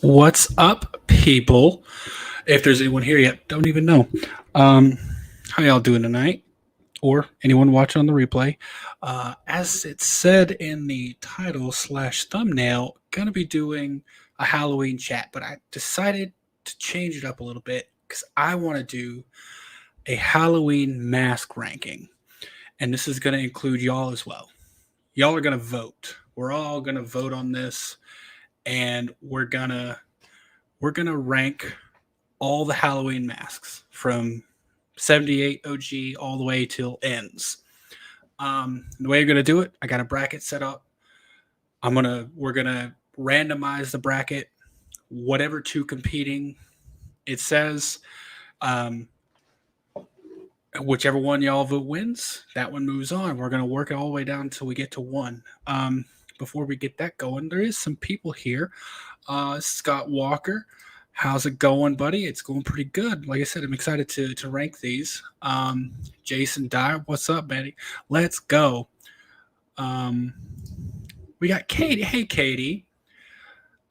What's up, people? If there's anyone here yet, don't even know. How y'all doing tonight? Or anyone watching on the replay? As it said in the title slash thumbnail, gonna be doing a Halloween chat, but I decided to change it up a little bit because I want to do a Halloween mask ranking, and this is gonna include y'all as well. Y'all are gonna vote. We're all gonna vote on this, and we're gonna rank all the Halloween masks from 78 OG all the way till ends. The way you're gonna do it, I got a bracket set up. We're gonna randomize the bracket. Whatever two competing it says, whichever one y'all vote wins, that one moves on. We're gonna work it all the way down until we get to one. Before we get that going, there is some people here. Scott Walker, how's it going, buddy? It's going pretty good. Like I said, I'm excited to rank these. Jason Dyer, what's up, Manny? Let's go. We got Katie. Hey, Katie.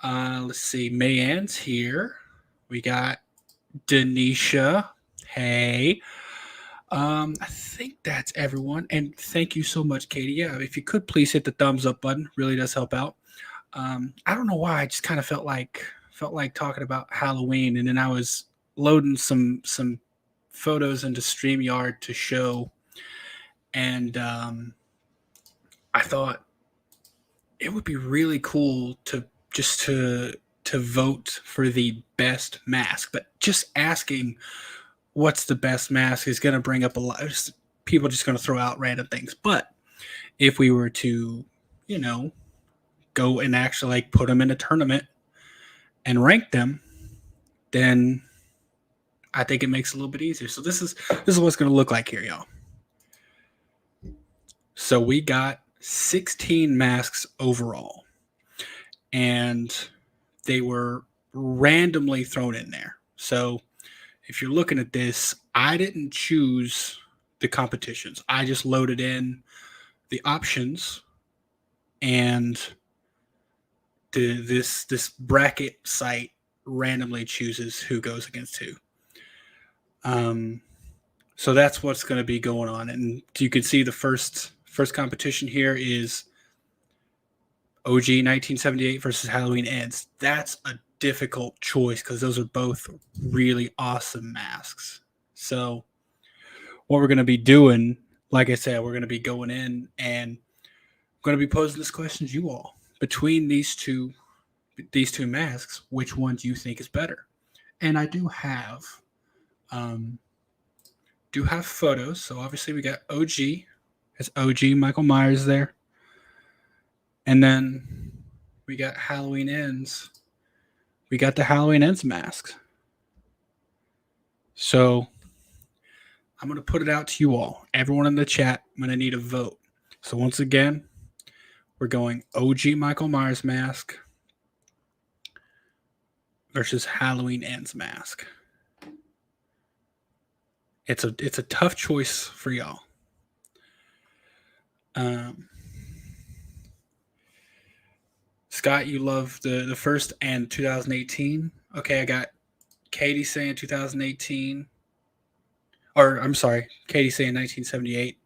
Let's see. Mayann's here. We got Denisha. Hey. I think that's everyone. And thank you so much, Katie. Yeah, if you could please hit the thumbs up button, really does help out. I don't know why. I just kind of felt like talking about Halloween, and then I was loading some photos into StreamYard to show, and I thought it would be really cool to vote for the best mask, but just asking what's the best mask is going to bring up a lot. People just going to throw out random things. But if we were to, go and actually like put them in a tournament and rank them, then I think it makes it a little bit easier. So this is what it's going to look like here, y'all. So we got 16 masks overall, and they were randomly thrown in there. So if you're looking at this, I didn't choose the competitions. I just loaded in the options, and this bracket site randomly chooses who goes against who. So that's what's going to be going on, and you can see the first competition here is OG 1978 versus Halloween Ends. That's a difficult choice because those are both really awesome masks. So what we're going to be doing, like I said, we're going to be going in and going to be posing this question to you all. Between these two masks, which one do you think is better? And I do have photos. So obviously we got OG. That's OG Michael Myers there. And then we got Halloween Ends. We got the Halloween Ends mask. So I'm going to put it out to you all. Everyone in the chat, I'm going to need a vote. So once again, we're going OG Michael Myers mask versus Halloween Ends mask. It's a tough choice for y'all. Scott, you love the first and 2018. Okay, I got Katie saying 2018. Or I'm sorry, Katie saying 1978.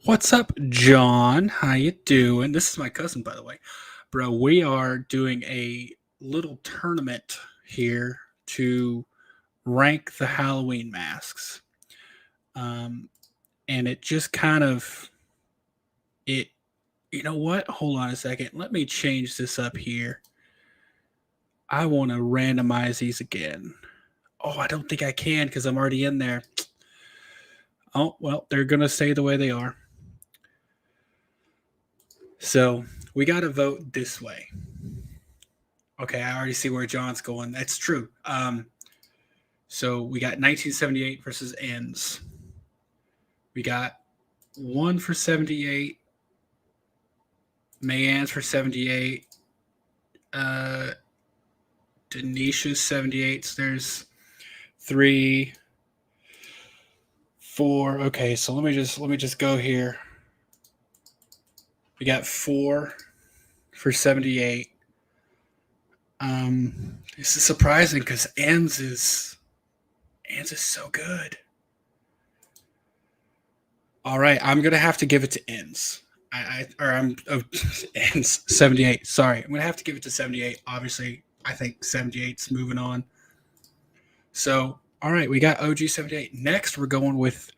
What's up, John? How you doing? This is my cousin, by the way. Bro, we are doing a little tournament here to rank the Halloween masks. And it just kind of it, you know what? Hold on a second. Let me change this up here. I want to randomize these again. Oh, I don't think I can because I'm already in there. Oh, well, they're going to stay the way they are. So we got to vote this way. Okay, I already see where John's going. That's true. So we got 1978 versus ends. We got one for 78. Mayan's for 78. Denisha's 78. So there's 3, 4. Okay, so let me just go here. We got 4 for 78. This is surprising because ends is so good. All right, I'm gonna have to give it to ends. Ends 78. Sorry, I'm gonna have to give it to 78. Obviously, I think 78's moving on. So, all right, we got OG 78. Next, we're going with.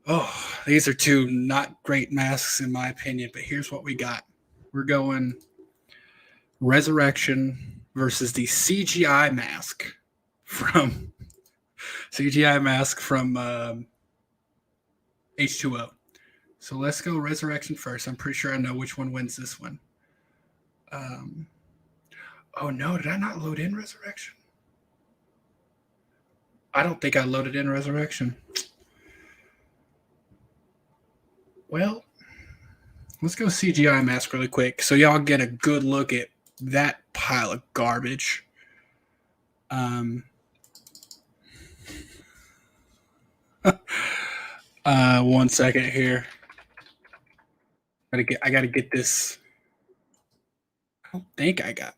Oh, these are two not great masks in my opinion, but here's what we got. We're going Resurrection versus the CGI mask from H2O. So let's go Resurrection first. I'm pretty sure I know which one wins this one. Oh no, did I not load in Resurrection? I don't think I loaded in Resurrection. Well, let's go CGI mask really quick so y'all get a good look at that pile of garbage. One second here. I gotta get this. I don't think I did.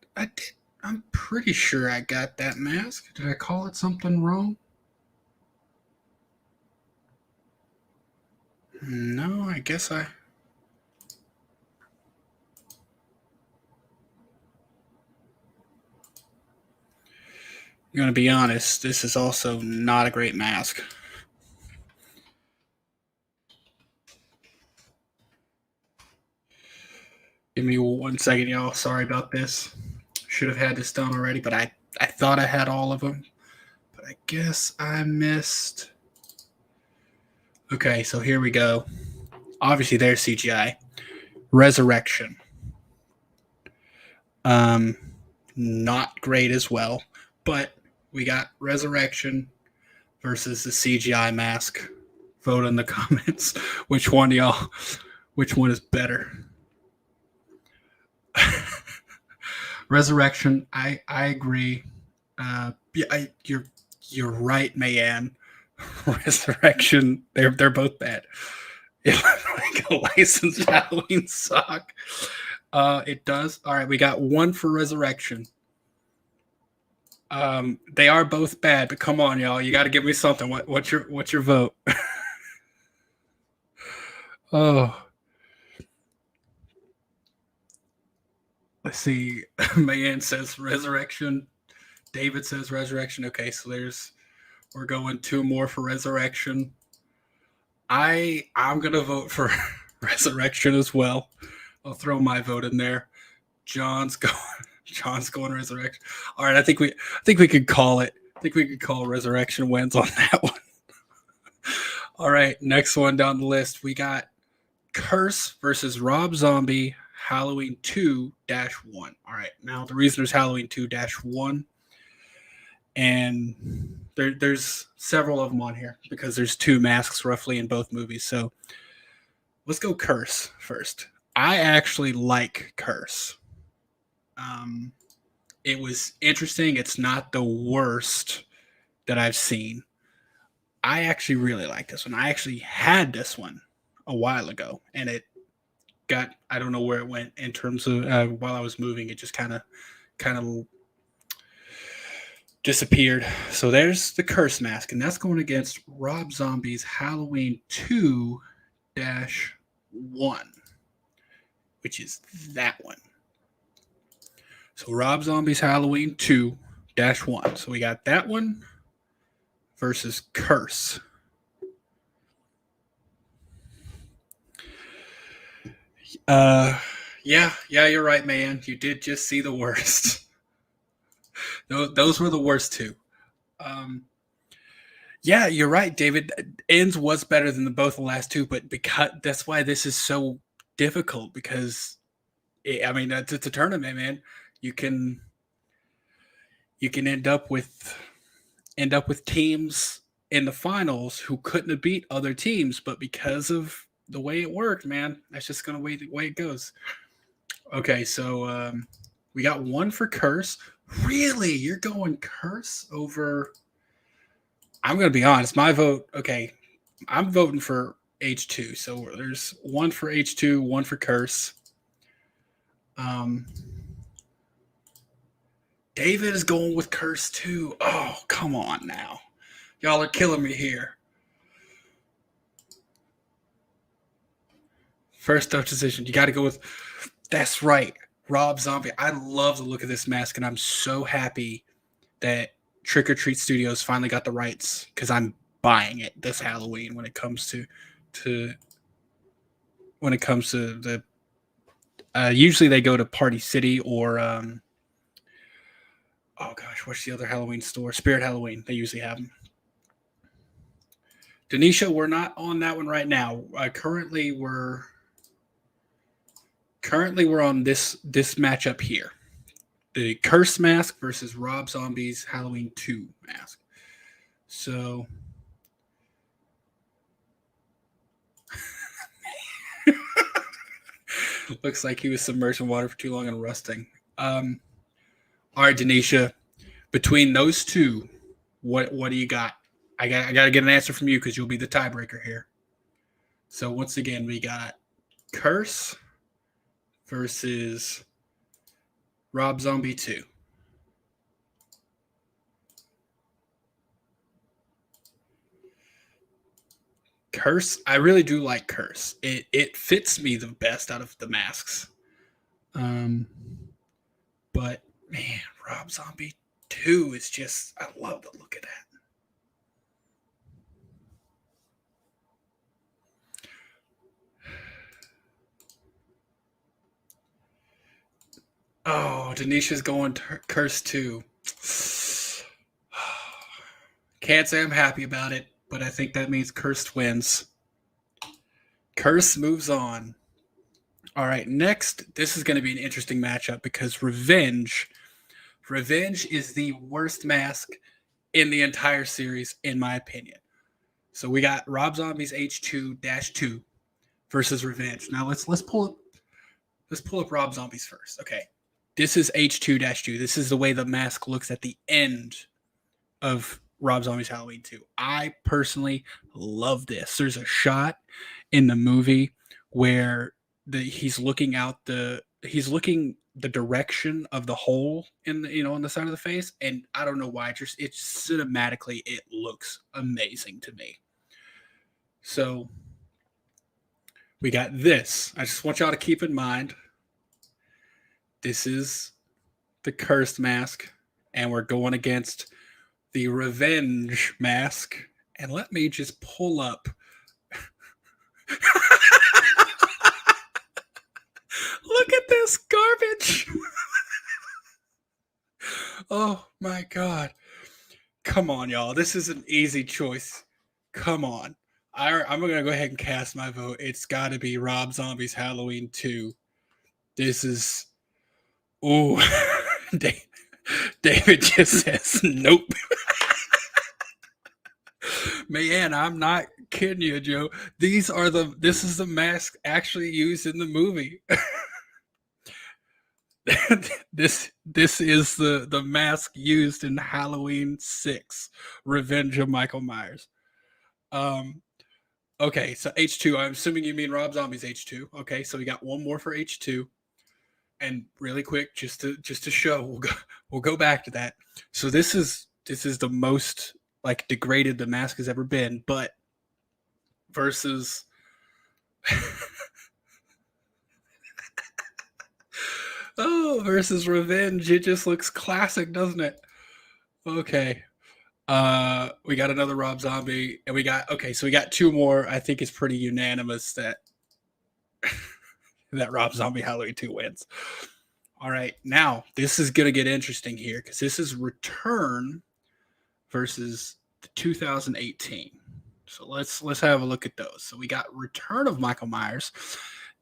I'm pretty sure I got that mask. Did I call it something wrong? No, I guess I. I'm gonna be honest. This is also not a great mask. Give me 1 second, y'all. Sorry about this. Should have had this done already, but I thought I had all of them. But I guess I missed. Okay, so here we go. Obviously, there's CGI. Resurrection. Not great as well, but we got Resurrection versus the CGI mask. Vote in the comments. Which one, y'all? Which one is better? Resurrection. I agree. Yeah, you're right, Mayan. Resurrection. They're both bad. It looks like a licensed Halloween sock. It does. All right, we got one for Resurrection. They are both bad, but come on, y'all. You got to give me something. What's your vote? Oh. Let's see. Mayan says Resurrection. David says Resurrection. Okay, so we're going 2 more for Resurrection. I'm gonna vote for Resurrection as well. I'll throw my vote in there. John's going Resurrection. All right, I think we could call it. I think we could call Resurrection wins on that one. All right, next one down the list. We got Curse versus Rob Zombie Halloween 2-1. All right, now the reason there's Halloween 2-1, and there's several of them on here because there's 2 masks roughly in both movies. So let's go Curse first. I actually like Curse. It was interesting. It's not the worst that I've seen. I actually really like this one. I actually had this one a while ago, and it got, I don't know where it went in terms of while I was moving, it just kind of disappeared. So there's the Curse mask, and that's going against Rob Zombie's Halloween 2-1, which is that one. So Rob Zombie's Halloween 2-1. So we got that one versus Curse. Uh, yeah, you're right, man. You did just see the worst. Those were the worst two. Um, yeah, you're right, David. Ends was better than both the last two, but because that's why this is so difficult because I mean it's a tournament, man. You can you can end up with teams in the finals who couldn't have beat other teams, but because of the way it worked, man, that's just gonna be the way it goes. Okay, so we got one for Curse. Really, you're going Curse over? I'm gonna be honest. My vote. Okay, I'm voting for H2. So there's one for H2, one for Curse. Um, David is going with Curse too. Oh, come on now. Y'all are killing me here. First up decision. You got to go with. That's right. Rob Zombie. I love the look of this mask, and I'm so happy that Trick or Treat Studios finally got the rights because I'm buying it this Halloween when it comes to when it comes to the. Usually they go to Party City or oh gosh, what's the other Halloween store? Spirit Halloween. They usually have them. Denisha, we're not on that one right now. Currently we're on this matchup here. The Curse mask versus Rob Zombie's Halloween 2 mask. So looks like he was submerged in water for too long and rusting. All right, Denisha, between those two, what do you got? I got to get an answer from you because you'll be the tiebreaker here. So once again, we got Curse versus Rob Zombie 2. Curse, I really do like Curse. It fits me the best out of the masks. But man, Rob Zombie 2 is just I love the look of that. Oh, Denisha's going Curse 2. Can't say I'm happy about it, but I think that means Cursed wins. Curse moves on. All right, next, this is going to be an interesting matchup because Revenge is the worst mask in the entire series, in my opinion. So we got Rob Zombie's H2-2 versus Revenge. Now let's pull up Rob Zombie's first. Okay. This is H2-2. This is the way the mask looks at the end of Rob Zombie's Halloween 2. I personally love this. There's a shot in the movie where he's looking the direction of the hole in the on the side of the face, and I don't know why it's cinematically it looks amazing to me. So we got this. I just want y'all to keep in mind this is the Cursed mask, and we're going against the Revenge mask. And let me just pull up. Look at this garbage. Oh my God. Come on, y'all. This is an easy choice. Come on. I'm going to go ahead and cast my vote. It's got to be Rob Zombie's Halloween 2. This is. Ooh. David just says nope. Man, I'm not kidding you, Joe. This is the mask actually used in the movie. this is the mask used in Halloween 6, Revenge of Michael Myers. Okay, so H2, I'm assuming you mean Rob Zombie's H2. Okay, so we got one more for H2. And really quick, just to show, we'll go back to that. So this is the most like degraded the mask has ever been, but versus versus Revenge, it just looks classic, doesn't it? Okay. We got another Rob Zombie, and we got two more. I think it's pretty unanimous that that Rob Zombie Halloween 2 wins. All right, now this is gonna get interesting here because this is Return versus the 2018. So let's have a look at those. So we got Return of Michael Myers.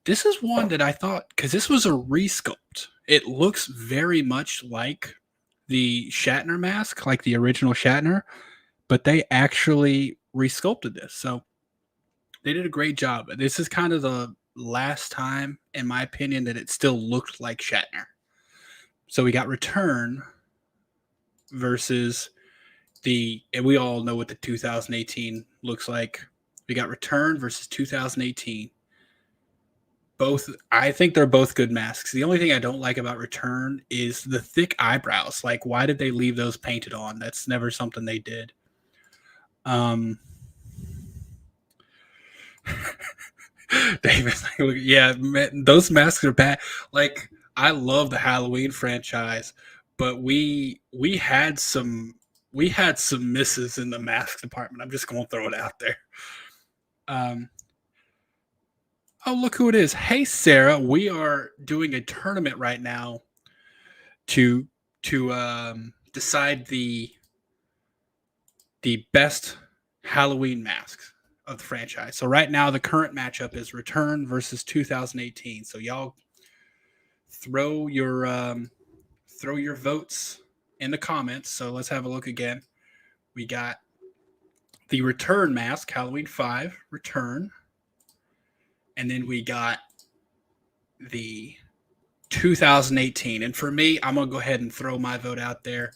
This is one that I thought, because this was a resculpt. It looks very much like the Shatner mask, like the original Shatner, but they actually resculpted this. So they did a great job. This is kind of the last time, in my opinion, that it still looked like Shatner. So we got Return versus and we all know what the 2018 looks like. We got Return versus 2018. Both, I think they're both good masks. The only thing I don't like about Return is the thick eyebrows. Like, why did they leave those painted on? That's never something they did. David, yeah, man, those masks are bad. Like, I love the Halloween franchise, but we had some misses in the mask department. I'm just going to throw it out there. Oh, look who it is. Hey, Sarah, we are doing a tournament right now to decide the best Halloween masks of the franchise. So right now the current matchup is Return versus 2018. So y'all throw your votes in the comments. So let's have a look again. We got the Return mask, Halloween 5, Return. And then we got the 2018. And for me, I'm going to go ahead and throw my vote out there.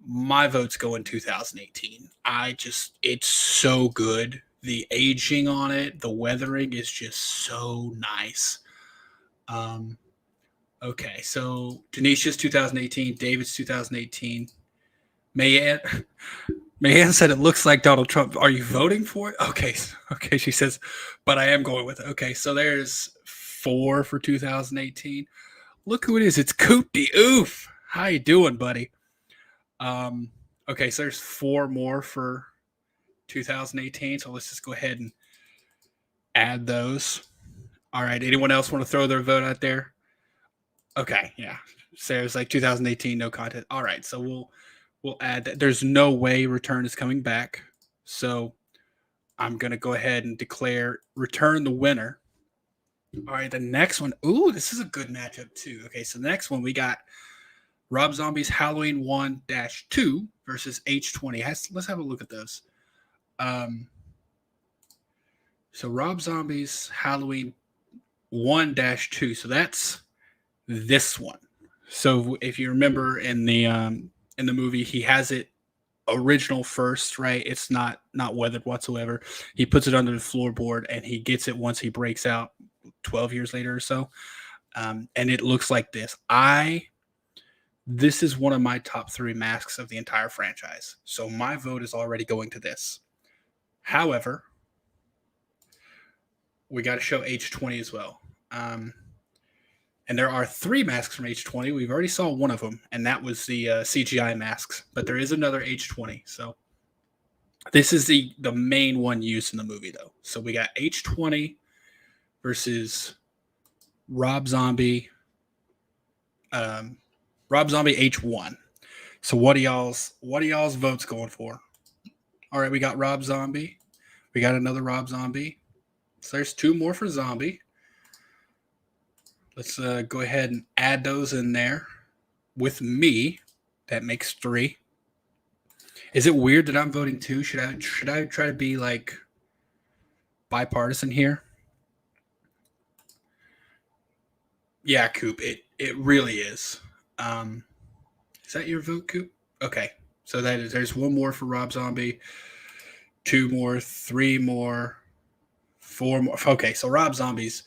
My vote's going 2018. It's so good. The aging on it, the weathering is just so nice. Okay, so Denisha's 2018, David's 2018. Mayanne said it looks like Donald Trump. Are you voting for it? Okay, she says, but I am going with it. Okay, so there's 4 for 2018. Look who it is. It's Coop de Oof. How you doing, buddy? Okay, so there's 4 more for 2018. So let's just go ahead and add those. All right, anyone else want to throw their vote out there? Okay, yeah. Sarah's like 2018, no content. All right, so we'll add that. There's no way Return is coming back. So I'm going to go ahead and declare Return the winner. All right, the next one. Ooh, this is a good matchup too. Okay, so the next one we got Rob Zombie's Halloween 1-2 versus H20. Let's have a look at those. So Rob Zombie's Halloween 1-2. So that's this one. So if you remember in the movie, he has it original first, right? It's not weathered whatsoever. He puts it under the floorboard and he gets it once he breaks out 12 years later or so. And it looks like this. This is one of my top 3 masks of the entire franchise. So my vote is already going to this. However, we got to show H20 as well. And there are 3 masks from H20. We've already saw one of them, and that was the CGI masks. But there is another H20. So this is the main one used in the movie, though. So we got H20 versus Rob Zombie. Rob Zombie H1. So what are y'all's votes going for? All right, we got Rob Zombie. We got another Rob Zombie. So there's 2 more for Zombie. Let's go ahead and add those in there with me. That makes 3. Is it weird that I'm voting 2? Should I try to be like bipartisan here? Yeah, Coop. It really is. Is that your vote, Coop? Okay. So there's 1 more for Rob Zombie, 2 more, 3 more, 4 more. Okay, so Rob Zombie's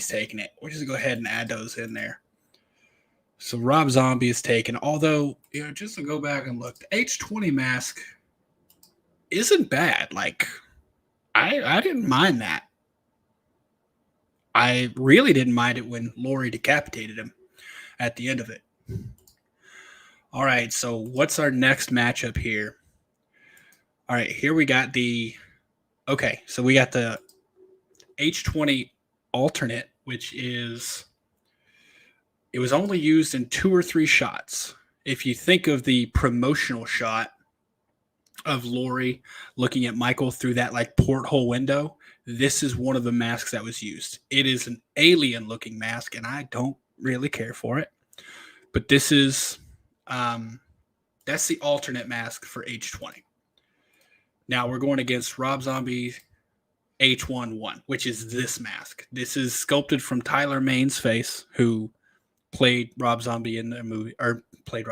taking it. We'll just go ahead and add those in there. So Rob Zombie is taken. Although, just to go back and look, the H20 mask isn't bad. Like, I didn't mind that. I really didn't mind it when Laurie decapitated him at the end of it. All right, so what's our next matchup here? All right, here we got so we got the H20 alternate which is it was only used in 2 or 3 shots. If you think of the promotional shot of Laurie looking at Michael through that like porthole window, this is one of the masks that was used. It is an alien looking mask, and I don't really care for it. But this is that's the alternate mask for H20. Now we're going against Rob Zombie H11, which is this mask. This is sculpted from Tyler Maine's face, who played Rob Zombie in the movie, or played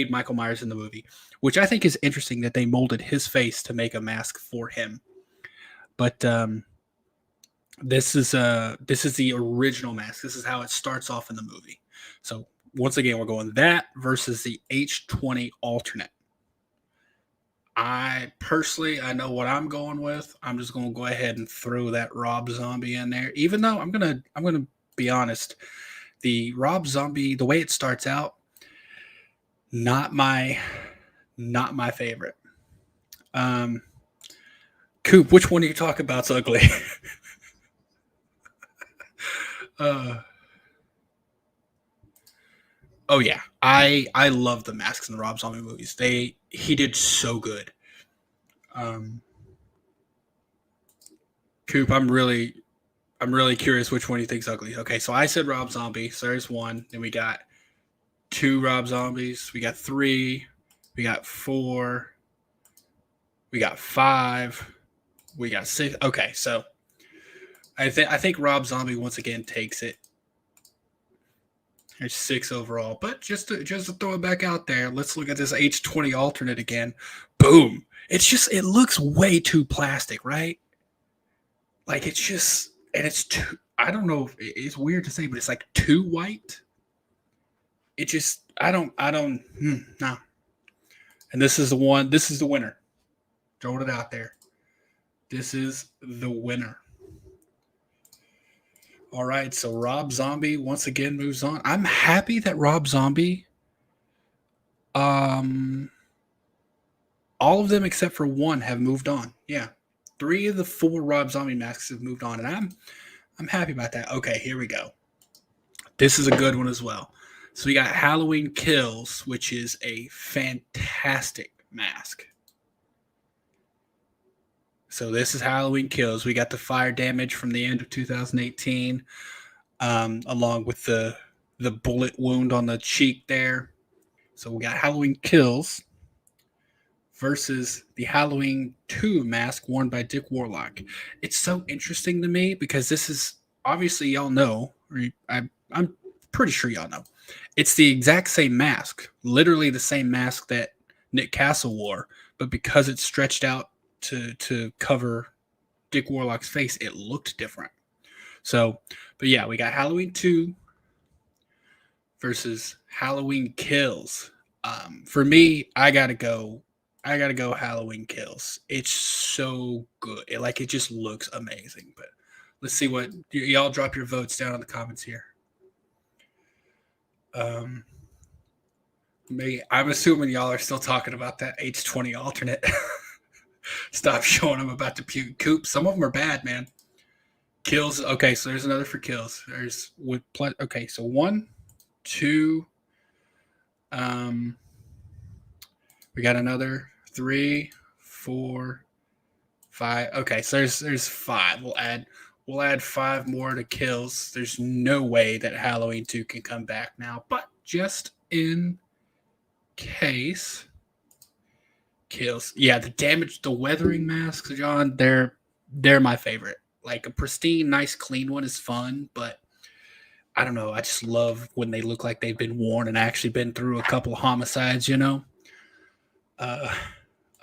Michael Myers in the movie, which I think is interesting that they molded his face to make a mask for him. But this is the original mask. This is how it starts off in the movie. So once again, we're going that versus the H20 alternate. I know what I'm going with. I'm just going to go ahead and throw that Rob Zombie in there. Even though I'm going to be honest, the Rob Zombie, the way it starts out, not my favorite. Coop, which one do you talk about's ugly? Oh yeah, I love the masks in the Rob Zombie movies. He did so good. Coop, I'm really curious which one you think's ugly. Okay, so I said Rob Zombie, so there's one. Then we got 2 Rob Zombies. We got 3. We got 4. We got 5. We got 6. Okay, so I think Rob Zombie once again takes it. There's 6 overall, but just to throw it back out there, let's look at this H20 alternate again. Boom! It looks way too plastic, right? Like it's just, and it's too. I don't know. It's weird to say, but it's like too white. It just, no. And this is the one. This is the winner. Throwing it out there. This is the winner. All right, so Rob Zombie once again moves on. I'm happy that Rob Zombie, all of them except for one have moved on. Yeah, 3 of the 4 Rob Zombie masks have moved on, and I'm happy about that. Okay, here we go. This is a good one as well. So we got Halloween Kills, which is a fantastic mask. So this is Halloween Kills. We got the fire damage from the end of 2018, along with the bullet wound on the cheek there. So we got Halloween Kills versus the Halloween 2 mask worn by Dick Warlock. It's so interesting to me because this is, obviously y'all know, or I'm pretty sure y'all know, it's the exact same mask, literally the same mask that Nick Castle wore, but because it's stretched out to cover Dick Warlock's face, it looked different. So, but yeah, we got Halloween 2 versus Halloween Kills. For me, I gotta go Halloween Kills. It's so good. It just looks amazing. But let's see what y'all drop your votes down in the comments here. I'm assuming y'all are still talking about that H20 alternate. Stop showing them about the puke. Coop. Some of them are bad, man. Kills. Okay, so there's another for Kills. There's with okay, so 1, 2. We got another 3, 4, 5. Okay, so there's 5. We'll add 5 more to Kills. There's no way that Halloween 2 can come back now, but just in case. Kills. Yeah, the weathering masks, John, they're my favorite. Like a pristine, nice, clean one is fun, but I don't know. I just love when they look like they've been worn and actually been through a couple of homicides, you know?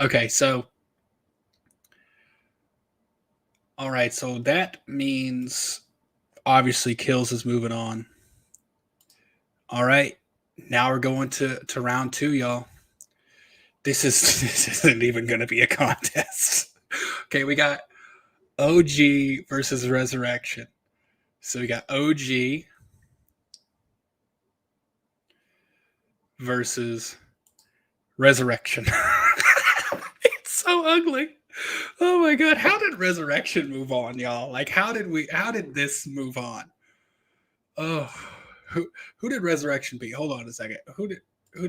Okay, so all right, so that means obviously Kills is moving on. All right, now we're going to round 2, y'all. This isn't even going to be a contest. Okay, we got OG versus Resurrection. So we got OG versus Resurrection. It's so ugly. Oh my god, how did Resurrection move on, y'all? Like how did this move on? Oh, who did Resurrection beat? Hold on a second. Who did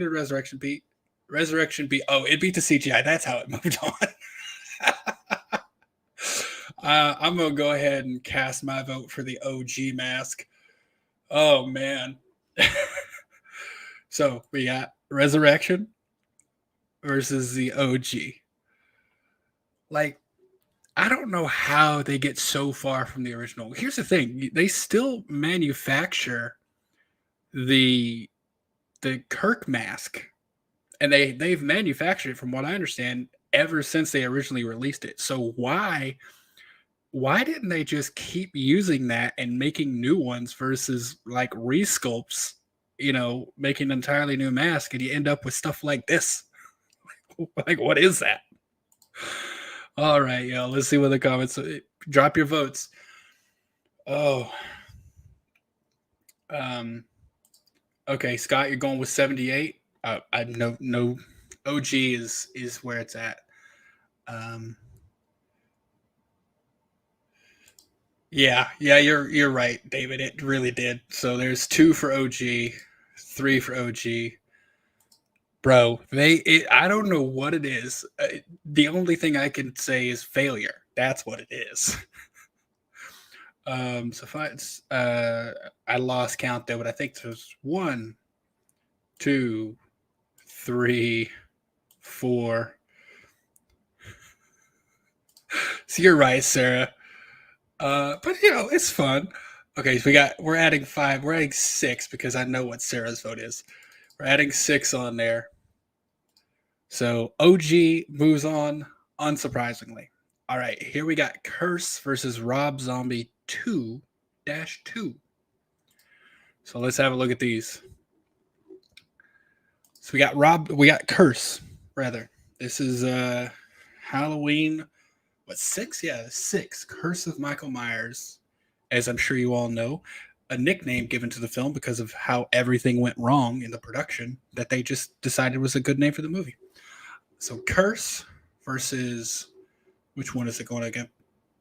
Resurrection beat? Resurrection beat. Oh, it beat the CGI. That's how it moved on. I'm gonna go ahead and cast my vote for the OG mask. Oh man. So we got Resurrection versus the OG. Like, I don't know how they get so far from the original. Here's the thing: they still manufacture the Kirk mask, and they've manufactured it, from what I understand, ever since they originally released it. So why didn't they just keep using that and making new ones versus like resculpts? Making an entirely new mask, and you end up with stuff like this. Like, what is that? All right, yo, let's see what the comments. Drop your votes. Oh, okay, Scott, you're going with 78. I no OG is where it's at. Yeah, you're right, David. It really did. So there's 2 for OG, 3 for OG. Bro, I don't know what it is. The only thing I can say is failure. That's what it is. So if I lost count there, but I think there's 1, 2, 3, 4. So you're right, Sarah. But it's fun. Okay, so we're adding 5. We're adding 6 because I know what Sarah's vote is. We're adding 6 on there. So OG moves on, unsurprisingly. All right, here we got Curse versus Rob Zombie 2-2. So let's have a look at these. So we got Curse, rather. This is Halloween, 6? Yeah, 6. Curse of Michael Myers, as I'm sure you all know, a nickname given to the film because of how everything went wrong in the production that they just decided was a good name for the movie. So Curse versus, which one is it going against?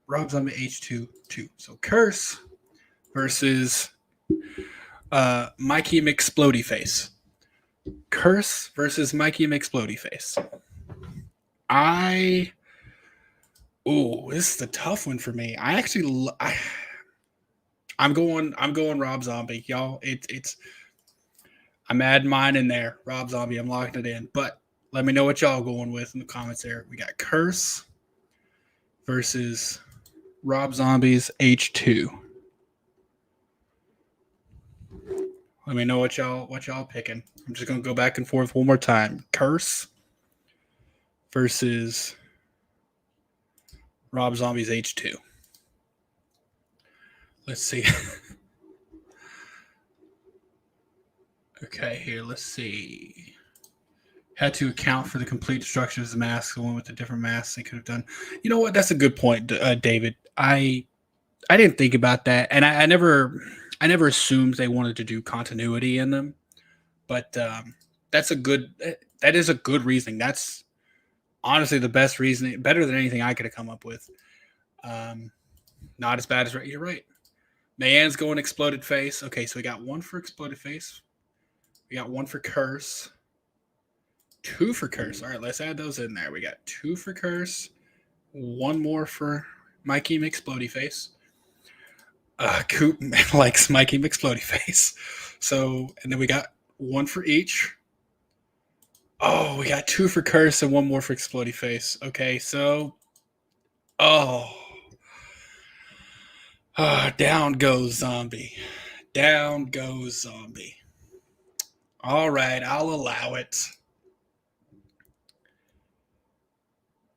Rob Zombie H2-2. So Curse versus Mikey McSplody Face. Curse versus Mikey McSplody Face. This is a tough one for me. I'm going Rob Zombie, y'all. I'm adding mine in there. Rob Zombie, I'm locking it in. But let me know what y'all going with in the comments there. We got Curse versus Rob Zombie's H2. Let me know what y'all picking. I'm just gonna go back and forth one more time. Curse versus Rob Zombie's H2. Let's see. Okay, here, let's see. Had to account for the complete destruction of the mask. The one with the different masks they could have done. You know what? That's a good point, David. I didn't think about that, and I never assumed they wanted to do continuity in them. But that is a good reasoning. That's honestly the best reasoning, better than anything I could have come up with. Not as bad as you're right. Mayan's going exploded face. Okay, so we got 1 for exploded face. We got 1 for Curse. 2 for Curse. All right, let's add those in there. We got 2 for Curse. 1 more for Mikey McSplody Face. Coop likes Mikey McSplody Face. So, and then we got 1 for each. Oh, we got 2 for Curse and 1 more for Explody Face. Okay, so, down goes Zombie. Down goes Zombie. All right, I'll allow it.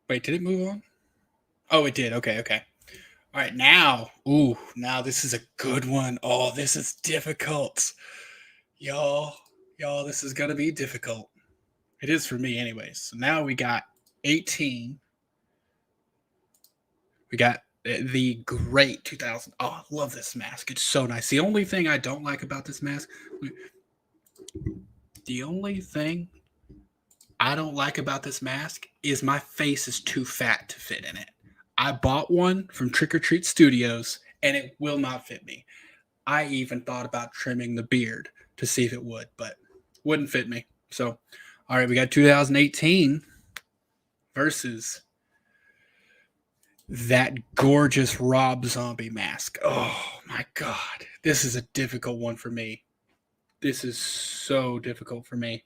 Wait, did it move on? Oh, it did. Okay. All right, now this is a good one. Oh, this is difficult. Y'all, this is going to be difficult. It is for me anyways. So now we got 18. We got the great 2000. Oh, I love this mask. It's so nice. The only thing I don't like about this mask, is my face is too fat to fit in it. I bought one from Trick or Treat Studios, and it will not fit me. I even thought about trimming the beard to see if it would, but wouldn't fit me. So, all right, we got 2018 versus that gorgeous Rob Zombie mask. Oh my God. This is a difficult one for me. This is so difficult for me.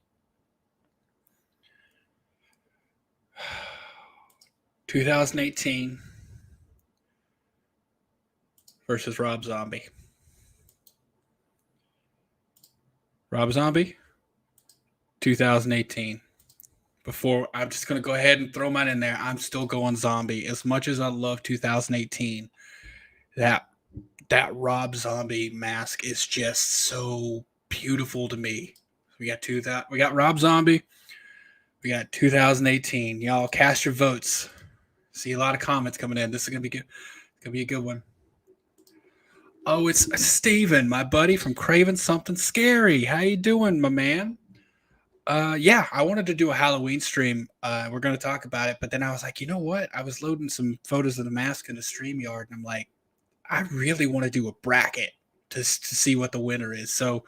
2018 versus Rob Zombie. Rob Zombie, 2018. Before I'm just going to go ahead and throw mine in there, I'm still going Zombie. As much as I love 2018, that Rob Zombie mask is just so beautiful to me. We got Rob Zombie. We got 2018. Y'all cast your votes. See a lot of comments coming in. This is gonna be good. It's gonna be a good one. Oh, it's Steven, my buddy from Craven Something Scary. How you doing, my man? Yeah, I wanted to do a Halloween stream. We're gonna talk about it, but then I was like, you know what? I was loading some photos of the mask in the StreamYard, and I'm like, I really want to do a bracket to see what the winner is. So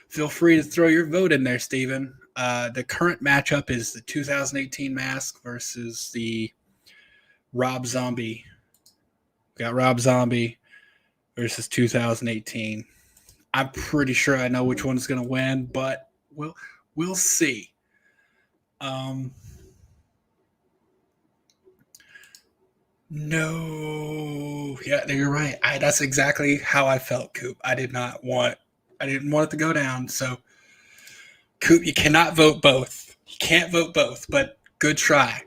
feel free to throw your vote in there, Steven. The current matchup is the 2018 mask versus the Rob Zombie. We got Rob Zombie versus 2018. I'm pretty sure I know which one's going to win, but we'll see. No, yeah, you're right. That's exactly how I felt, Coop. I didn't want it to go down. So, Coop, you cannot vote both. You can't vote both, but good try.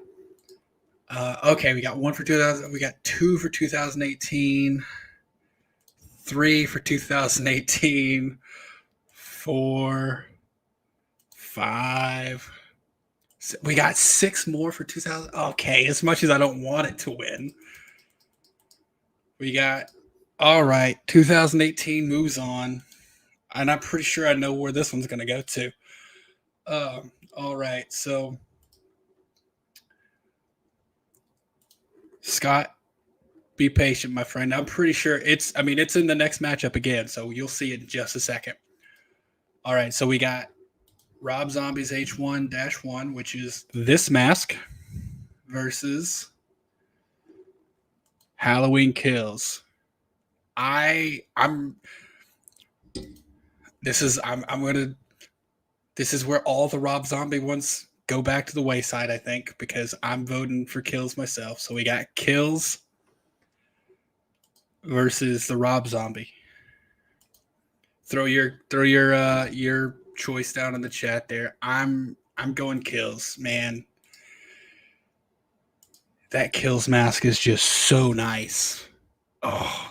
Okay, we got one for 2000. We got two for 2018, three for 2018, 4, 5. We got 6 more for 2000. Okay, as much as I don't want it to win, we got. All right, 2018 moves on, and I'm pretty sure I know where this one's going to go to. All right, so Scott, be patient, my friend. I'm pretty sure it's in the next matchup again, so you'll see it in just a second. All right, so we got Rob Zombie's H1-1, which is this mask, versus Halloween Kills. This is where all the Rob Zombie ones go back to the wayside, I think, because I'm voting for Kills myself. So we got Kills versus the Rob Zombie. Throw your choice down in the chat there. I'm going Kills, man. That Kills mask is just so nice. Oh,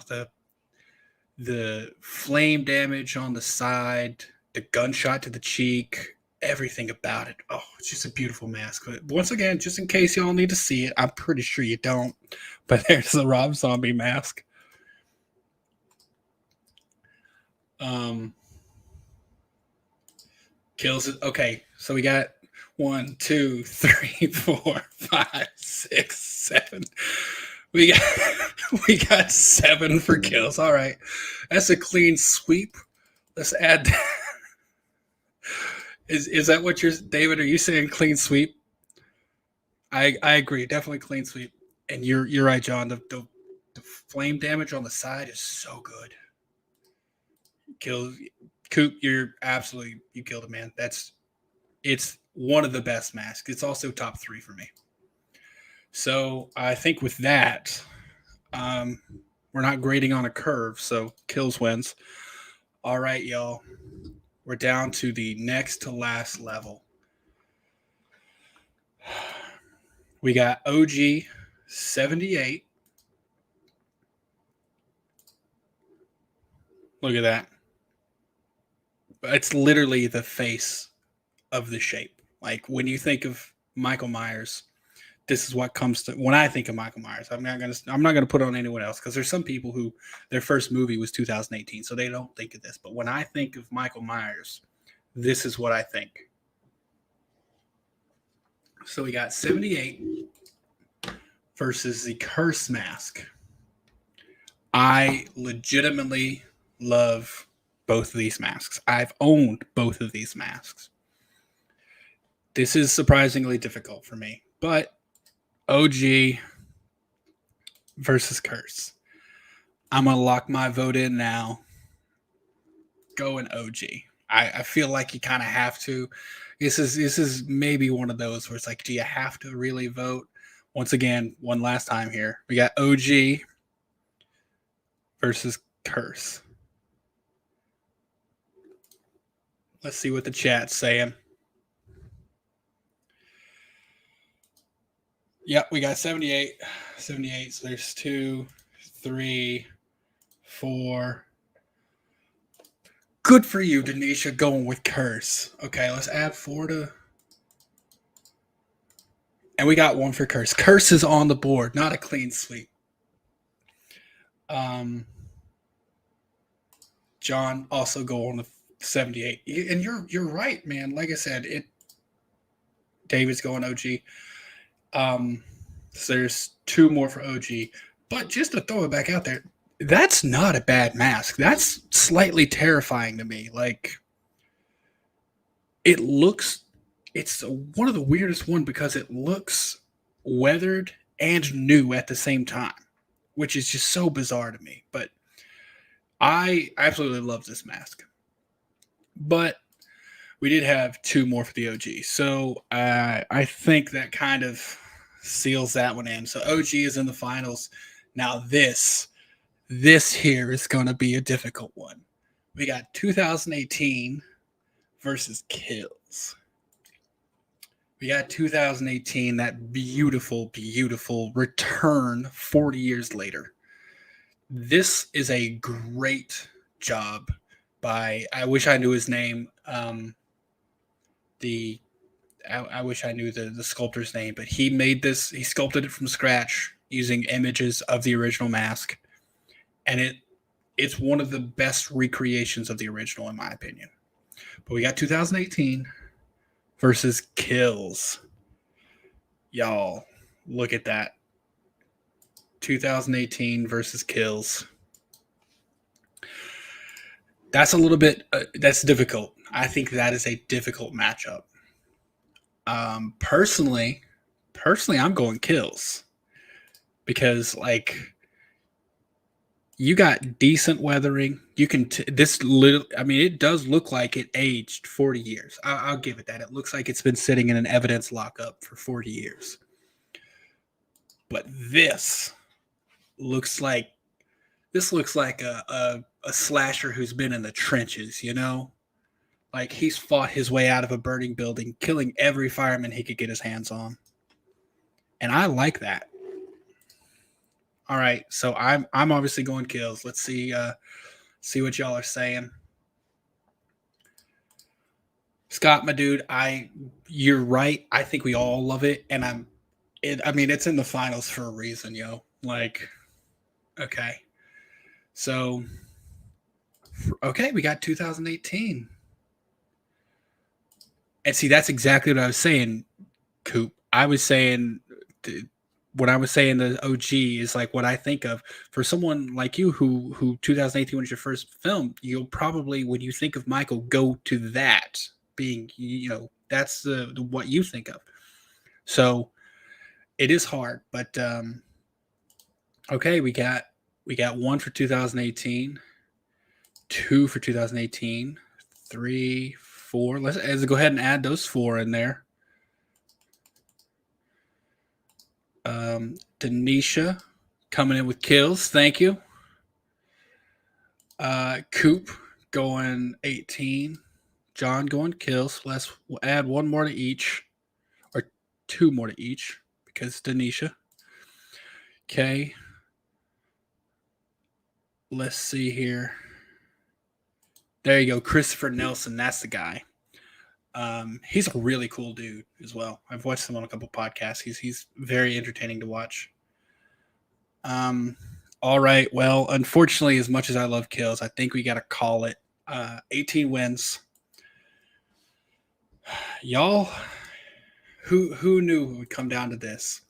the flame damage on the side, the gunshot to the cheek, everything about it. Oh, it's just a beautiful mask. But once again, just in case y'all need to see it, I'm pretty sure you don't. But there's the Rob Zombie mask. Kills it. Okay, so we got 1, 2, 3, 4, 5, 6, 7. We got 7 for Kills. All right, that's a clean sweep. Let's add that. Is that what you're, David? Are you saying clean sweep? I agree, definitely clean sweep. And you're right, John. The flame damage on the side is so good. Coop, you killed it, man. It's one of the best masks. It's also top 3 for me. So I think with that, we're not grading on a curve, so Kills wins. All right, y'all. We're down to the next to last level. We got OG 78. Look at that. It's literally the face of the shape. Like when you think of Michael Myers, this is what comes to when I think of Michael Myers. I'm not gonna put on anyone else because there's some people who their first movie was 2018, so they don't think of this. But when I think of Michael Myers, this is what I think. So we got 78 versus the Curse Mask. I legitimately love both of these masks. I've owned both of these masks. This is surprisingly difficult for me, but OG versus Curse. I'm going to lock my vote in now. Going OG. I feel like you kind of have to. This is maybe one of those where it's like, do you have to really vote? Once again, one last time here. We got OG versus Curse. Let's see what the chat's saying. Yep, we got 78. 78. So there's 2, 3, 4. Good for you, Denisha, going with Curse. Okay, let's add 4 to... And we got 1 for Curse. Curse is on the board, not a clean sweep. John also going with 78. And you're right, man. Like I said, David's going OG. So there's 2 more for OG. But just to throw it back out there, that's not a bad mask. That's slightly terrifying to me. Like, it's one of the weirdest one because it looks weathered and new at the same time, which is just so bizarre to me. But I absolutely love this mask. But we did have 2 more for the OG. So I think that kind of seals that one in. So OG is in the finals. Now this here is going to be a difficult one. We got 2018 versus Kills. We got 2018, that beautiful, beautiful return 40 years later. This is a great job by, I wish I knew his name. I wish I knew the sculptor's name, but he made this, he sculpted it from scratch using images of the original mask. And it's one of the best recreations of the original, in my opinion. But we got 2018 versus Kills. Y'all, look at that. 2018 versus Kills. That's a little bit, that's difficult. I think that is a difficult matchup. Personally, I'm going Kills. Because, like, you got decent weathering. You can it does look like it aged 40 years. I'll give it that. It looks like it's been sitting in an evidence lockup for 40 years. But this looks like a slasher who's been in the trenches, you know? Like, he's fought his way out of a burning building, killing every fireman he could get his hands on. And I like that. All right, so I'm obviously going Kills. Let's see what y'all are saying. Scott, my dude, you're right. I think we all love it, and it's in the finals for a reason, yo. Like, okay. So, okay, we got 2018. And see, that's exactly what I was saying, Coop. I was saying when I was saying the OG is like what I think of for someone like you who 2018 was your first film. You'll probably, when you think of Michael, go to that being, that's what you think of. So it is hard, but okay, we got 1 for 2018, 2 for 2018, 3, 4. Let's go ahead and add those 4 in there. Denisha coming in with Kills. Thank you. Coop going 18. John going Kills. We'll add 1 more to each, or 2 more to each because Denisha. Okay. Let's see here. There you go. Christopher Nelson. That's the guy. He's a really cool dude as well. I've watched him on a couple podcasts. He's very entertaining to watch. All right. Well, unfortunately, as much as I love Kills, I think we got to call it 18 wins. Y'all, who knew it would come down to this?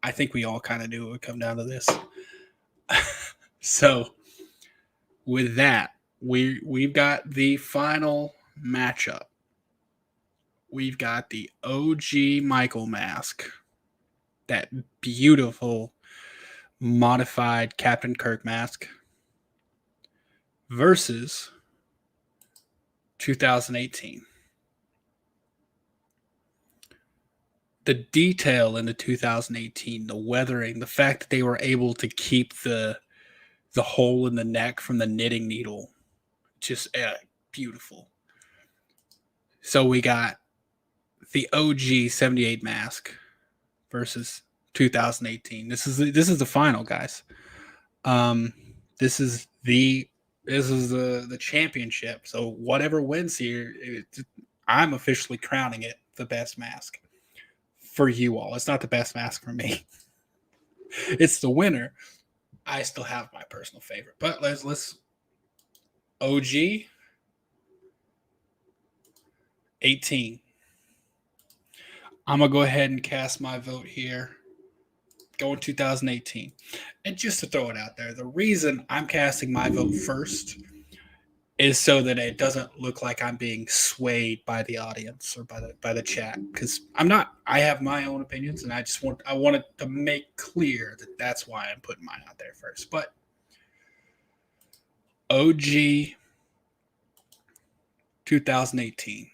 I think we all kind of knew it would come down to this. So with that, we've got the final matchup. We've got the OG Michael mask, that beautiful modified Captain Kirk mask, versus 2018. The detail in the 2018, the weathering, the fact that they were able to keep the hole in the neck from the knitting needle, just beautiful. So we got the OG 78 mask versus 2018. This is the final, guys. This is the championship. So whatever wins here, I'm officially crowning it the best mask for you all. It's not the best mask for me. It's the winner. I still have my personal favorite, but let's OG 18. I'm gonna go ahead and cast my vote here. Going 2018. And just to throw it out there, the reason I'm casting my vote first is so that it doesn't look like I'm being swayed by the audience or by the chat, because I'm not. I have my own opinions, and I wanted to make clear that that's why I'm putting mine out there first. But OG 2018.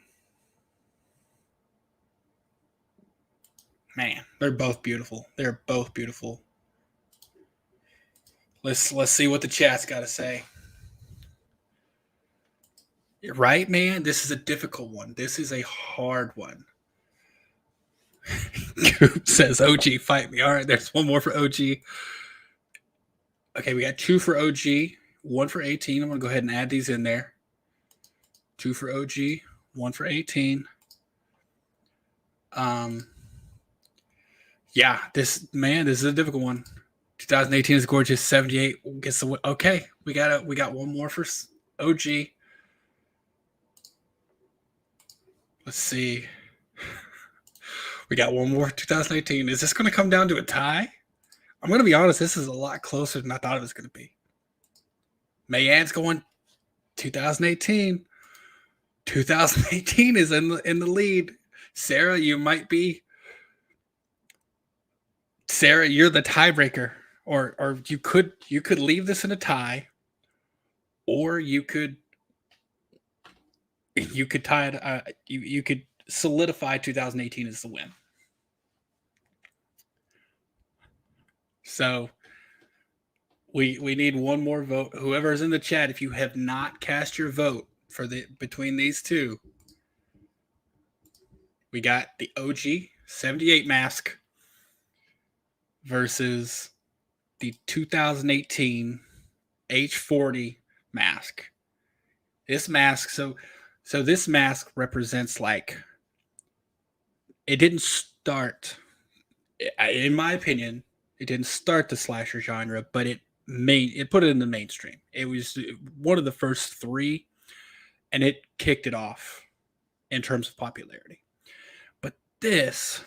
Man, they're both beautiful. They're both beautiful. Let's see what the chat's got to say. Right, man? This is a difficult one. This is a hard one. Coop says, OG, fight me. All right, there's one more for OG. Okay, we got 2 for OG, 1 for 18. I'm going to go ahead and add these in there. 2 for OG, 1 for 18. Yeah, this is a difficult one. 2018 is gorgeous. 78 gets the okay. We got one more for OG. Let's see. We got one more 2018. Is this going to come down to a tie? I'm going to be honest. This is a lot closer than I thought it was going to be. Mayan's going 2018. 2018 is in the lead. Sarah, you might be. Sarah, you're the tiebreaker, or you could leave this in a tie, or you could tie it. You could solidify 2018 as the win. So we need one more vote. Whoever's in the chat, if you have not cast your vote for between these two, we got the OG 78 mask versus the 2018 H40 mask. This mask, so this mask represents, like, it didn't start, in my opinion, it didn't start the slasher genre, but it put it in the mainstream. It was one of the first 3, and it kicked it off in terms of popularity. But this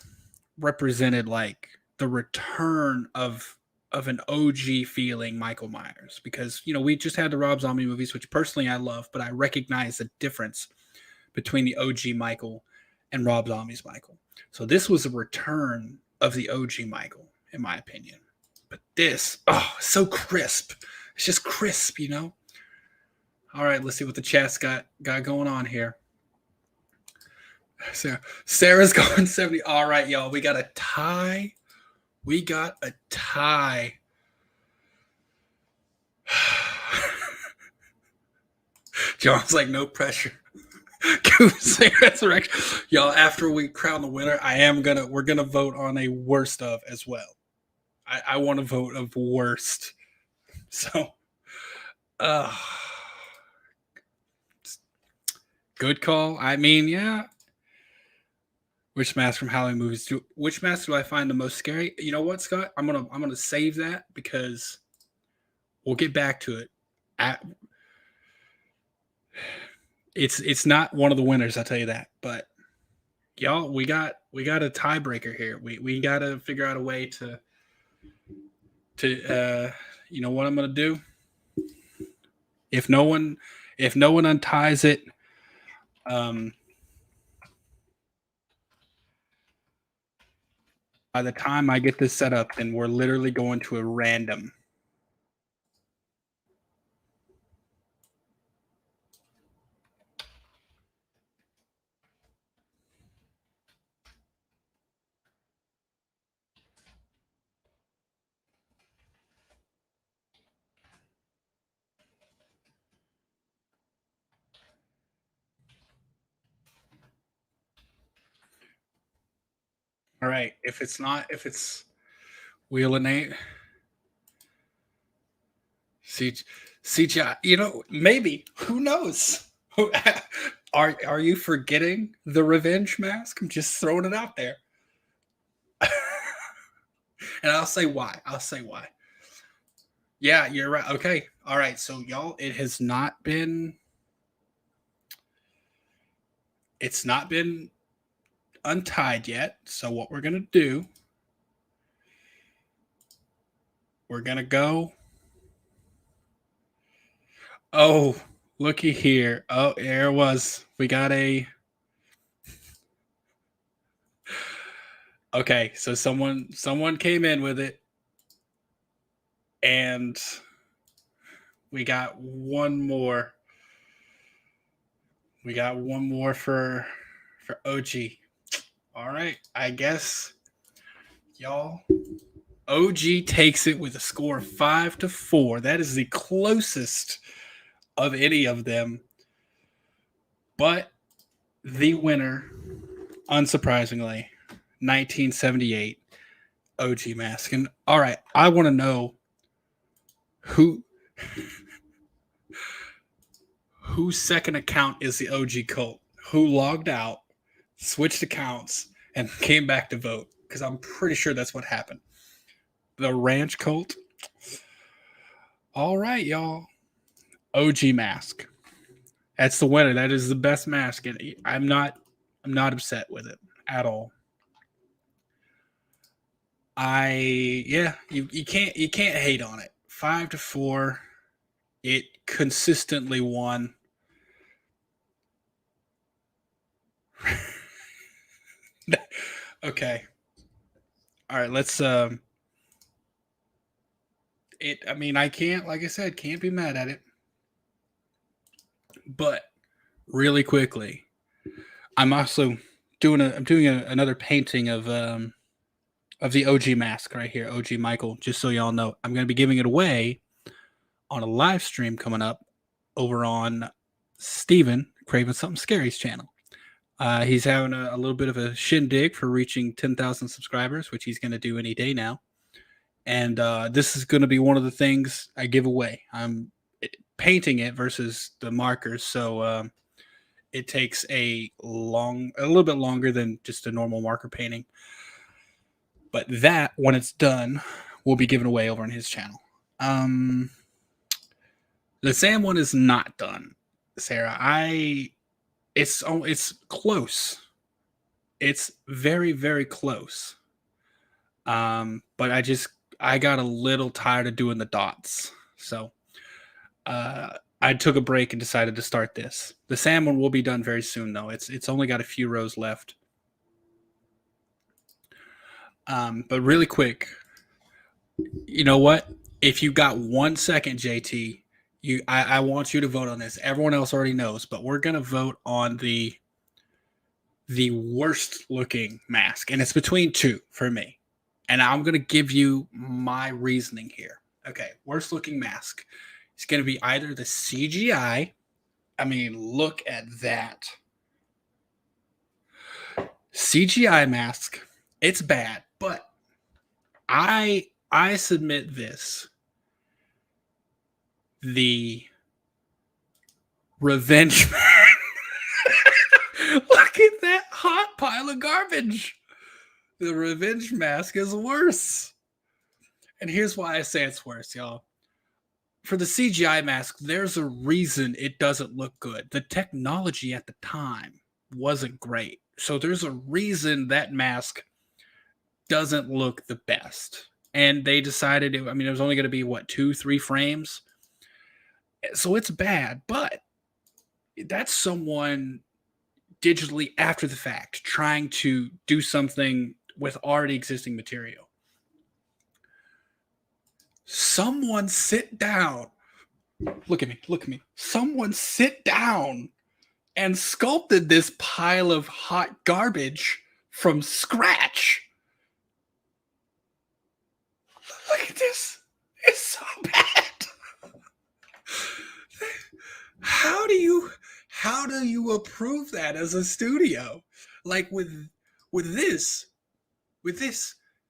represented, like, the return of an OG feeling Michael Myers, because, we just had the Rob Zombie movies, which personally I love, but I recognize the difference between the OG Michael and Rob Zombie's Michael. So this was a return of the OG Michael, in my opinion. But this, so crisp. It's just crisp, All right, let's see what the chat's got going on here. So Sarah's going 70. All right, y'all, we got a tie. John's like, no pressure. Say resurrection. Y'all, after we crown the winner, we're gonna vote on a worst of as well. I want to vote of worst. So good call. I mean, yeah. Which mask from Halloween movies which mask do I find the most scary? You know what, Scott? I'm gonna save that, because we'll get back to it. It's not one of the winners, I'll tell you that. But y'all, we got a tiebreaker here. We got to figure out a way to you know what I'm gonna do? If no one unties it, um, by the time I get this set up, then we're literally going to a random. All right. If it's wheel and eight, CGI, maybe. Who knows? Are you forgetting the revenge mask? I'm just throwing it out there. And I'll say why. Yeah, you're right. Okay. All right. So y'all, it's not been untied yet. So what we're gonna do, we're gonna go. Oh, looky here. Oh, there it was. We got a. Okay, so someone came in with it, and we got one more. We got one more for OG. All right, I guess y'all. OG takes it with a score of 5-4. That is the closest of any of them. But the winner, unsurprisingly, 1978 OG mask. And all right, I want to know whose second account is the OG cult? Who logged out, switched accounts, and came back to vote? Because I'm pretty sure that's what happened. The ranch cult. All right, y'all. OG mask. That's the winner. That is the best mask, and I'm not upset with it at all. You can't hate on it. 5-4. It consistently won. Okay. All right, let's I can't, like I said, can't be mad at it. But really quickly, I'm also doing another painting of the OG mask right here, OG Michael, just so y'all know. I'm going to be giving it away on a live stream coming up over on Steven Craven Something Scary's channel. He's having a little bit of a shindig for reaching 10,000 subscribers, which he's going to do any day now. And this is going to be one of the things I give away. I'm painting it versus the markers, so it takes a little bit longer than just a normal marker painting. But that, when it's done, will be given away over on his channel. The Sam one is not done, Sarah. It's close. It's very, very close. But I got a little tired of doing the dots, so I took a break and decided to start this. The Sam one will be done very soon, though. It's only got a few rows left. But really quick, you know what? If you got 1 second, JT, I want you to vote on this. Everyone else already knows, but we're gonna vote on the worst looking mask, and it's between two for me. And I'm gonna give you my reasoning here. Okay, worst looking mask. It's gonna be either the CGI. I mean, look at that. CGI mask. It's bad, but I submit this. The Revenge Man. Look at that hot pile of garbage. The Revenge Mask is worse. And here's why I say it's worse, y'all. For the CGI mask, there's a reason it doesn't look good. The technology at the time wasn't great. So there's a reason that mask doesn't look the best. And they decided, it was only going to be, 2-3 frames? So it's bad, but that's someone digitally after the fact trying to do something with already existing material. Someone sit down. Look at me. Look at me. Someone sit down and sculpted this pile of hot garbage from scratch. Look at this. It's so bad. How do you approve that as a studio? Like with this,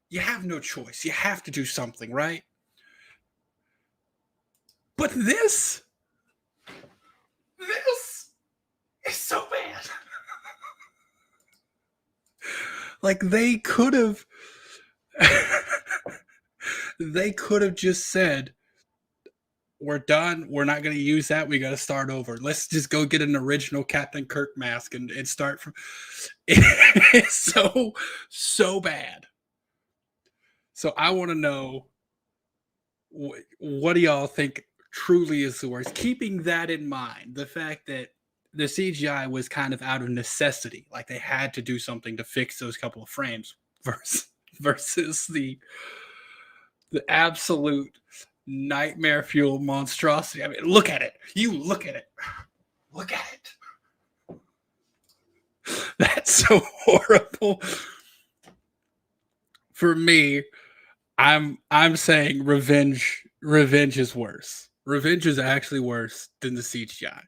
you have no choice. You have to do something, right? But this is so bad. Like they could have just said, we're done. We're not going to use that. We got to start over. Let's just go get an original Captain Kirk mask and start from. It's so bad. So I want to know, what do y'all think truly is the worst? Keeping that in mind, the fact that the CGI was kind of out of necessity, like they had to do something to fix those couple of frames, versus the absolute nightmare fuel monstrosity. I mean, look at it. You look at it. Look at it. That's so horrible. For me, I'm saying revenge is worse. Revenge is actually worse than the CGI.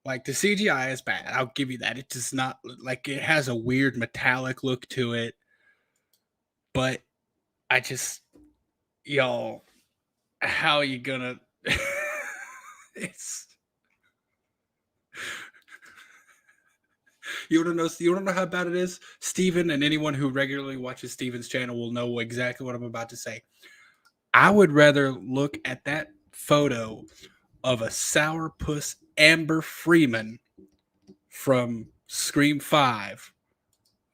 Like the CGI is bad. I'll give you that. It does not, like, it has a weird metallic look to it. But I just, y'all, how are you gonna it's you wanna know how bad it is? Steven, and anyone who regularly watches Steven's channel will know exactly what I'm about to say. I would rather look at that photo of a sourpuss Amber Freeman from Scream 5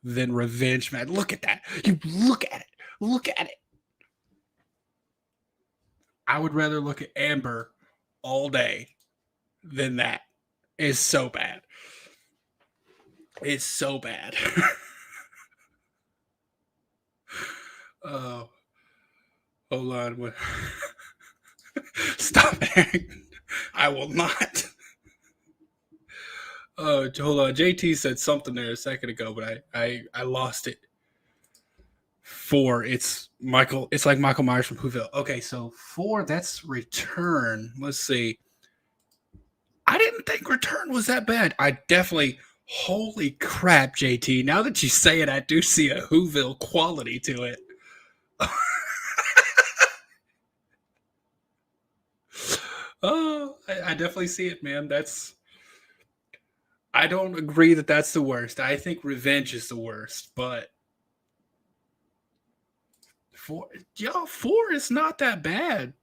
than Revenge Man. Look at that. You look at it. Look at it. I would rather look at Amber all day than that. It's so bad. It's so bad. Oh, hold on. Stop it. I will not. Oh, hold on. JT said something there a second ago, but I lost it. 4, it's Michael. It's like Michael Myers from Whoville. Okay, so 4, that's Return. Let's see. I didn't think Return was that bad. I definitely. Holy crap, JT. Now that you say it, I do see a Whoville quality to it. Oh, I definitely see it, man. I don't agree that that's the worst. I think Revenge is the worst, but 4 is not that bad.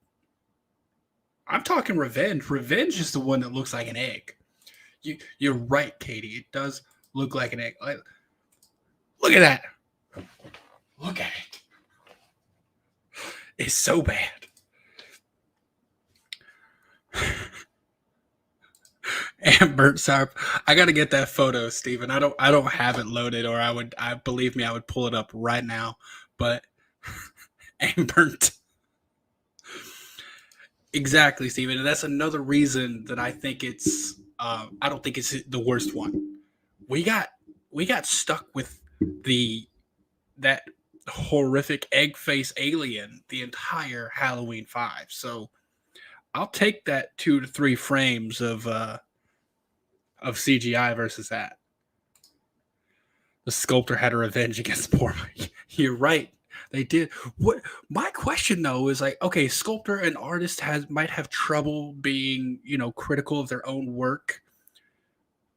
I'm talking Revenge. Revenge is the one that looks like an egg. You're right, Katie. It does look like an egg. Look at that. Look at it. It's so bad. Amber Sarp. I gotta get that photo, Steven. I don't have it loaded, or I believe me, I would pull it up right now. But Amber, exactly, Steven. And that's another reason that I think it's I don't think it's the worst one. We got stuck with that horrific egg face alien the entire Halloween 5. So I'll take that 2 to 3 frames of CGI versus that. The sculptor had a revenge against poor Mikey. You're right. They did. What my question though is, like, okay, sculptor and artist might have trouble being, critical of their own work,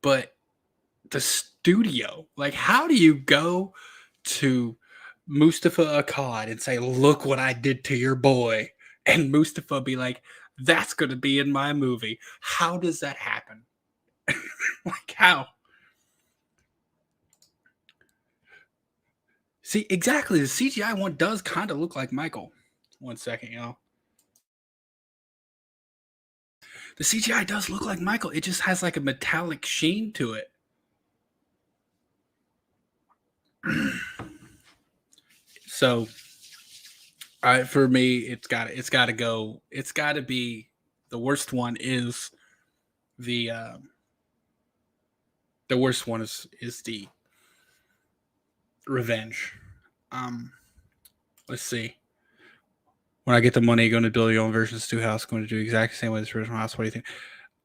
but the studio, like, how do you go to Mustafa Akkad and say, "Look what I did to your boy," and Mustafa be like, "That's going to be in my movie"? How does that happen? Like, how? See, exactly. The CGI one does kind of look like Michael. 1 second, y'all. The CGI does look like Michael. It just has like a metallic sheen to it. So, for me, it's got to go. It's got to be the worst one is the worst one is the Revenge. Um, let's see. When I get the money, going to build your own versions to house. Going to do exactly the same way as the original house. What do you think?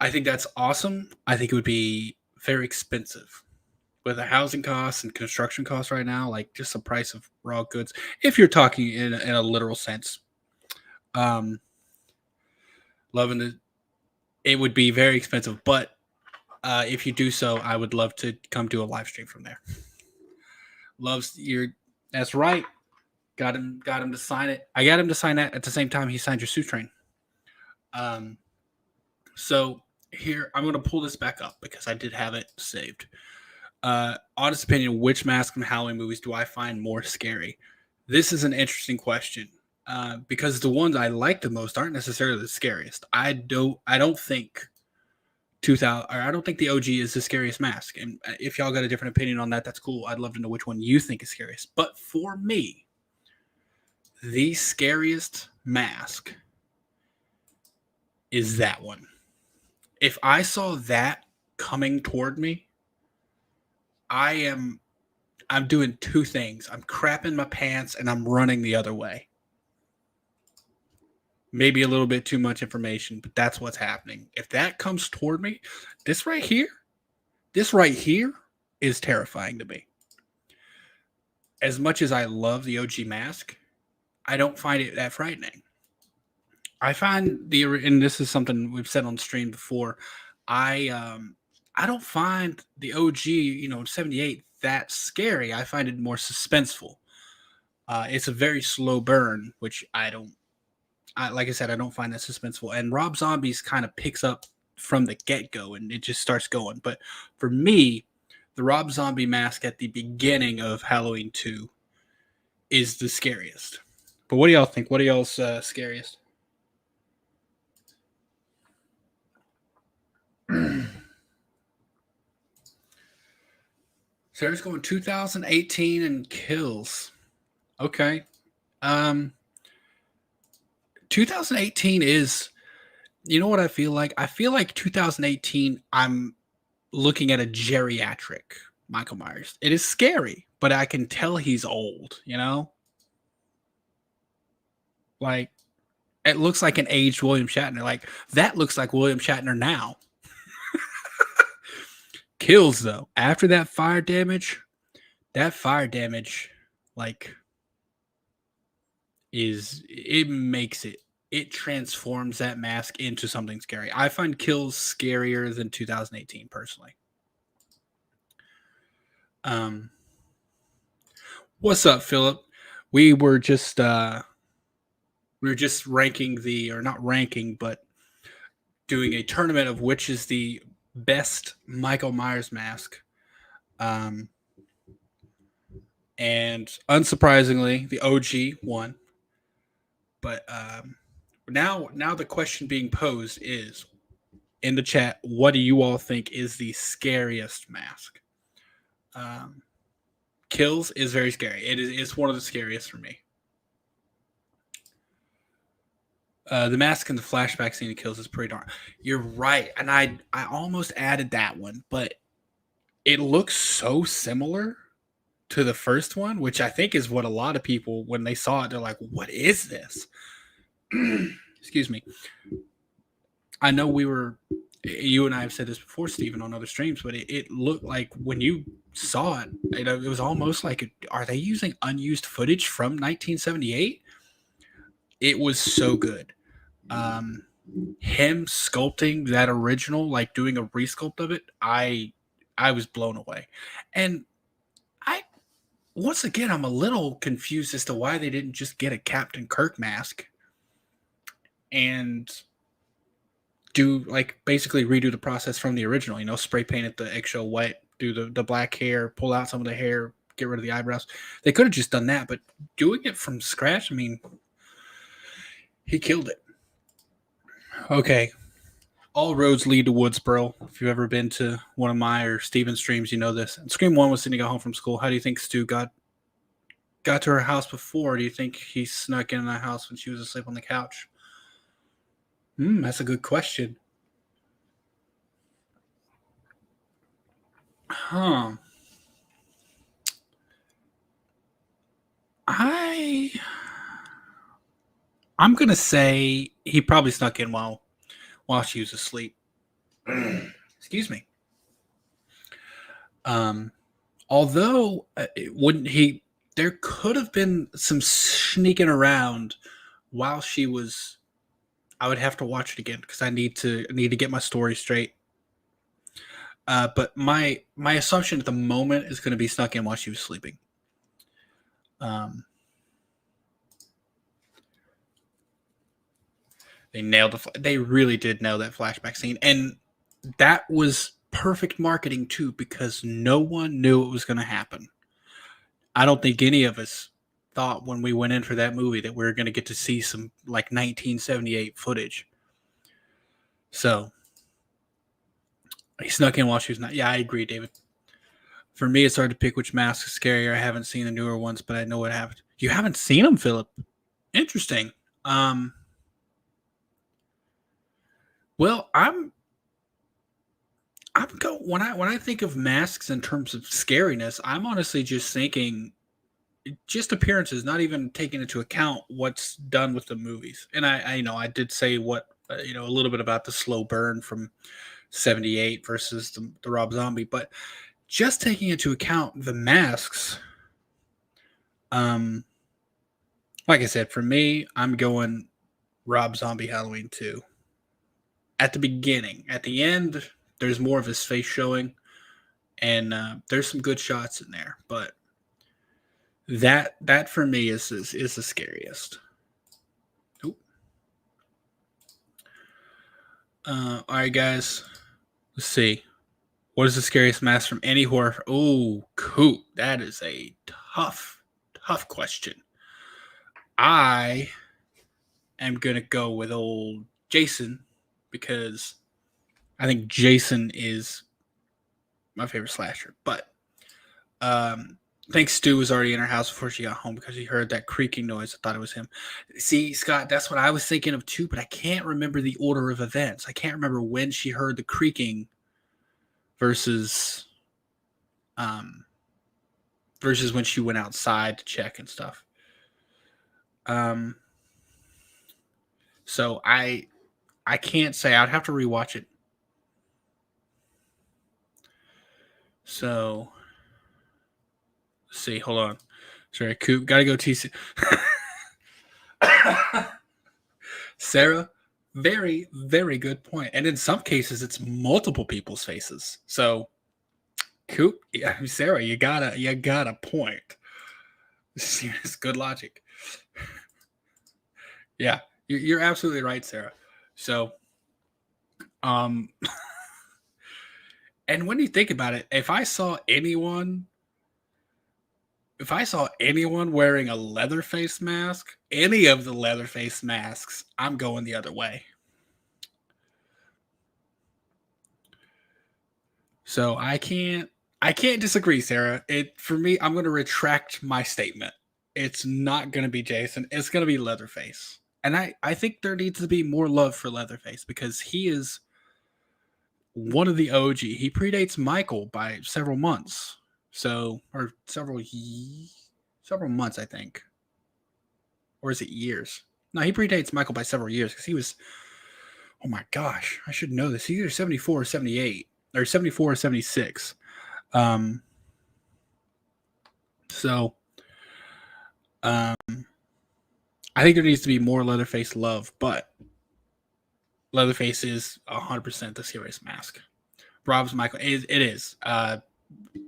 I think that's awesome. I think it would be very expensive with the housing costs and construction costs right now. Like just the price of raw goods, if you're talking in a literal sense. Um, loving it. It would be very expensive, but if you do so, I would love to come do a live stream from there. Loves your. That's right. Got him to sign it. I got him to sign that at the same time he signed your suit train. So here I'm going to pull this back up because I did have it saved. Honest opinion: which mask from Halloween movies do I find more scary? This is an interesting question because the ones I like the most aren't necessarily the scariest. I don't think 2000. Or I don't think the OG is the scariest mask. And if y'all got a different opinion on that, that's cool. I'd love to know which one you think is scariest. But for me, the scariest mask is that one. If I saw that coming toward me, I'm doing two things. I'm crapping my pants and I'm running the other way. Maybe a little bit too much information, but that's what's happening. If that comes toward me, this right here is terrifying to me. As much as I love the OG mask, I don't find it that frightening. I find and this is something we've said on stream before. I don't find the OG, 78 that scary. I find it more suspenseful. It's a very slow burn, which like I said, I don't find that suspenseful. And Rob Zombie's kind of picks up from the get-go and it just starts going. But for me, the Rob Zombie mask at the beginning of Halloween 2 is the scariest. But what do y'all think? What are y'all's scariest? Sarah's going 2018 and kills. Okay. 2018 is, you know what I feel like? I feel like 2018, I'm looking at a geriatric Michael Myers. It is scary, but I can tell he's old, Like, it looks like an aged William Shatner. Like, that looks like William Shatner now. Kills, though. After that fire damage, like, it transforms that mask into something scary. I find Kills scarier than 2018 personally. What's up, Philip? We were just ranking not ranking, but doing a tournament of which is the best Michael Myers mask. And unsurprisingly, the OG won. But now the question being posed is in the chat, what do you all think is the scariest mask? Kills is very scary. It's one of the scariest for me. The mask in the flashback scene of Kills is pretty dark. You're right, and I almost added that one, but it looks so similar to the first one, which I think is what a lot of people, when they saw it, they're like, "What is this?" Excuse me. I know you and I have said this before, Steven, on other streams, but it looked like when you saw it, it was almost like, are they using unused footage from 1978? It was so good. Him sculpting that original, like doing a resculpt of it, I was blown away. And once again, I'm a little confused as to why they didn't just get a Captain Kirk mask and do basically redo the process from the original, spray paint it the eggshell white, do the black hair, pull out some of the hair, get rid of the eyebrows. They could have just done that, but doing it from scratch, I mean, he killed it. Okay. all roads lead to Woodsboro. If you've ever been to one of my or Steven's streams, you know this. And Scream 1 was sitting to go home from school. How do you think Stu got to her house before? Do you think he snuck in the house when she was asleep on the couch? That's a good question. Huh. I'm gonna say he probably snuck in while she was asleep. Excuse me. Although wouldn't he? There could have been some sneaking around while she was. I would have to watch it again because I need to get my story straight. But my assumption at the moment is going to be snuck in while she was sleeping. They nailed they really did nail that flashback scene, and that was perfect marketing too because no one knew it was going to happen. I don't think any of us thought when we went in for that movie that we were going to get to see some like 1978 footage. So he snuck in while she was not. Yeah, I agree, David. For me, it's hard to pick which mask is scarier. I haven't seen the newer ones, but I know what happened. You haven't seen them, Philip? Interesting. Well, I'm go when I think of masks in terms of scariness, I'm honestly just thinking just appearances, not even taking into account what's done with the movies. And I did say what a little bit about the slow burn from 78 versus the Rob Zombie, but just taking into account the masks, like I said, for me, I'm going Rob Zombie Halloween 2. At the beginning, at the end, there's more of his face showing, and there's some good shots in there, but that for me is the scariest. Oop. All right, guys, let's see. What is the scariest mask from any horror? Oh, cool. That is a tough question. I am gonna go with old Jason because I think Jason is my favorite slasher. But I think Stu was already in her house before she got home because he heard that creaking noise. I thought it was him. See, Scott, that's what I was thinking of too, but I can't remember the order of events. I can't remember when she heard the creaking versus when she went outside to check and stuff. So I can't say. I'd have to rewatch it. So let's see. Hold on. Sorry, Coop. Gotta go TC. Sarah, very, very good point. And in some cases, it's multiple people's faces. So Coop, yeah, Sarah, you got a point. It's good logic. Yeah, you're absolutely right, Sarah. So, and when you think about it, if I saw anyone wearing a Leatherface mask, any of the Leatherface masks, I'm going the other way. So I can't disagree, Sarah. For me, I'm going to retract my statement. It's not going to be Jason. It's going to be Leatherface. And I think there needs to be more love for Leatherface because he is one of the OG. He predates Michael by several months. So, or several months, I think. Or is it years? No, he predates Michael by several years because he was, oh my gosh, I should know this. He's either 74 or 78, or 74 or 76. So, I think there needs to be more Leatherface love, but Leatherface is 100% the serious mask. Rob's Michael, it is.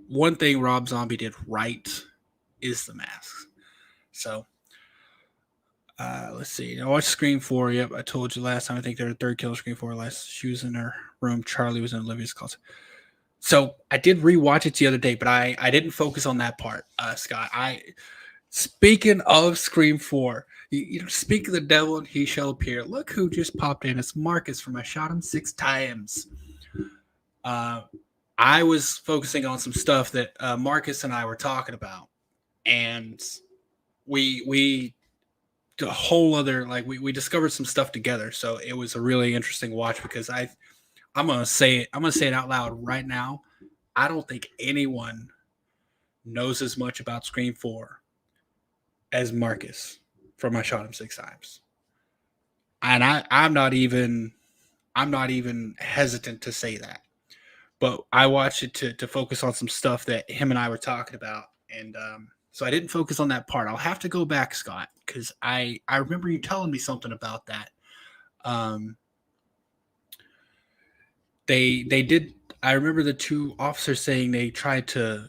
One thing Rob Zombie did right is the masks. So, let's see. I watched Scream 4. Yep, I told you last time. I think they were third kill Scream 4 last. She was in her room. Charlie was in Olivia's closet. So I did rewatch it the other day, but I didn't focus on that part, Scott. Speaking of Scream 4, speak of the devil and he shall appear. Look who just popped in. It's Marcus from I Shot Him 6 Times. I was focusing on some stuff that Marcus and I were talking about. And we a whole other, like, we discovered some stuff together. So it was a really interesting watch because I'm gonna say it out loud right now. I don't think anyone knows as much about Scream 4 as Marcus from I Shot Him 6 Times. And I'm not even hesitant to say that. But I watched it to focus on some stuff that him and I were talking about. And so I didn't focus on that part. I'll have to go back, Scott, because I remember you telling me something about that. They did. I remember the two officers saying they tried to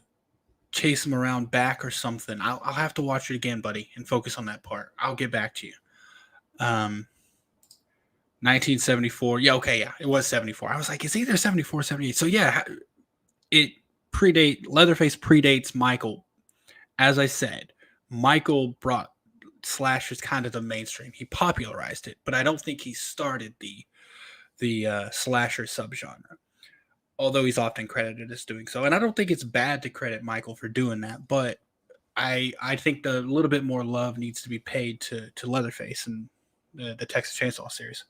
chase him around back or something. I'll have to watch it again, buddy, and focus on that part. I'll get back to you. 1974. Yeah, okay, yeah. It was 74. I was like, it's either 74 or 78. So yeah, Leatherface predates Michael. As I said, Michael brought slashers kind of the mainstream. He popularized it, but I don't think he started the slasher subgenre. Although he's often credited as doing so. And I don't think it's bad to credit Michael for doing that, but I think a little bit more love needs to be paid to Leatherface and the Texas Chainsaw series.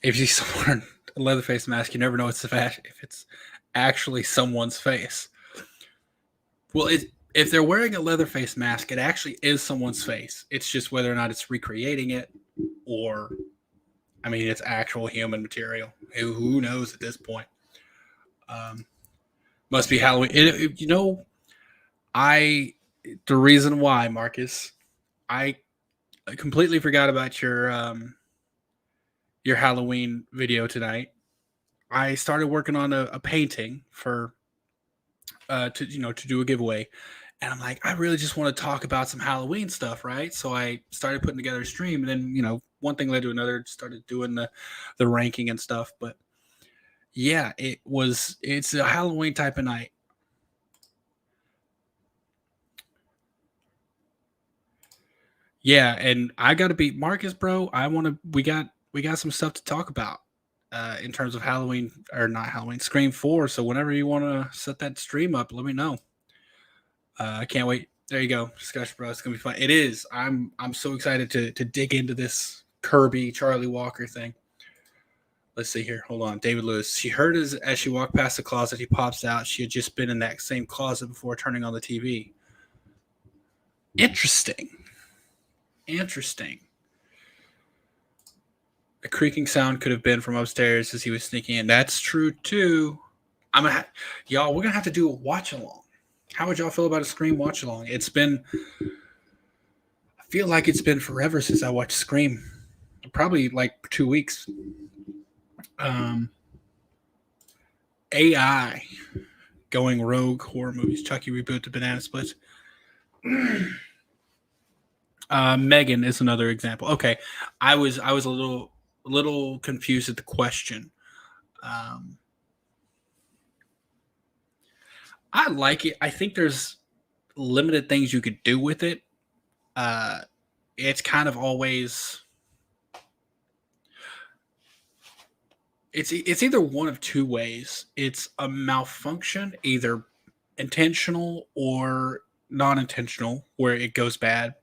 If you see someone in a Leatherface mask, you never know if it's actually someone's face. Well, if they're wearing a Leatherface mask, it actually is someone's face. It's just whether or not it's recreating it or, I mean, it's actual human material. Who knows at this point? Must be Halloween. The reason why, Marcus, I completely forgot about your Halloween video tonight. I started working on a painting for to do a giveaway, and I'm like, I really just want to talk about some Halloween stuff, right? So I started putting together a stream, and then one thing led to another. Started doing the ranking and stuff, but yeah, it's a Halloween type of night. Yeah, and I got to beat Marcus, bro. We got some stuff to talk about in terms of Halloween, or not Halloween, Scream 4. So whenever you want to set that stream up, let me know. I can't wait. There you go, discussion, bro. It's gonna be fun. It is. I'm so excited to dig into this Kirby Charlie Walker thing. Let's see here. Hold on, David Lewis. She heard as she walked past the closet, he pops out. She had just been in that same closet before turning on the TV. Interesting. A creaking sound could have been from upstairs as he was sneaking in. That's true too. Y'all, we're gonna have to do a watch along. How would y'all feel about a Scream watch along? I feel like it's been forever since I watched Scream. Probably like 2 weeks. AI going rogue horror movies. Chucky reboot to Banana Splits. Megan is another example. Okay, I was a little confused at the question. I like it. I think there's limited things you could do with it. It's kind of always it's either one of two ways. It's a malfunction, either intentional or non-intentional, where it goes bad,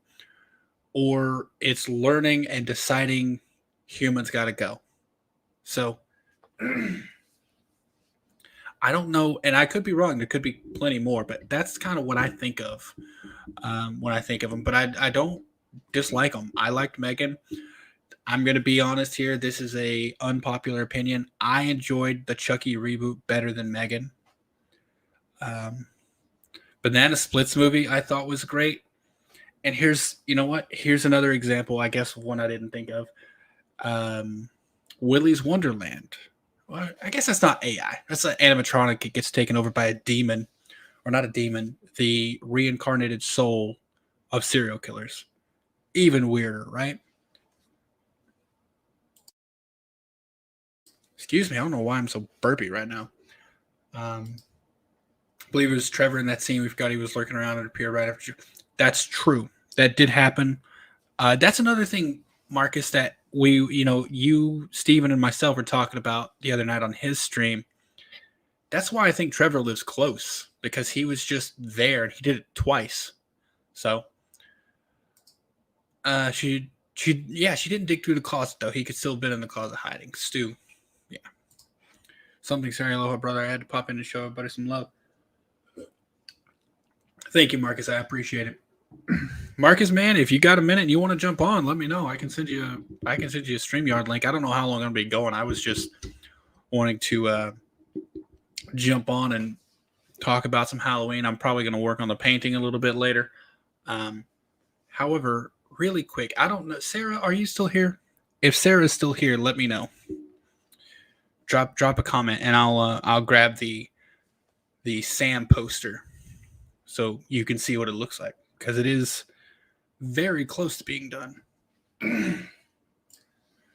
or it's learning and deciding humans got to go. So I don't know, and I could be wrong. There could be plenty more, but that's kind of what I think of when I think of them. But I don't dislike them. I liked Megan. I'm going to be honest here. This is a unpopular opinion. I enjoyed the Chucky reboot better than Megan. Banana Splits movie I thought was great. And here's another example, I guess, one I didn't think of. Willy's Wonderland. Well, I guess that's not AI. That's an animatronic. It gets taken over by a demon, or not a demon, the reincarnated soul of serial killers. Even weirder, right? Excuse me, I don't know why I'm so burpy right now. I believe it was Trevor in that scene. We forgot he was lurking around and appeared right after. That's true. That did happen. That's another thing, Marcus, that you, Steven, and myself were talking about the other night on his stream. That's why I think Trevor lives close, because he was just there and he did it twice. So, she didn't dig through the closet though. He could still have been in the closet hiding. Stu, yeah. Something sorry, aloha, brother. I had to pop in to show everybody some love. Thank you, Marcus. I appreciate it. Marcus, man, if you got a minute and you want to jump on, let me know. I can send you a StreamYard link. I don't know how long I'm gonna be going. I was just wanting to jump on and talk about some Halloween. I'm probably gonna work on the painting a little bit later. However, really quick, I don't know. Sarah, are you still here? If Sarah is still here, let me know. Drop a comment and I'll grab the Sam poster so you can see what it looks like, because it is very close to being done.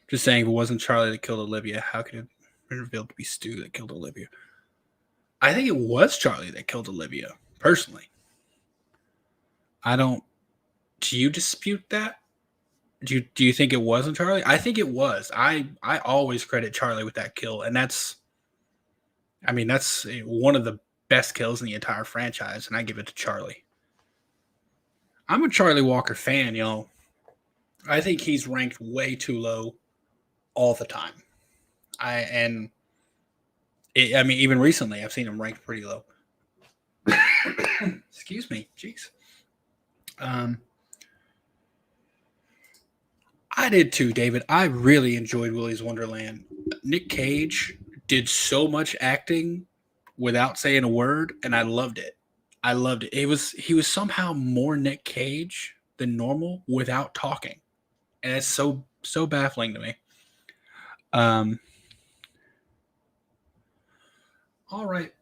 Just saying, if it wasn't Charlie that killed Olivia, how could it have been revealed to be Stu that killed Olivia? I think it was Charlie that killed Olivia, personally. Do you dispute that? Do you think it wasn't Charlie? I think it was. I always credit Charlie with that kill, and that's one of the best kills in the entire franchise, and I give it to Charlie. I'm a Charlie Walker fan, y'all. I think he's ranked way too low all the time. Even recently, I've seen him ranked pretty low. Excuse me. Jeez. I did too, David. I really enjoyed Willy's Wonderland. Nick Cage did so much acting without saying a word, and I loved it. He was somehow more Nick Cage than normal without talking, and it's so baffling to me. All right,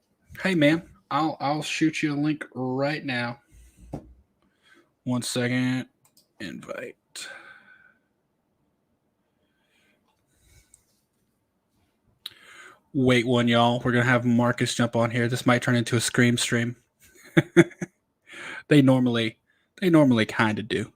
hey man, I'll shoot you a link right now. 1 second, invite. Wait one, y'all. We're gonna have Marcus jump on here. This might turn into a Scream stream. They normally kind of do.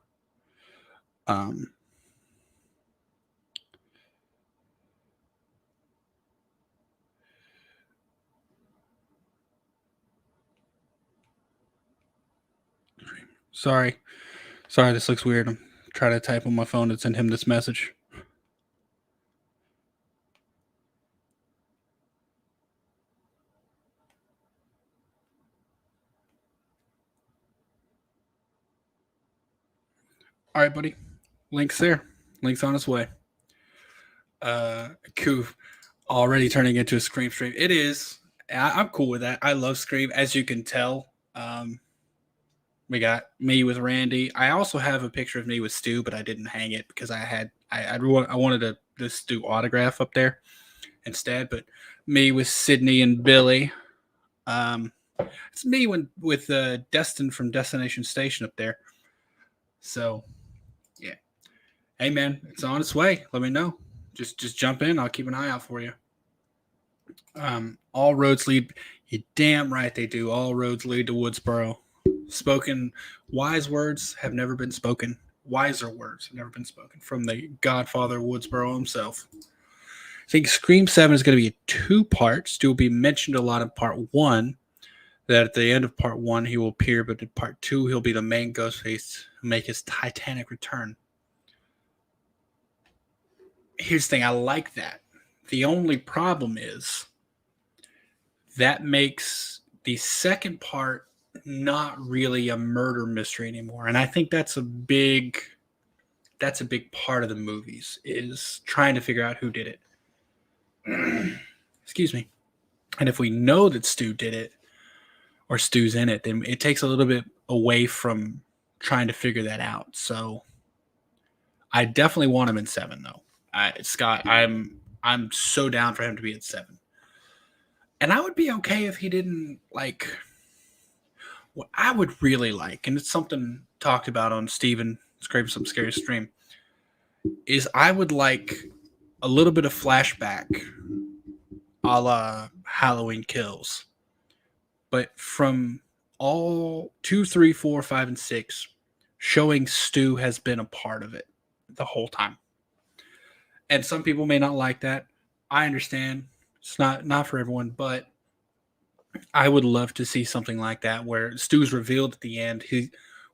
Sorry, this looks weird. I'm trying to type on my phone and send him this message. All right, buddy. Link's there. Link's on its way. Koof already turning into a Scream stream. It is. I'm cool with that. I love Scream, as you can tell. We got me with Randy. I also have a picture of me with Stu, but I didn't hang it because I wanted this Stu autograph up there instead. But me with Sydney and Billy. It's me with Destin from Destination Station up there. So, yeah. Hey man, it's on its way. Let me know. Just jump in. I'll keep an eye out for you. All roads lead. You're damn right they do. All roads lead to Woodsboro. Spoken wise words have never been spoken. Wiser words have never been spoken from the Godfather Woodsboro himself. I think Scream 7 is going to be 2 parts. Stu will be mentioned a lot in part 1. That at the end of part 1 he will appear, but in part 2 he'll be the main Ghostface who make his Titanic return. Here's the thing, I like that. The only problem is that makes the second part not really a murder mystery anymore. And I think that's a big part of the movies, is trying to figure out who did it. Excuse me. And if we know that Stu did it, or Stu's in it, then it takes a little bit away from trying to figure that out. So I definitely want him in 7 though. Scott, I'm so down for him to be at 7. And I would be okay if he didn't, like, what I would really like, and it's something talked about on Steven Scraping Some Scary stream, is I would like a little bit of flashback a la Halloween Kills. But from all 2, 3, 4, 5, and 6, showing Stu has been a part of it the whole time. And some people may not like that. I understand. It's not for everyone, but I would love to see something like that where Stu's revealed at the end.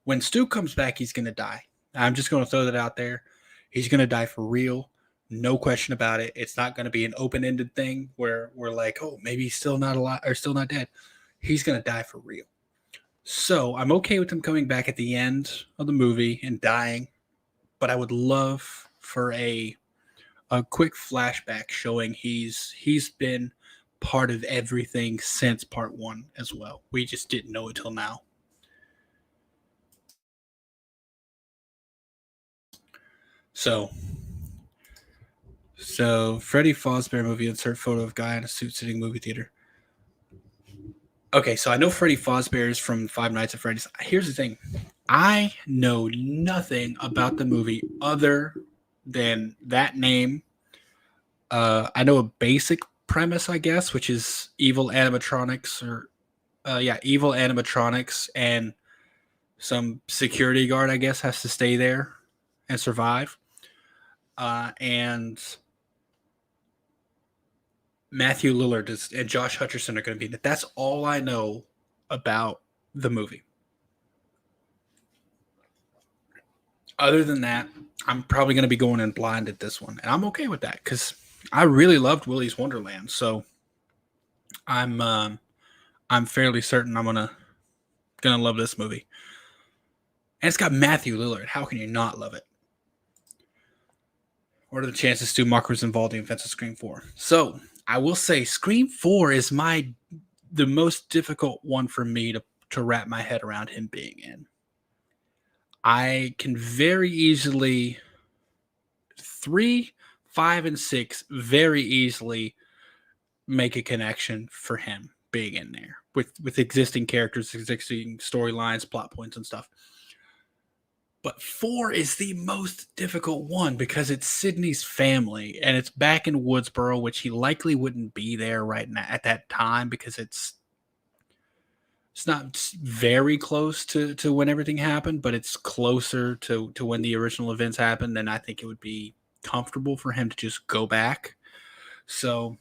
When Stu comes back, he's going to die. I'm just going to throw that out there. He's going to die for real. No question about it. It's not going to be an open-ended thing where we're like, oh, maybe he's still not alive or still not dead. He's going to die for real. So I'm okay with him coming back at the end of the movie and dying, but I would love for a quick flashback showing he's been part of everything since part 1 as well. We just didn't know it till now. So Freddy Fazbear movie, insert photo of guy in a suit sitting movie theater. Okay, so I know Freddy Fazbear is from Five Nights at Freddy's. Here's the thing. I know nothing about the movie other than that name. I know a basic premise, I guess, which is evil animatronics evil animatronics, and some security guard, I guess, has to stay there and survive. And Matthew Lillard and Josh Hutcherson are going to be in it. That's all I know about the movie. Other than that, I'm probably going to be going in blind at this one, and I'm okay with that because I really loved Willy's Wonderland. So I'm fairly certain I'm gonna love this movie, and it's got Matthew Lillard. How can you not love it? What are the chances Stu Macher was involved in the events of Scream 4? So I will say Scream 4 is the most difficult one for me to wrap my head around him being in. I can very easily 3, 5, and 6 very easily make a connection for him being in there with existing characters, existing storylines, plot points, and stuff. But 4 is the most difficult one because it's Sydney's family and it's back in Woodsboro, which he likely wouldn't be there right now at that time because it's not very close to when everything happened, but it's closer to when the original events happened. Then I think it would be comfortable for him to just go back. So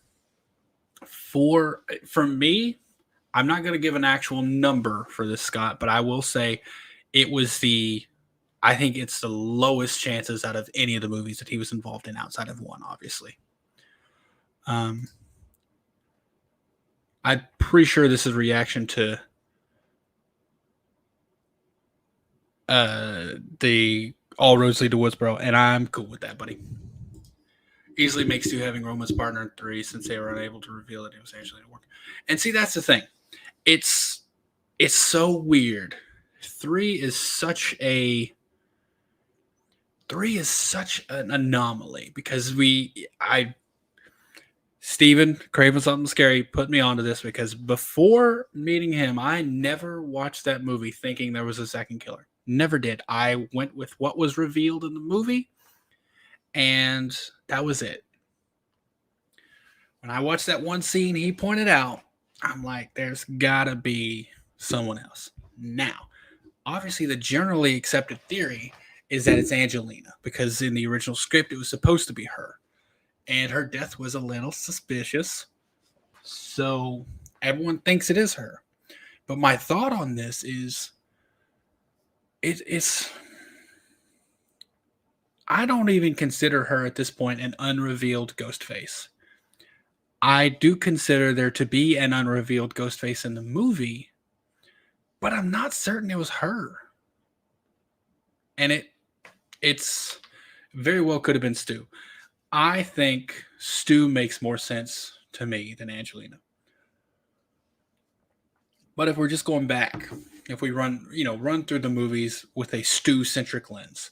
for me, I'm not going to give an actual number for this, Scott, but I will say I think it's the lowest chances out of any of the movies that he was involved in outside of one, obviously. I'm pretty sure this is a reaction to the All Roads Lead to Woodsboro, and I'm cool with that, buddy. Easily makes Stu having Roman's partner in 3 since they were unable to reveal that it was actually to work. And see, that's the thing. It's so weird. 3 is such an anomaly because Steven Craven Something Scary put me onto this because before meeting him, I never watched that movie thinking there was a second killer. Never did. I went with what was revealed in the movie, and that was it. When I watched that one scene he pointed out, I'm like, there's gotta be someone else. Now, obviously, the generally accepted theory is that it's Angelina because in the original script, it was supposed to be her. And her death was a little suspicious. So everyone thinks it is her. But my thought on this is it's I don't even consider her at this point an unrevealed ghost face. I do consider there to be an unrevealed ghost face in the movie, but I'm not certain it was her. And it's very well could have been Stu. I think Stu makes more sense to me than Angelina. But if we're just going back, if we run through the movies with a Stu-centric lens,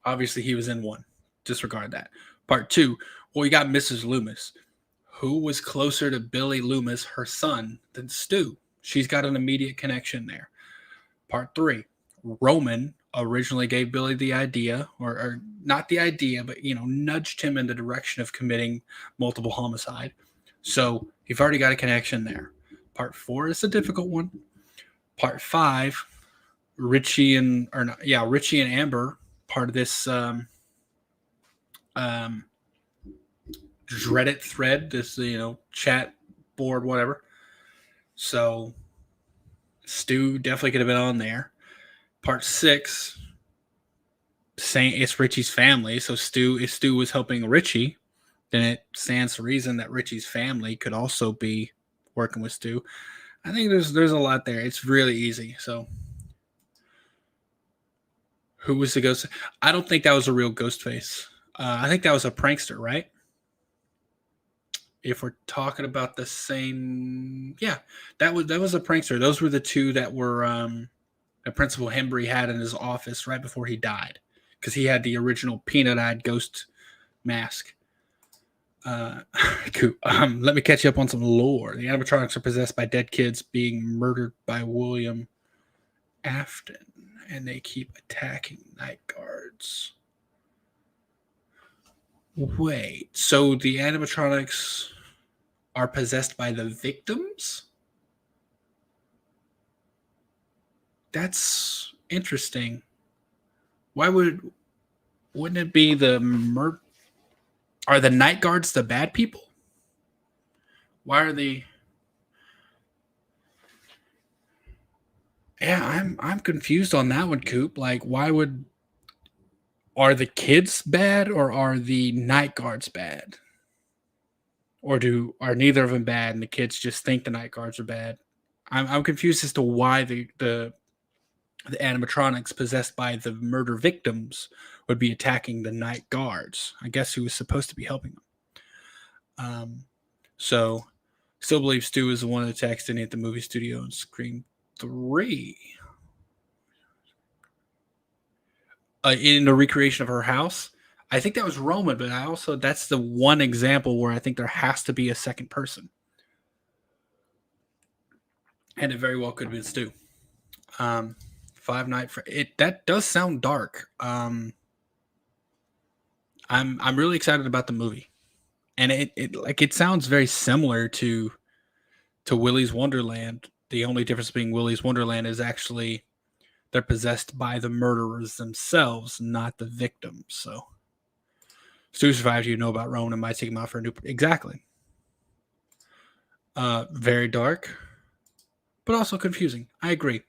obviously he was in 1. Disregard that. Part 2, well, you got Mrs. Loomis. Who was closer to Billy Loomis, her son, than Stu? She's got an immediate connection there. Part 3, Roman originally gave Billy the idea, or not the idea, but nudged him in the direction of committing multiple homicide. So you've already got a connection there. Part 4 is a difficult one. Part 5, Richie and Amber, part of this Reddit thread, this chat board, whatever. So Stu definitely could have been on there. Part 6, saying it's Richie's family. So if Stu was helping Richie, then it stands to reason that Richie's family could also be working with Stu. I think there's a lot there. It's really easy. So who was the ghost? I don't think that was a real Ghostface. I think that was a prankster, right? If we're talking about the same, yeah, that was a prankster. Those were the two that were that Principal Hembry had in his office right before he died, because he had the original peanut-eyed ghost mask. Cool. Let me catch you up on some lore. The animatronics are possessed by dead kids being murdered by William Afton, and they keep attacking night guards. Wait, so the animatronics are possessed by the victims? That's interesting. Why wouldn't it be the Are the night guards the bad people? Why are they? Yeah, I'm confused on that one, Coop. Like, are the kids bad or are the night guards bad? Or are neither of them bad and the kids just think the night guards are bad? I'm confused as to why the animatronics possessed by the murder victims would be attacking the night guards. I guess who was supposed to be helping them. So still believe Stu is the one that attacked Denny at the movie studio in Scream 3. In the recreation of her house. I think that was Roman, but that's the one example where I think there has to be a second person. And it very well could have been Stu. Five Night that does sound dark. I'm really excited about the movie. And it sounds very similar to Willy's Wonderland. The only difference being Willy's Wonderland is actually they're possessed by the murderers themselves, not the victims. So Stu survived. You know about Roman and might take him out for a new. Exactly. Very dark, but also confusing. I agree.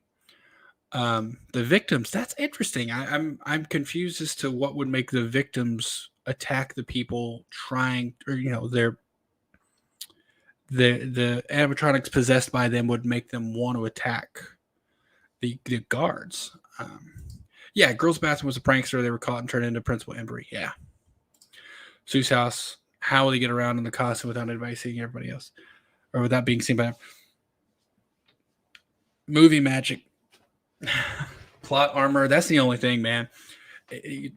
The victims. That's interesting. I'm confused as to what would make the victims attack the people trying, or the animatronics possessed by them would make them want to attack the guards. Yeah, girls' bathroom was a prankster. They were caught and turned into Principal Embry. Yeah. Sue's house. How will they get around in the costume without anybody seeing everybody else, or without being seen by them? Movie magic, plot armor. That's the only thing, man.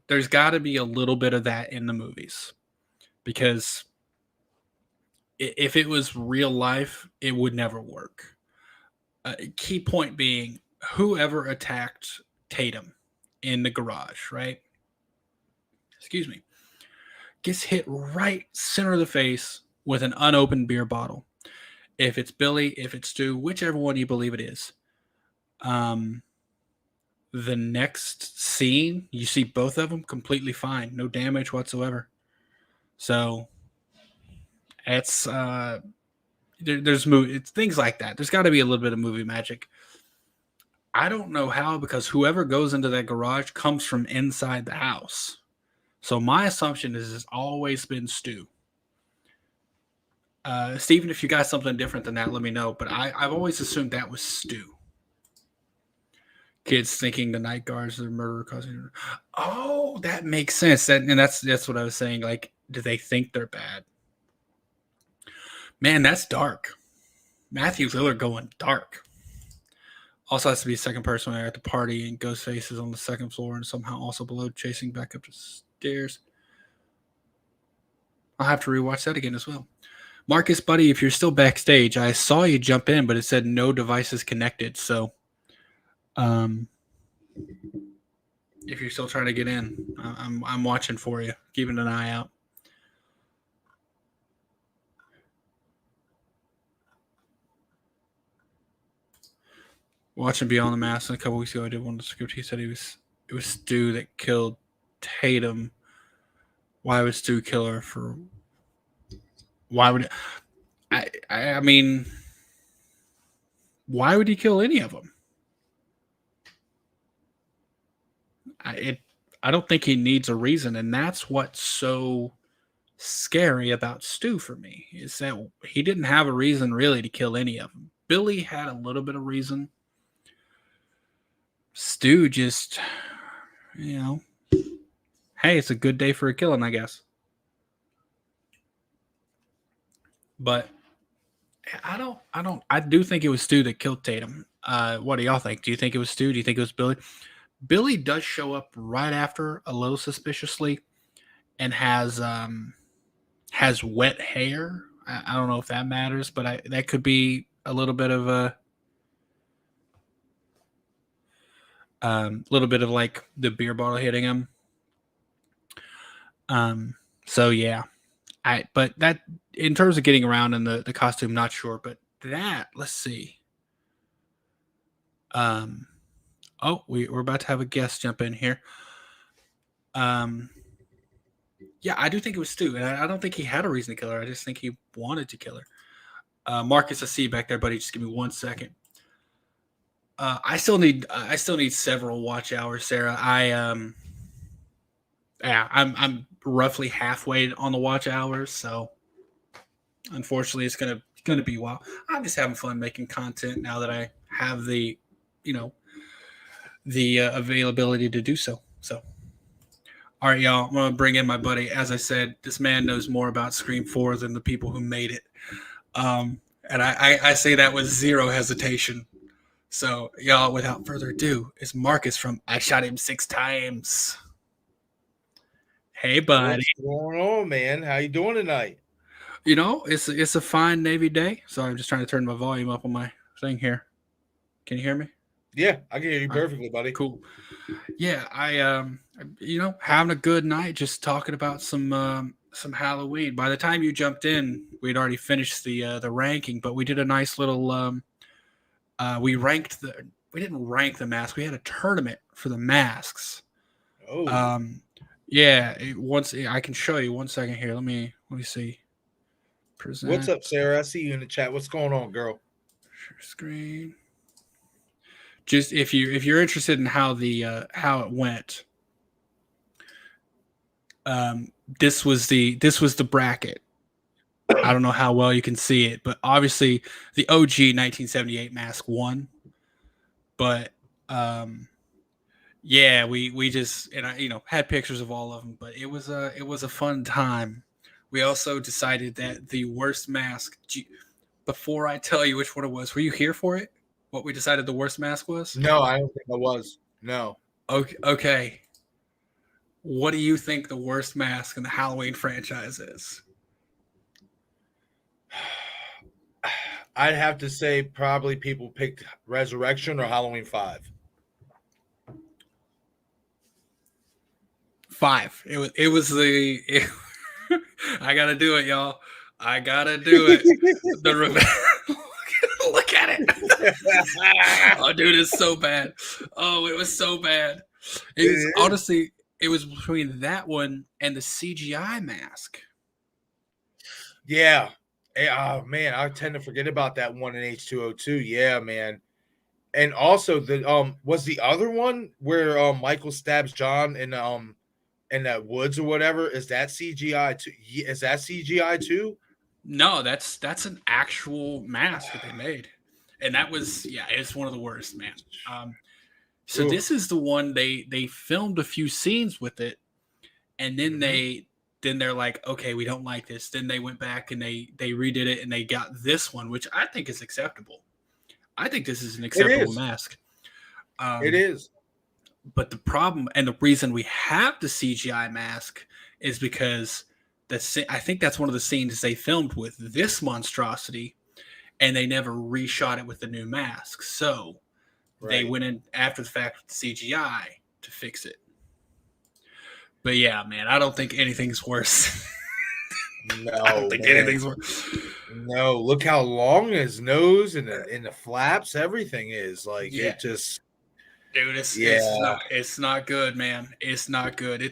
There's got to be a little bit of that in the movies, because if it was real life, it would never work. Key point being, whoever attacked Tatum in the garage, right? Excuse me. Gets hit right center of the face with an unopened beer bottle. If it's Billy, if it's Stu, whichever one you believe it is. The next scene, you see both of them completely fine. No damage whatsoever. So it's it's things like that. There's got to be a little bit of movie magic. I don't know how, because whoever goes into that garage comes from inside the house. So my assumption is it's always been Stu. Steven, if you got something different than that, let me know. But I've always assumed that was Stu. Kids thinking the night guards are the murderer causing. Oh, that makes sense. That's what I was saying. Like, do they think they're bad? Man, that's dark. Matthew Lillard going dark. Also has to be a second person there at the party, and Ghostface is on the second floor and somehow also below, chasing back up the stairs. I'll have to rewatch that again as well. Marcus, buddy, if you're still backstage, I saw you jump in, but it said no devices connected. So, if you're still trying to get in, I'm watching for you, keeping an eye out. watching Beyond the Mask a couple weeks ago. I did one of the script. He said it was Stu that killed Tatum. Why would Stu kill her for? Why would I mean, why would he kill any of them? I don't think he needs a reason, and that's what's so scary about Stu for me is that he didn't have a reason really to kill any of them. Billy had a little bit of reason. Stu just, you know, hey, it's a good day for a killing, I guess. But I do think it was Stu that killed Tatum. What do y'all think? Do you think it was Stu? Do you think it was Billy? Billy does show up right after a little suspiciously and has wet hair. I don't know if that matters, but that could be a little bit of a little bit of like the beer bottle hitting him. So yeah, but that in terms of getting around in the costume, not sure, but that let's see. Oh, we're about to have a guest jump in here. Yeah, I do think it was Stu, and I don't think he had a reason to kill her. I just think he wanted to kill her. Marcus, I see you back there, buddy. Just give me 1 second. I still need several watch hours, Sarah. I'm roughly halfway on the watch hours, so unfortunately, it's gonna be a while. I'm just having fun making content now that I have the, availability to do so. So, all right, y'all. I'm gonna bring in my buddy. As I said, this man knows more about Scream 4 than the people who made it, and I say that with zero hesitation. So, y'all, without further ado, it's Marcus from I Shot Him 6 Times. Hey, buddy. What's going on, man? How you doing tonight? It's a fine Navy day. Sorry, I'm just trying to turn my volume up on my thing here. Can you hear me? Yeah, I can hear you perfectly, buddy. Cool. Yeah, having a good night, just talking about some Halloween. By the time you jumped in, we'd already finished the ranking, but we did a nice little we didn't rank the mask. We had a tournament for the masks. Oh, Yeah, once I can show you 1 second here. Let me see. Present. What's up, Sarah? I see you in the chat. What's going on, girl? Share screen. Just if you're interested in how how it went, this was the bracket. I don't know how well you can see it, but obviously the OG 1978 mask won. But yeah, we just and I had pictures of all of them, but it was a fun time. We also decided that the worst mask. Before I tell you which one it was, were you here for it? What we decided the worst mask was? No, I don't think I was. No. Okay. What do you think the worst mask in the Halloween franchise is? I'd have to say probably people picked Resurrection or Halloween 5. 5. It was the. I gotta do it, y'all. I gotta do it. The revenge. Look at it. Oh, dude, it's so bad. Oh, it was so bad. Honestly, it was between that one and the CGI mask. Yeah. Oh man, I tend to forget about that one in H2O2. Yeah, man. And also the was the other one where Michael stabs John in that woods or whatever. Is that CGI too? Is that CGI too? No, that's an actual mask that they made, and that was it's one of the worst, man. So this is the one they filmed a few scenes with it, and then they're like, okay, we don't like this. Then they went back and they redid it, and they got this one, which I think is acceptable. I think this is an acceptable mask. It is. But the problem and the reason we have the CGI mask is because I think that's one of the scenes they filmed with this monstrosity, and they never reshot it with the new mask. So they went in after the fact with the CGI to fix it. But yeah, man, I don't think anything's worse. No, I don't think anything's worse. No, look how long his nose and the flaps, everything is like Yeah, it just. dude, Yeah, it's not good, man. It's not good.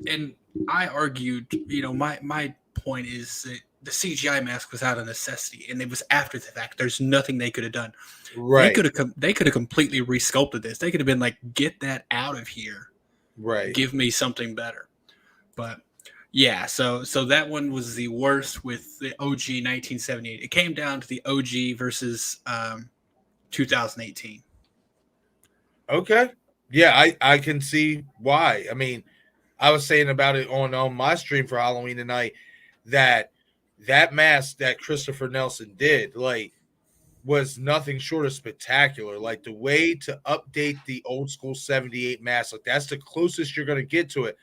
And I argued, my point is that the CGI mask was out of necessity, and it was after the fact. There's nothing they could have done. right, They could have completely resculpted this. They could have been like, get that out of here. right. Give me something better. But yeah, so that one was the worst with the OG 1978. It came down to the OG versus 2018. Okay. Yeah, I can see why. I mean, I was saying about it on my stream for Halloween tonight that that mask that Christopher Nelson did, like, was nothing short of spectacular. Like the way to update the old school 78 mask, like that's the closest you're going to get to it.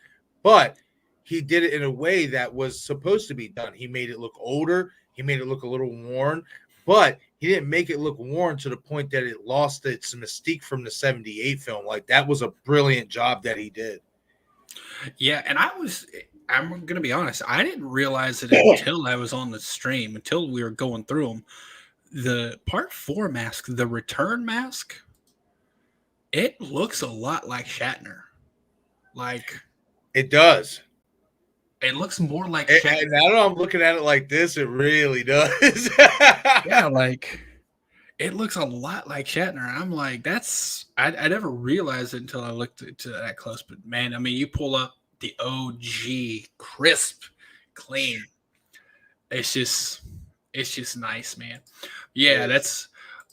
But he did it in a way that was supposed to be done. He made it look older, he made it look a little worn, but he didn't make it look worn to the point that it lost its mystique from the 78 film. Like that was a brilliant job that he did. Yeah, and I'm going to be honest, I didn't realize it until I was on the stream, until we were going through them. The part 4 mask, the return mask, it looks a lot like Shatner. Like, It does. it looks more like And Shatner. now that I'm looking at it like this, it really does. Yeah, like, it looks a lot like Shatner. I'm like, I never realized it until I looked to that close. But man, I mean, you pull up the OG, crisp, clean. It's just, it's just nice, man. Yeah, that's.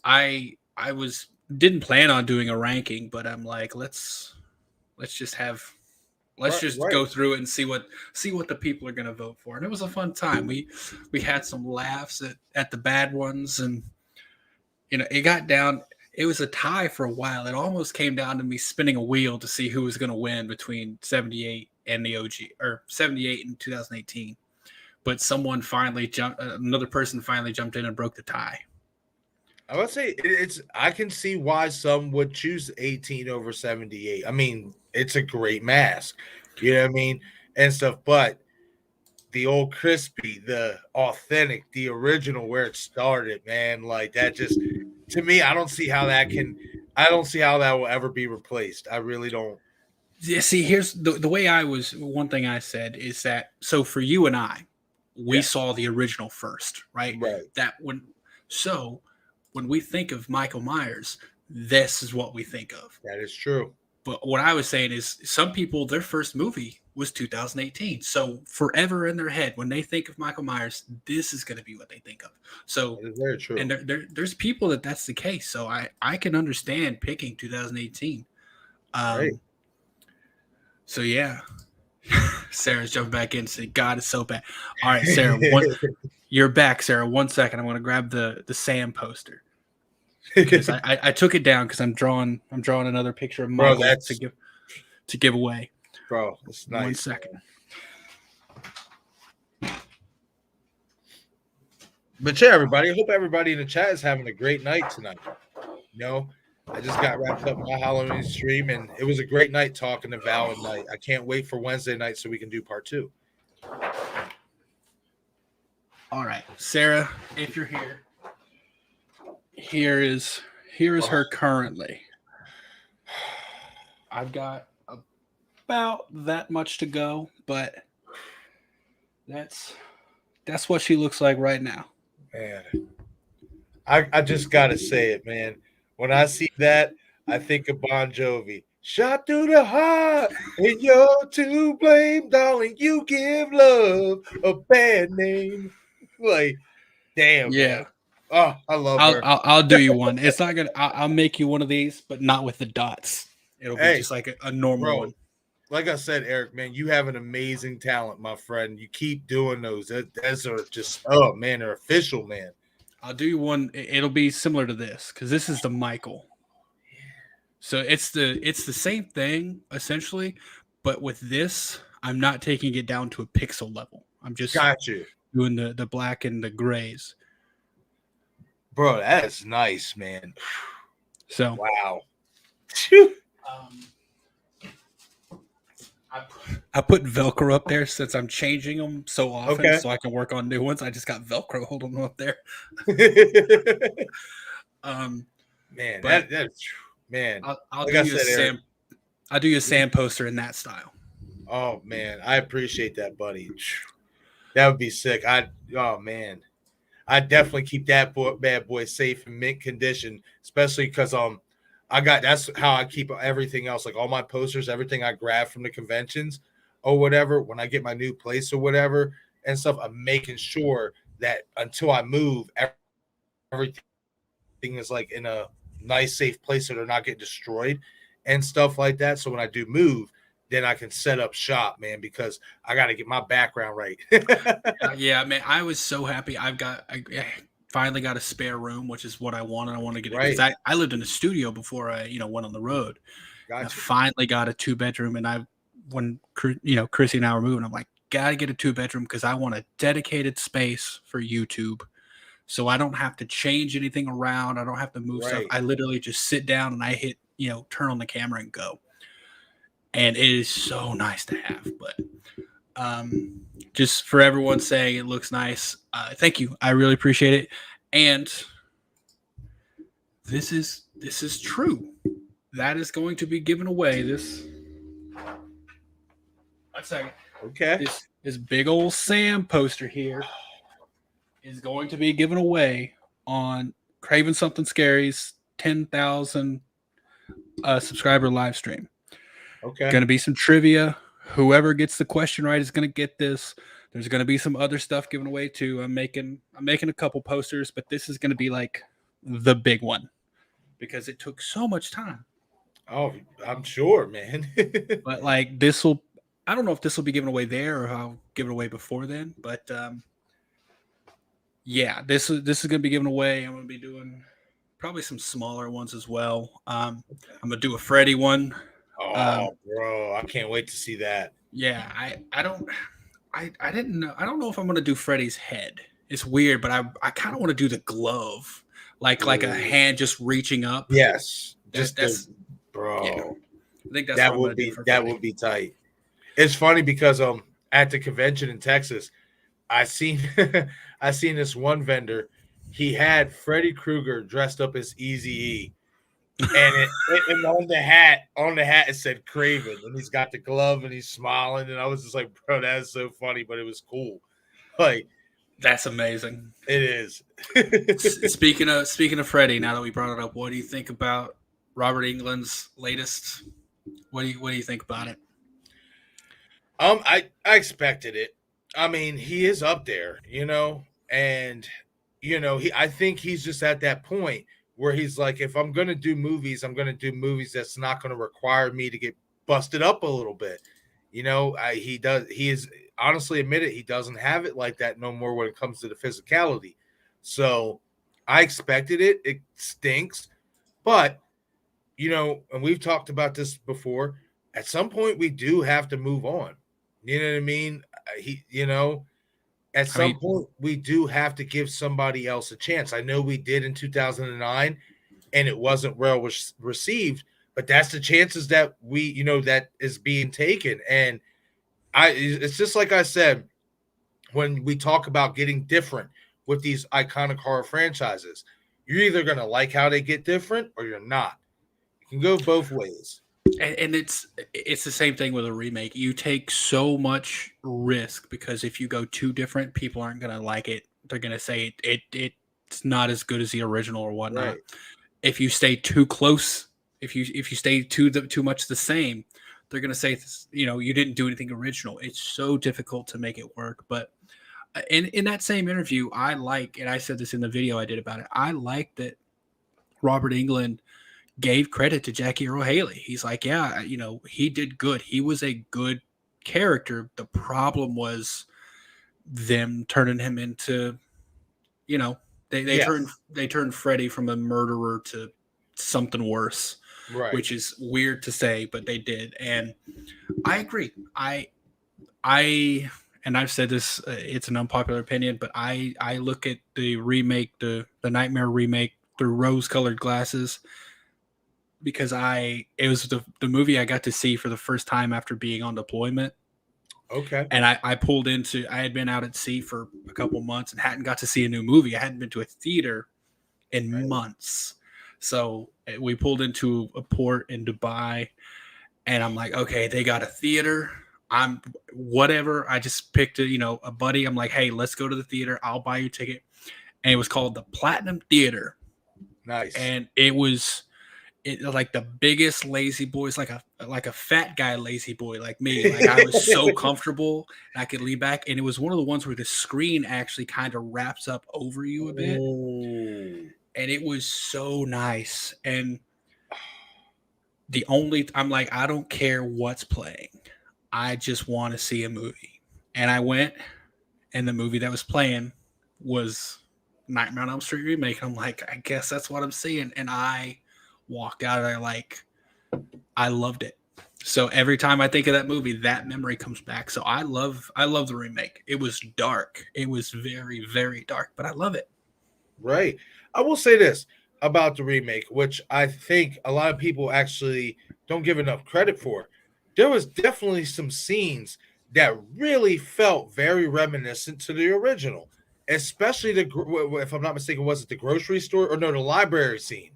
I was didn't plan on doing a ranking, but I'm like, let's just have. Let's Right, just right. go through it and see what the people are going to vote for. And it was a fun time. We had some laughs at the bad ones, and it got down. It was a tie for a while. It almost came down to me spinning a wheel to see who was going to win between 78 and the OG, or 78 and 2018. But another person finally jumped in and broke the tie. I would say it's. I can see why some would choose 18 over 78. I mean, it's a great mask, you know what I mean, and stuff. But the old crispy, the authentic, the original, where it started, man, like that. Just to me, I don't see how that can. I don't see how that will ever be replaced. I really don't. Yeah, see, here's the way I was. One thing I said is that, so for you and I, we Yes, saw the original first, right? right. That so when we think of Michael Myers, this is what we think of. That is true. But what I was saying is, some people, their first movie was 2018. So forever in their head, when they think of Michael Myers, this is going to be what they think of. So, That is very true. and there's people that's the case. So I can understand picking 2018. Right. So yeah, Sarah's jumping back in and saying, God, it's so bad. All right, Sarah, you're back, Sarah. 1 second. I'm going to grab the Sam poster. Because I took it down because I'm drawing another picture of Michael to give away. Bro, it's nice. 1 second. But yeah, everybody, I hope everybody in the chat is having a great night tonight. I just got wrapped up my Halloween stream, and it was a great night talking to Val and Night. I can't wait for Wednesday night so we can do part 2. All right, Sarah, if you're here, here is her currently. I've got about that much to go, but that's what she looks like right now. Man, I just gotta say it, man. When I see that, I think of Bon Jovi. Shot through the heart, and you're to blame, darling. You give love a bad name. Like, damn, Yeah. man. Oh, I love her. I'll do you one. It's not gonna. I'll make you one of these, but not with the dots. It'll be just like a normal one. Like I said, Eric, man, you have an amazing talent, my friend. You keep doing those. Those are just, oh man, they're official, man. I'll do you one. It'll be similar to this because this is the Michael. So it's the same thing essentially, but with this, I'm not taking it down to a pixel level. I'm just doing the black and the grays. Bro, that is nice, man. So wow. I put Velcro up there since I'm changing them so often, Okay. so I can work on new ones. I just got Velcro holding them up there. Um, Man, but man. I'll Like do I you a said, Eric. I'll do you a Sam poster in that style. Oh man, I appreciate that, buddy. That would be sick. Oh man, I definitely keep that bad boy safe in mint condition, especially because that's how I keep everything else, like all my posters, everything I grab from the conventions or whatever. When I get my new place or whatever and stuff, I'm making sure that until I move, everything is like in a nice, safe place so they're not getting destroyed and stuff like that. So when I do move, then I can set up shop, man, because I got to get my background right. Yeah, man, I was so happy. I finally got a spare room, which is what I wanted. I want to get it because Right. I lived in a studio before I went on the road. And I Gotcha. finally got a 2 bedroom, and when Chrissy and I were moving, I'm like, gotta get a 2 bedroom because I want a dedicated space for YouTube, so I don't have to change anything around. I don't have to move stuff. Right. I literally just sit down and I hit turn on the camera and go, and it is so nice to have. But just for everyone saying it looks nice, thank you. I really appreciate it. And this is true. That is going to be given away. This one second. Okay. This big old Sam poster here is going to be given away on Craven Something Scary's 10,000 subscriber live stream. Okay. Going to be some trivia. Whoever gets the question right is going to get this. There's going to be some other stuff given away too. I'm making a couple posters, but this is going to be like the big one because it took so much time. Oh, I'm sure, man. But like I don't know if this will be given away there or I'll give it away before then. But yeah, this is going to be given away. I'm going to be doing probably some smaller ones as well. I'm going to do a Freddy one. Oh, bro, I can't wait to see that. Yeah, I didn't know. I don't know if I'm going to do Freddy's head. It's weird, but I kind of want to do the glove, like a hand just reaching up. Yes, bro. Yeah. I think that's that what would I'm gonna do for that Freddy. would be tight. It's funny because at the convention in Texas, I seen I seen this one vendor. He had Freddy Krueger dressed up as Eazy-E, and on the hat it said Craven, and he's got the glove and he's smiling, and I was just like, bro, that is so funny, but it was cool. Like, that's amazing. It is. Speaking of Freddy, now that we brought it up, what do you think about Robert Englund's latest? What do you think about it? I expected it. I mean, he is up there, and I think he's just at that point where he's like, if I'm gonna do movies, I'm gonna do movies that's not gonna require me to get busted up a little bit. He is honestly admitted he doesn't have it like that no more when it comes to the physicality. So I expected it. It stinks, but and we've talked about this before. At some point, we do have to move on. You know what I mean? At some point, we do have to give somebody else a chance. I know we did in 2009, and it wasn't well received, but that's the chances that that is being taken. And it's just like I said, when we talk about getting different with these iconic horror franchises, you're either going to like how they get different or you're not. You can go both ways. And it's the same thing with a remake. You take so much risk because if you go too different, people aren't going to like it. They're going to say it's not as good as the original or whatnot. Right. If you stay too close, if you stay too much the same, they're going to say you didn't do anything original. It's so difficult to make it work. But in that same interview, and I said this in the video I did about it, I like that Robert Englund gave credit to Jackie Earle Haley. He's like, yeah, he did good. He was a good character. The problem was them turning him into, they turned Freddy from a murderer to something worse, right? Which is weird to say, but they did. And I agree. And I've said this, it's an unpopular opinion, but I look at the remake, the Nightmare remake through rose-colored glasses, because it was the movie I got to see for the first time after being on deployment, Okay. And I pulled into. I had been out at sea for a couple months and hadn't got to see a new movie. I hadn't been to a theater in Right. months. So we pulled into a port in Dubai, and I'm like, okay, they got a theater. I'm whatever. I just picked a buddy. I'm like, hey, let's go to the theater. I'll buy you a ticket. And it was called the Platinum Theater, Nice. and it was like the biggest lazy boys, like a fat guy lazy boy like me. Like I was so comfortable and I could lean back, and it was one of the ones where the screen actually kind of wraps up over you a bit, Oh. and it was so nice. And I'm like, I don't care what's playing. I just want to see a movie. And I went, and the movie that was playing was Nightmare on Elm Street remake. I'm like, I guess that's what I'm seeing. And I walked out of there like, I loved it. So every time I think of that movie, that memory comes back. So I love the remake. It was dark. It was very, very dark, but I love it. Right. I will say this about the remake, which I think a lot of people actually don't give enough credit for. There was definitely some scenes that really felt very reminiscent to the original, especially if I'm not mistaken, was it the grocery store or no, the library scene?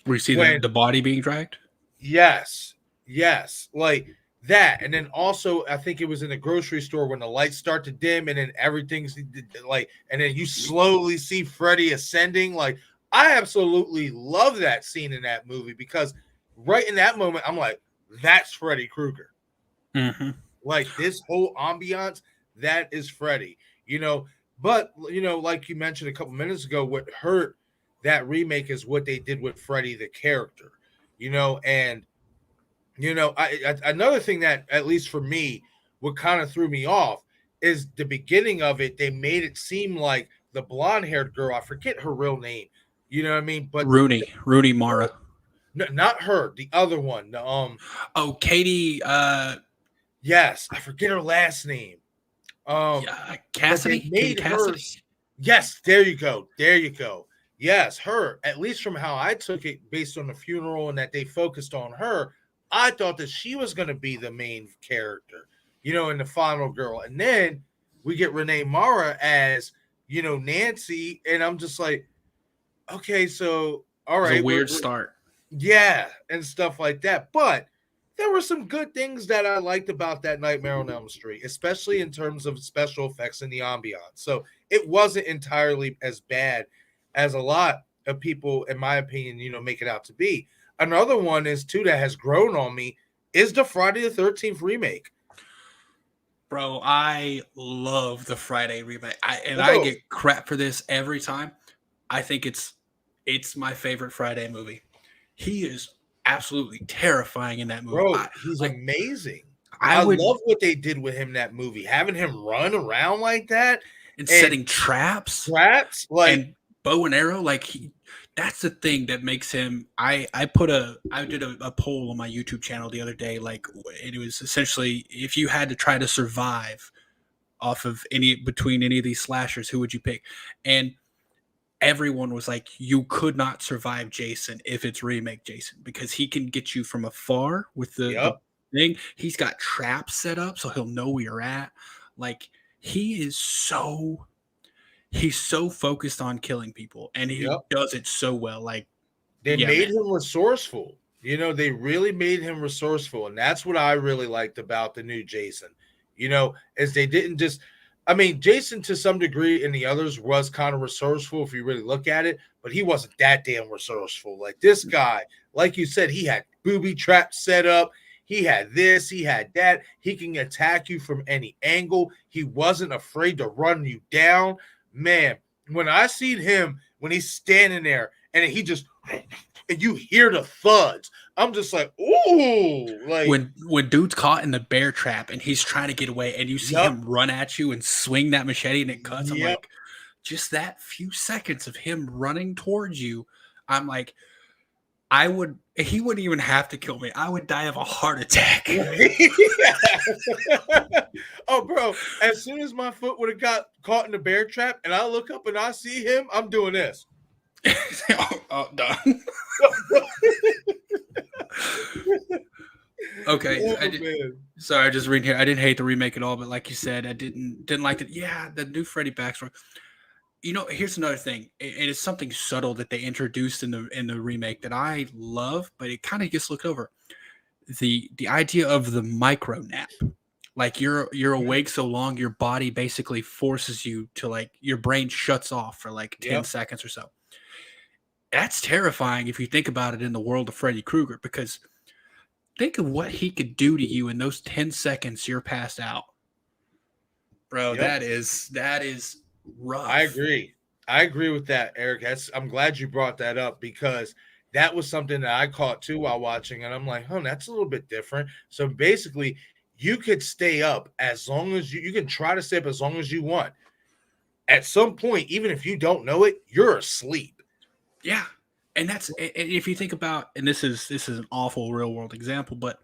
Where you see When the body being dragged? yes, yes, like that, and then also I think it was in the grocery store when the lights start to dim and then everything's like, and then you slowly see Freddy ascending. Like I absolutely love that scene in that movie because right in that moment I'm like, that's Freddy Krueger. Mm-hmm. Like this whole ambiance, that is Freddy. But like you mentioned a couple minutes ago, what hurt that remake is what they did with Freddy the character. And another thing that, at least for me, what kind of threw me off is the beginning of it. They made it seem like the blonde-haired girl, I forget her real name, you know what I mean? But Rooney Mara. no, not her, the other one. Oh, Katie. Yes, I forget her last name. Yeah, But they Cassidy. Katie made her. Cassidy. Yes, there you go. There you go. Yes, her. At least from how I took it, based on the funeral and that they focused on her, I thought that she was going to be the main character, in the final girl. And then we get Renee Mara as, Nancy, and I'm just like, okay, so all It was a right, weird start. yeah, and stuff like that. But there were some good things that I liked about that Nightmare on Elm Street, especially in terms of special effects and the ambiance. So it wasn't entirely as bad as a lot of people, in my opinion, make it out to be. Another one is too that has grown on me is the Friday the 13th remake. Bro, I love the Friday remake. I Oh, get crap for this every time. I think it's my favorite Friday movie. He is absolutely terrifying in that movie. bro, I he's like amazing. I I would love what they did with him in that movie, having him run around like that and and setting traps traps. Like, and bow and arrow. Like that's the thing that makes him. I did a poll on my YouTube channel the other day. Like it was essentially if you had to try to survive off of between any of these slashers, who would you pick? And everyone was like, you could not survive Jason if it's remake Jason because he can get you from afar with the yep, thing. He's got traps set up so he'll know where you're at. Like he's so focused on killing people and he yep. does it so well. Like, They yeah, made man. him resourceful. They really made him resourceful. And that's what I really liked about the new Jason, is they didn't just, I mean, Jason to some degree in the others was kind of resourceful if you really look at it, but he wasn't that damn resourceful. Like this guy, like you said, he had booby traps set up. He had this, he had that. He can attack you from any angle. He wasn't afraid to run you down. Man, when I seen him, when he's standing there and he just, and you hear the thuds, I'm just like, ooh, like, When dude's caught in the bear trap and he's trying to get away and you see yep, him run at you and swing that machete and it cuts, I'm yep. like, just that few seconds of him running towards you, I'm like, he wouldn't even have to kill me. I would die of a heart attack. Oh, bro, as soon as my foot would have got caught in the bear trap and I look up and I see him, I'm doing this. Done. Okay, Oh man. sorry, I just reading here. I didn't hate the remake at all, but like you said, I didn't like it. Yeah, the new Freddy backstory. Here's another thing, and it's something subtle that they introduced in the remake that I love, but it kind of gets looked over. The idea of the micro nap. Like you're Mhm. awake so long, your body basically forces you to, like, your brain shuts off for like 10 Yep. seconds or so. That's terrifying if you think about it in the world of Freddy Krueger, because think of what he could do to you in those 10 seconds you're passed out. Bro, Yep. that is I rough. agree. I agree with that, Eric. I'm glad you brought that up because that was something that I caught too while watching, and I'm like, that's a little bit different. So basically, you could stay up as long as you can try to stay up as long as you want. At some point, even if you don't know it, you're asleep. Yeah. And if you think about, and this is an awful real world example, but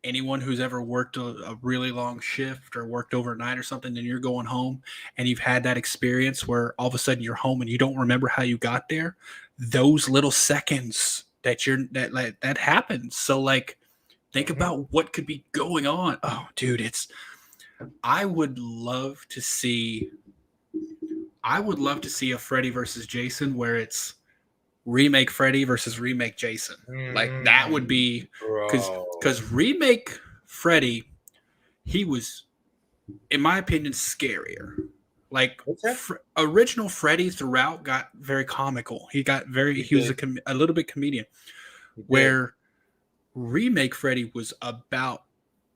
anyone who's ever worked a really long shift or worked overnight or something, and you're going home and you've had that experience where all of a sudden you're home and you don't remember how you got there, those little seconds that happens. So, like, think Mhm. about what could be going on. Oh, dude, I would love to see a Freddy versus Jason where it's remake Freddy versus remake Jason. Like, that would be, because Bro. remake Freddy, he was, in my opinion, scarier. Like, Okay. original Freddy throughout got very comical. He He was did. a little bit comedian. He did. Where remake Freddy was about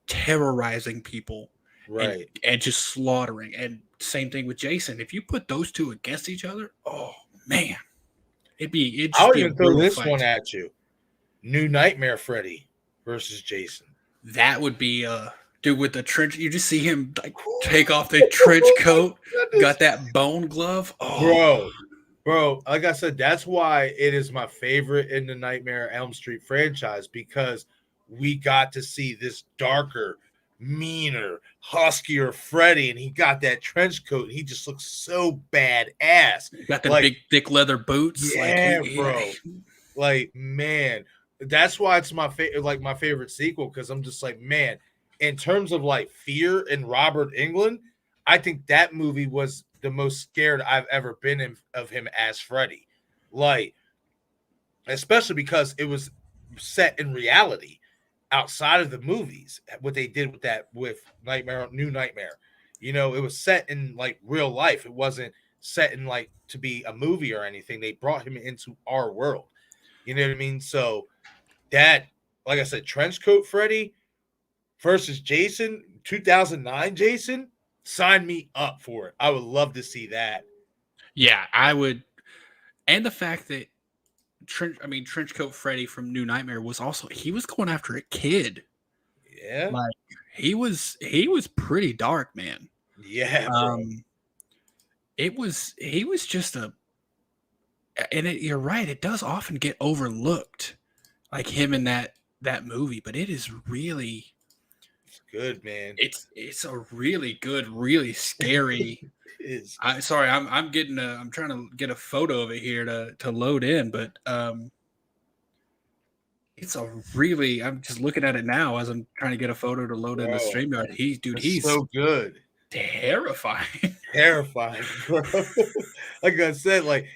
terrorizing people and Right. just slaughtering. And same thing with Jason. If you put those two against each other, oh man, it'd just I'll be a even throw brutal this one fight. at you. New Nightmare Freddy versus Jason. That would be dude with the trench. You just see him like take off the trench coat, Goodness. got that bone glove. Oh, Bro, like I said, that's why it is my favorite in the Nightmare Elm Street franchise because we got to see this darker, meaner, huskier Freddy, and he got that trench coat. And he just looks so badass. got them Like, big thick leather boots. Like yeah, bro. Like, man, that's why it's my favorite sequel because I'm just like, man, in terms of like fear in Robert England, I think that movie was the most scared I've ever been of him as Freddy. Like, especially because it was set in reality outside of the movies. What they did with New Nightmare, it was set in like real life. It wasn't set in like to be a movie or anything. They brought him into our world. You know what I mean? So that, like I said, Trenchcoat Freddy versus Jason, 2009 Jason, sign me up for it. I would love to see that. Yeah, I would. And the fact that Trenchcoat Freddy from New Nightmare was also, he was going after a kid. Yeah. Like, he was pretty dark, man. Yeah, bro. Um, he was just you're right. It does often get overlooked, like him in that movie, but it is really, It's good, man. it's a really good, really scary. It is. I'm trying to get a photo of it here to load in, but it's a really, I'm just looking at it now as I'm trying to get a photo to load in the Bro. StreamYard. It's He's so good. terrifying. Terrifying, bro. Like I said, like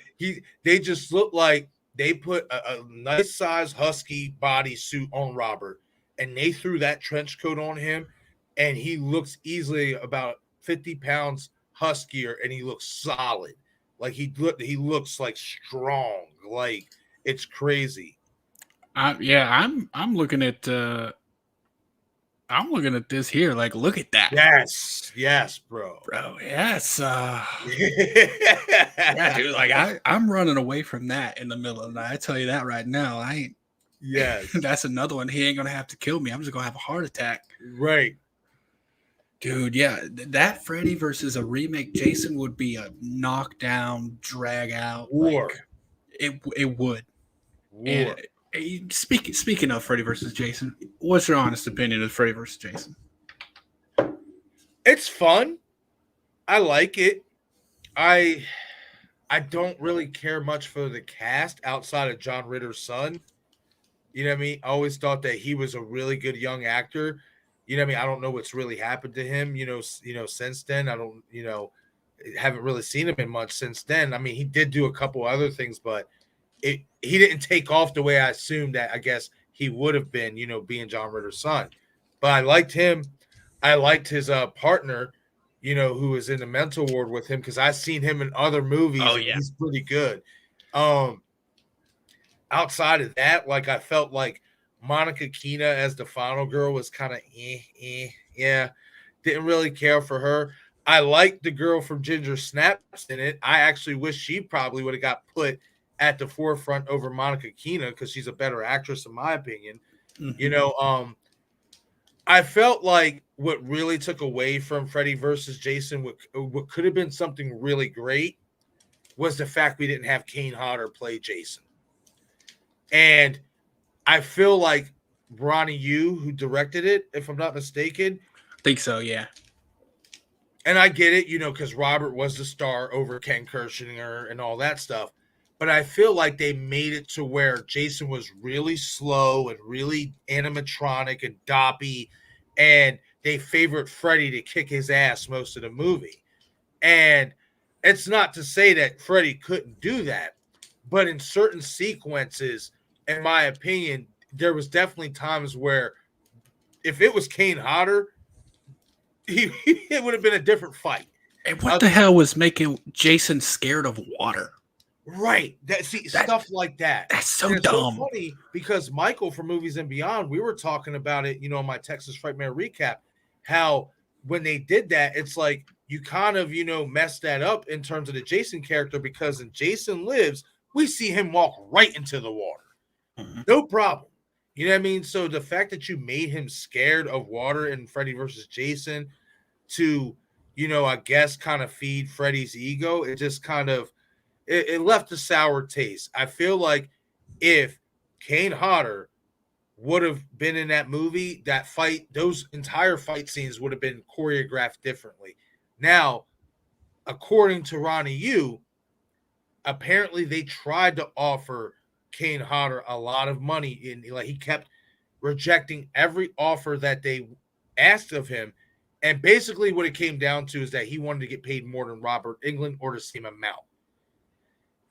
they just look like they put a nice size husky bodysuit on Robert, and they threw that trench coat on him, and he looks easily about 50 pounds huskier, and he looks solid. Like he looks like strong. Like it's crazy. Yeah, I'm looking at this here. Like, look at that, Yes, bro. bro. Yes, yeah, dude. Like, I'm running away from that in the middle of the night. I tell you that right now. I ain't. Yes, That's another one. He ain't gonna have to kill me. I'm just gonna have a heart attack, right. dude. Yeah, that Freddy versus a remake Jason would be a knockdown, drag out. Like, War, it would. And war. speaking of Freddy versus Jason, what's your honest opinion of Freddy versus Jason? It's fun. I like it. I I don't really care much for the cast outside of John Ritter's son. You know what I mean? I always thought that he was a really good young actor. You know what I mean? I don't know what's really happened to him, since then. I don't, haven't really seen him in much since then. I mean, he did do a couple other things, but he didn't take off the way I assumed that I guess he would have been, being John Ritter's son. But I liked him. I liked his partner, who was in the mental ward with him because I've seen him in other movies Oh and yeah. he's pretty good. Um, Outside of that, like I felt like Monica Keena as the final girl was kind of yeah. Didn't really care for her. I liked the girl from Ginger Snaps in it. I actually wish she probably would have got put at the forefront over Monica Keena because she's a better actress in my opinion. You Mhm. know, I felt like what really took away from Freddy versus Jason, what could have been something really great, was the fact we didn't have Kane Hodder play Jason. And I feel like Ronnie Yu, who directed it, if I'm not mistaken, Think so, yeah. and I get it, because Robert was the star over Ken Kirshner and all that stuff. But I feel like they made it to where Jason was really slow and really animatronic and doppy, and they favored Freddy to kick his ass most of the movie. And it's not to say that Freddy couldn't do that, but in certain sequences, in my opinion, there was definitely times where if it was Kane Hodder, it would have been a different fight. And what Uh, the hell was making Jason scared of water? right. That Stuff like that. that's so And it's so dumb. funny because Michael from Movies and Beyond, we were talking about it, in my Texas Frightmare recap, how when they did that, it's like you kind of, messed that up in terms of the Jason character because in Jason Lives, we see him walk right into the water. Mhm. No problem. You know what I mean? So the fact that you made him scared of water in Freddy versus Jason to, I guess kind of feed Freddy's ego, it just kind of it left a sour taste. I feel like if Kane Hodder would have been in that movie, that fight, those entire fight scenes would have been choreographed differently. Now, according to Ronnie Yu, apparently they tried to offer Kane Hodder a lot of money, and like he kept rejecting every offer that they asked of him. And basically, what it came down to is that he wanted to get paid more than Robert Englund or the same amount.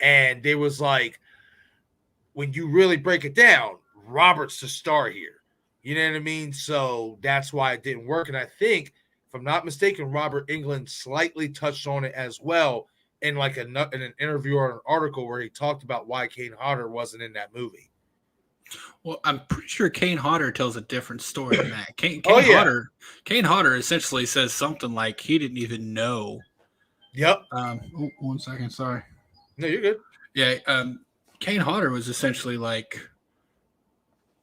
And they was like, when you really break it down, Robert's the star here. You know what I mean? So that's why it didn't work. And I think, if I'm not mistaken, Robert Englund slightly touched on it as well in like in an interview or an article where he talked about why Kane Hodder wasn't in that movie. Well, I'm pretty sure Kane Hodder tells a different story than that. Oh yeah, Kane Hodder essentially says something like he didn't even know. yep. 1 second, sorry. No, you're good. Yeah, Kane Hodder was essentially like,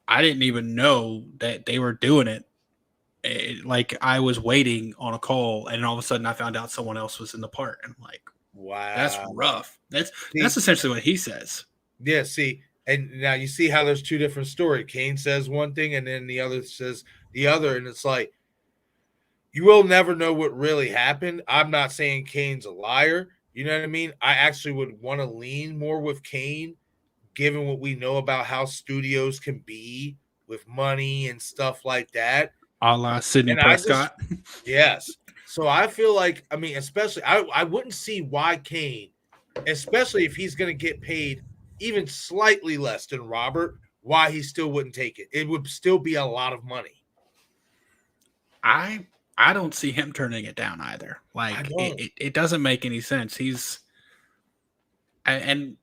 I didn't even know that they were doing it. Like I was waiting on a call, and all of a sudden I found out someone else was in the part. And I'm like, that's Wow. rough. That's See, essentially what he says. yeah, see, and now you see how there's two different stories. Kane says one thing, and then the other says the other, and it's like you will never know what really happened. I'm not saying Kane's a liar. You know what I mean? I actually would want to lean more with Kane, given what we know about how studios can be with money and stuff like that. A la Sidney And I just, Prescott. yes. So I feel like, I mean, especially, I wouldn't see why Kane, especially if he's going to get paid even slightly less than Robert, why he still wouldn't take it. It would still be a lot of money. I I don't see him turning it down either. I Like don't. it doesn't make any sense. And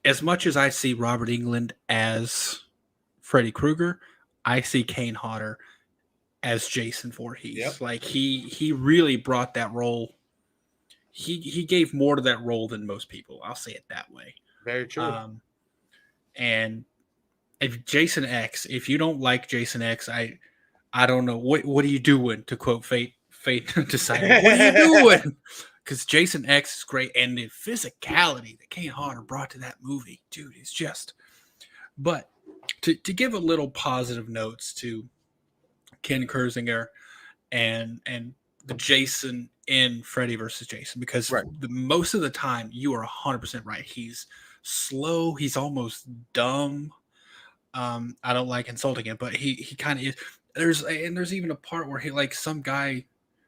as much as I see Robert England as Freddy Krueger, I see Kane Hodder as Jason Voorhees. Yep. Like he really brought that role. He gave more to that role than most people. I'll say it that way. Very true. And if Jason X, if you don't like Jason X, I don't know what are you doing, to quote Fate decided. What are you doing? Because Jason X is great, and the physicality that Kane Hodder brought to that movie, dude, is just. But to give a little positive notes to Ken Kersinger and the Jason in Freddy versus Jason, because Right. most of the time you are 100% right. He's slow. He's almost dumb. I don't like insulting him, but he kind of is. There's even a part where he like some guy,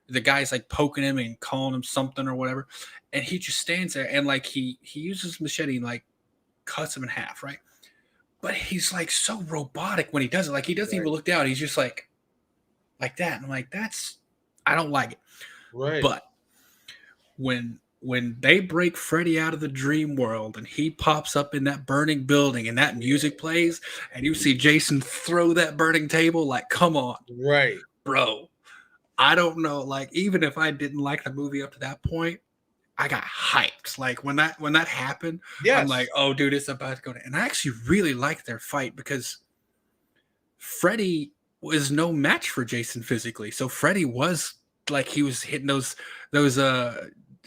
the guy's like poking him and calling him something or whatever, and he just stands there and like he uses machete and like cuts him in half, right? But he's like so robotic when he does it. Like he doesn't even look down. He's just like that. And I'm like, I don't like it. Right. But when they break Freddy out of the dream world and he pops up in that burning building and that music plays and you see Jason throw that burning table, like, come on. Right. Bro. I don't know. Like, even if I didn't like the movie up to that point, I got hyped. Like when that happened, Yes. I'm like, oh dude, it's about to go down. And I actually really liked their fight because Freddy was no match for Jason physically. So Freddy was like he was hitting those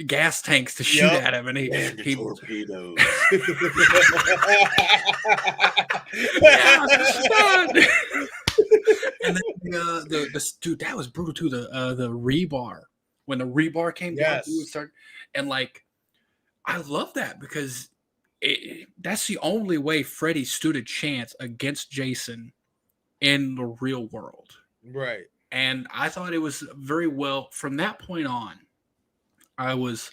gas tanks to shoot at him, and he torpedoes. And then the dude, that was brutal too. The rebar, when the rebar came down, he would start, and like I love that because that's the only way Freddy stood a chance against Jason in the real world. Right. And I thought it was very well from that point on. I was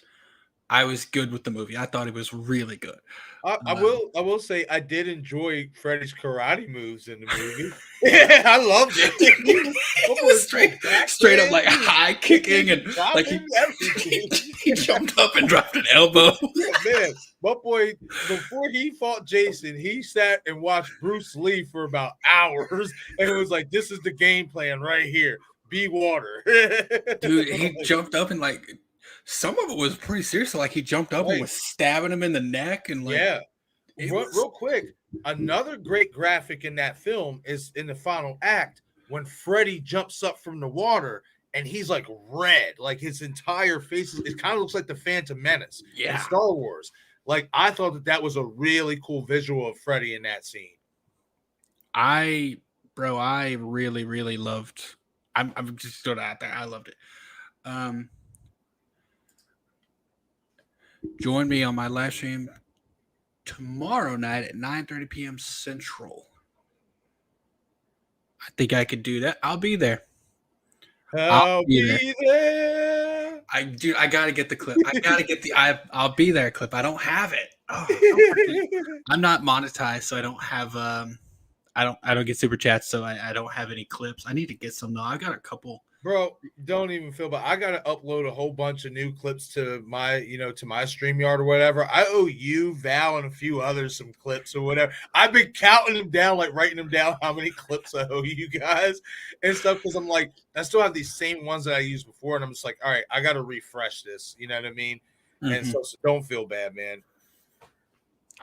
good with the movie. I thought it was really good. I will say I did enjoy Freddy's karate moves in the movie. I loved it. It was straight up like high kicking and like he jumped up and dropped an elbow. Yeah, man, my boy, before he fought Jason, he sat and watched Bruce Lee for about hours, and it was like, this is the game plan right here. Be water. Dude, he jumped up and like some of it was pretty serious. Like he jumped up and was stabbing him in the neck and like real quick. Another great graphic in that film is in the final act when Freddy jumps up from the water and he's like red, like his entire face. It kind of looks like the Phantom Menace in Star Wars. Like I thought that was a really cool visual of Freddy in that scene. I really, really loved. I'm just stood out there. I loved it. Join me on my live stream tomorrow night at 9:30 p.m. Central. I think I could do that. I'll be there. I'll be there. I gotta get the clip. I gotta get the I'll be there clip. I don't have it. Oh, I'm not monetized, so I don't have I don't get super chats, so I don't have any clips. I need to get some though. I got a couple. Bro, don't even feel bad. I gotta upload a whole bunch of new clips to my, to my StreamYard or whatever. I owe you, Val, and a few others some clips or whatever. I've been counting them down, like writing them down how many clips I owe you guys and stuff, because I'm like, I still have these same ones that I used before, and I'm just like, all right, I gotta refresh this. You know what I mean? Mm-hmm. And so don't feel bad, man.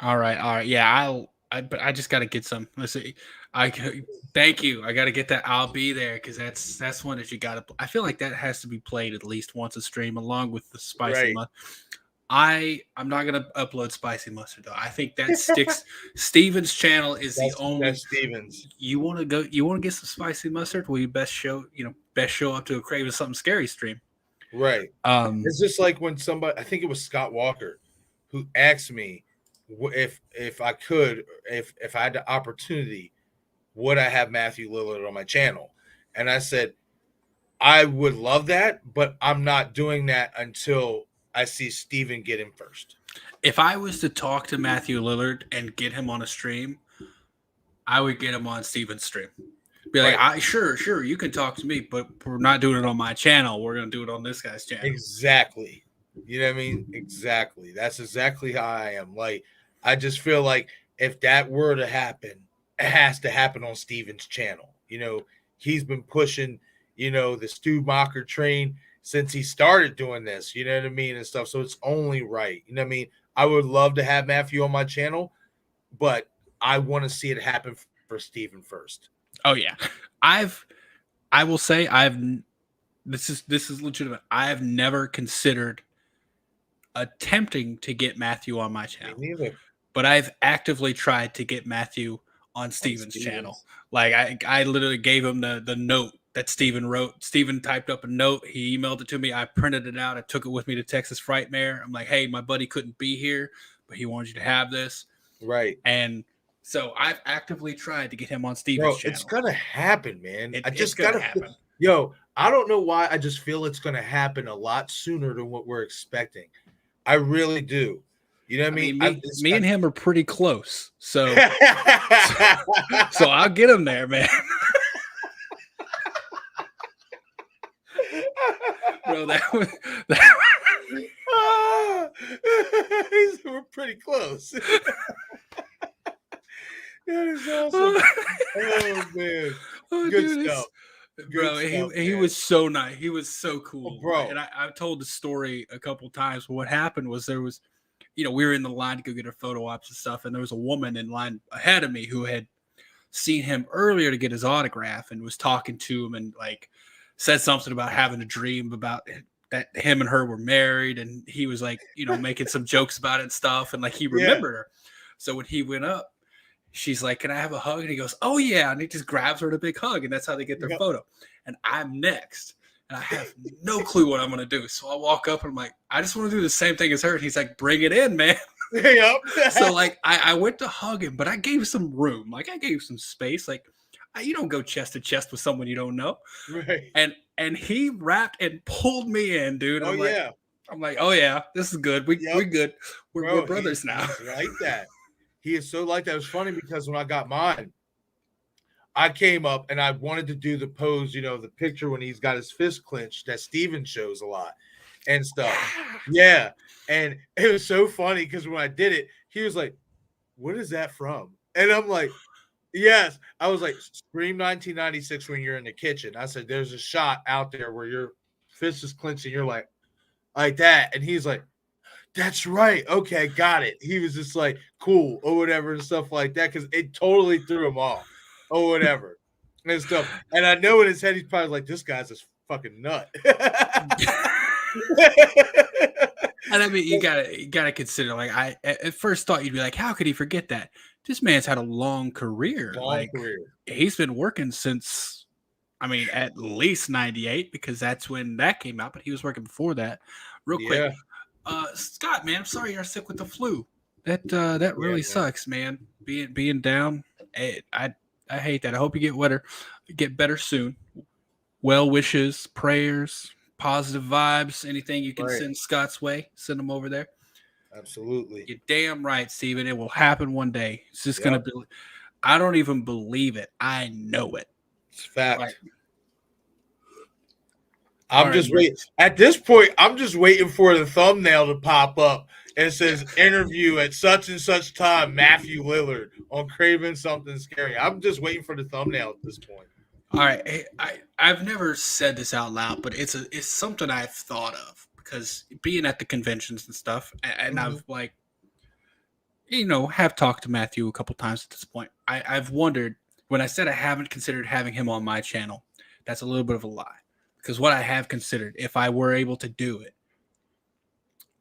All right. Yeah, but I just gotta get some. Let's see. Thank you. I got to get that. I'll be there because that's one that you got to. I feel like that has to be played at least once a stream, along with the spicy mustard. I'm not gonna upload spicy mustard though. I think that sticks. Steven's channel is the only. That's Steven's. You want to go? You want to get some spicy mustard? Well, you best show up to a Craven Something Scary stream. Right. It's just like when somebody. I think it was Scott Walker, who asked me if I could, if I had the opportunity, would I have Matthew Lillard on my channel? And I said, I would love that, but I'm not doing that until I see Steven get him first. If I was to talk to Matthew Lillard and get him on a stream, I would get him on Steven's stream. Be like, sure, you can talk to me, but we're not doing it on my channel. We're going to do it on this guy's channel. Exactly. You know what I mean? Exactly. That's exactly how I am. Like, I just feel like if that were to happen, it has to happen on Steven's channel. He's been pushing, the Stu Macher train since he started doing this, you know what I mean, and stuff. So it's only right. You know what I mean? I would love to have Matthew on my channel, but I want to see it happen for Steven first. Oh yeah. I will say this is legitimate. I have never considered attempting to get Matthew on my channel. Me neither. But I've actively tried to get Matthew on Steven's channel. Like I literally gave him the note that Steven wrote. Steven typed up a note. He emailed it to me. I printed it out. I took it with me to Texas Frightmare. I'm like, hey, my buddy couldn't be here, but he wanted you to have this. Right. And So I've actively tried to get him on Steven's Bro, channel. it's gonna happen, man. I It's just gonna gotta happen. Yo, I don't know why. I just feel it's gonna happen a lot sooner than what we're expecting. I really do. You know what I mean? Me and him are pretty close. So so I'll get him there, man. Bro, we're pretty close. That is awesome. Oh man. Oh, Good dude, stuff. Bro, stuff, he man. was so nice. He was so cool. Bro. And I've told the story a couple times. What happened was there was, we were in the line to go get our photo ops and stuff, and there was a woman in line ahead of me who had seen him earlier to get his autograph and was talking to him and like said something about having a dream about that him and her were married, and he was like, making some jokes about it and stuff, and like he remembered her. So when he went up, she's like, "Can I have a hug?" And he goes, "Oh yeah," and he just grabs her in a big hug, and that's how they get their photo. And I'm next, and I have no clue what I'm gonna do. So I walk up and I'm like, "I just want to do the same thing as her." And he's like, "Bring it in, man." Yep. So like I went to hug him, but I gave some room. Like I gave some space. Like you don't go chest to chest with someone you don't know. Right. And he wrapped and pulled me in, dude. Oh yeah. I'm like, oh yeah, this is good. We're good. We're brothers now. He's like that. He is so like that. It was funny because when I got mine, I came up and I wanted to do the pose, the picture when he's got his fist clenched that Steven shows a lot and stuff. Yeah. And it was so funny because when I did it, he was like, "What is that from?" And I'm like, "Yes." I was like, "Scream 1996 when you're in the kitchen." I said, "There's a shot out there where your fist is clenched and you're like that." And he's like, "That's right. Okay, got it." He was just like, "Cool," or whatever and stuff like that because it totally threw him off or whatever and stuff. And I know in his head he's probably like, "This guy's a fucking nut." And I mean, you gotta consider. Like, I at first thought you'd be like, "How could he forget that?" This man's had a long career. He's been working since, at least '98 because that's when that came out. But he was working before that. Real quick, Scott, man, I'm sorry you're sick with the flu. That really sucks, man. Being down. I hate that. I hope you get better soon. Well wishes, prayers, positive vibes, anything you can send Scott's way, send them over there. Absolutely. You're damn right, Steven. It will happen one day. It's just gonna be. I don't even believe it. I know it. It's fact. Right. I'm just waiting. At this point, I'm just waiting for the thumbnail to pop up. And it says interview at such and such time, Matthew Lillard on Craven Something Scary. I'm just waiting for the thumbnail at this point. All right. I've never said this out loud, but it's something I've thought of because being at the conventions and stuff, and I've have talked to Matthew a couple times at this point. I've wondered when I said I haven't considered having him on my channel, that's a little bit of a lie. Because what I have considered, if I were able to do it,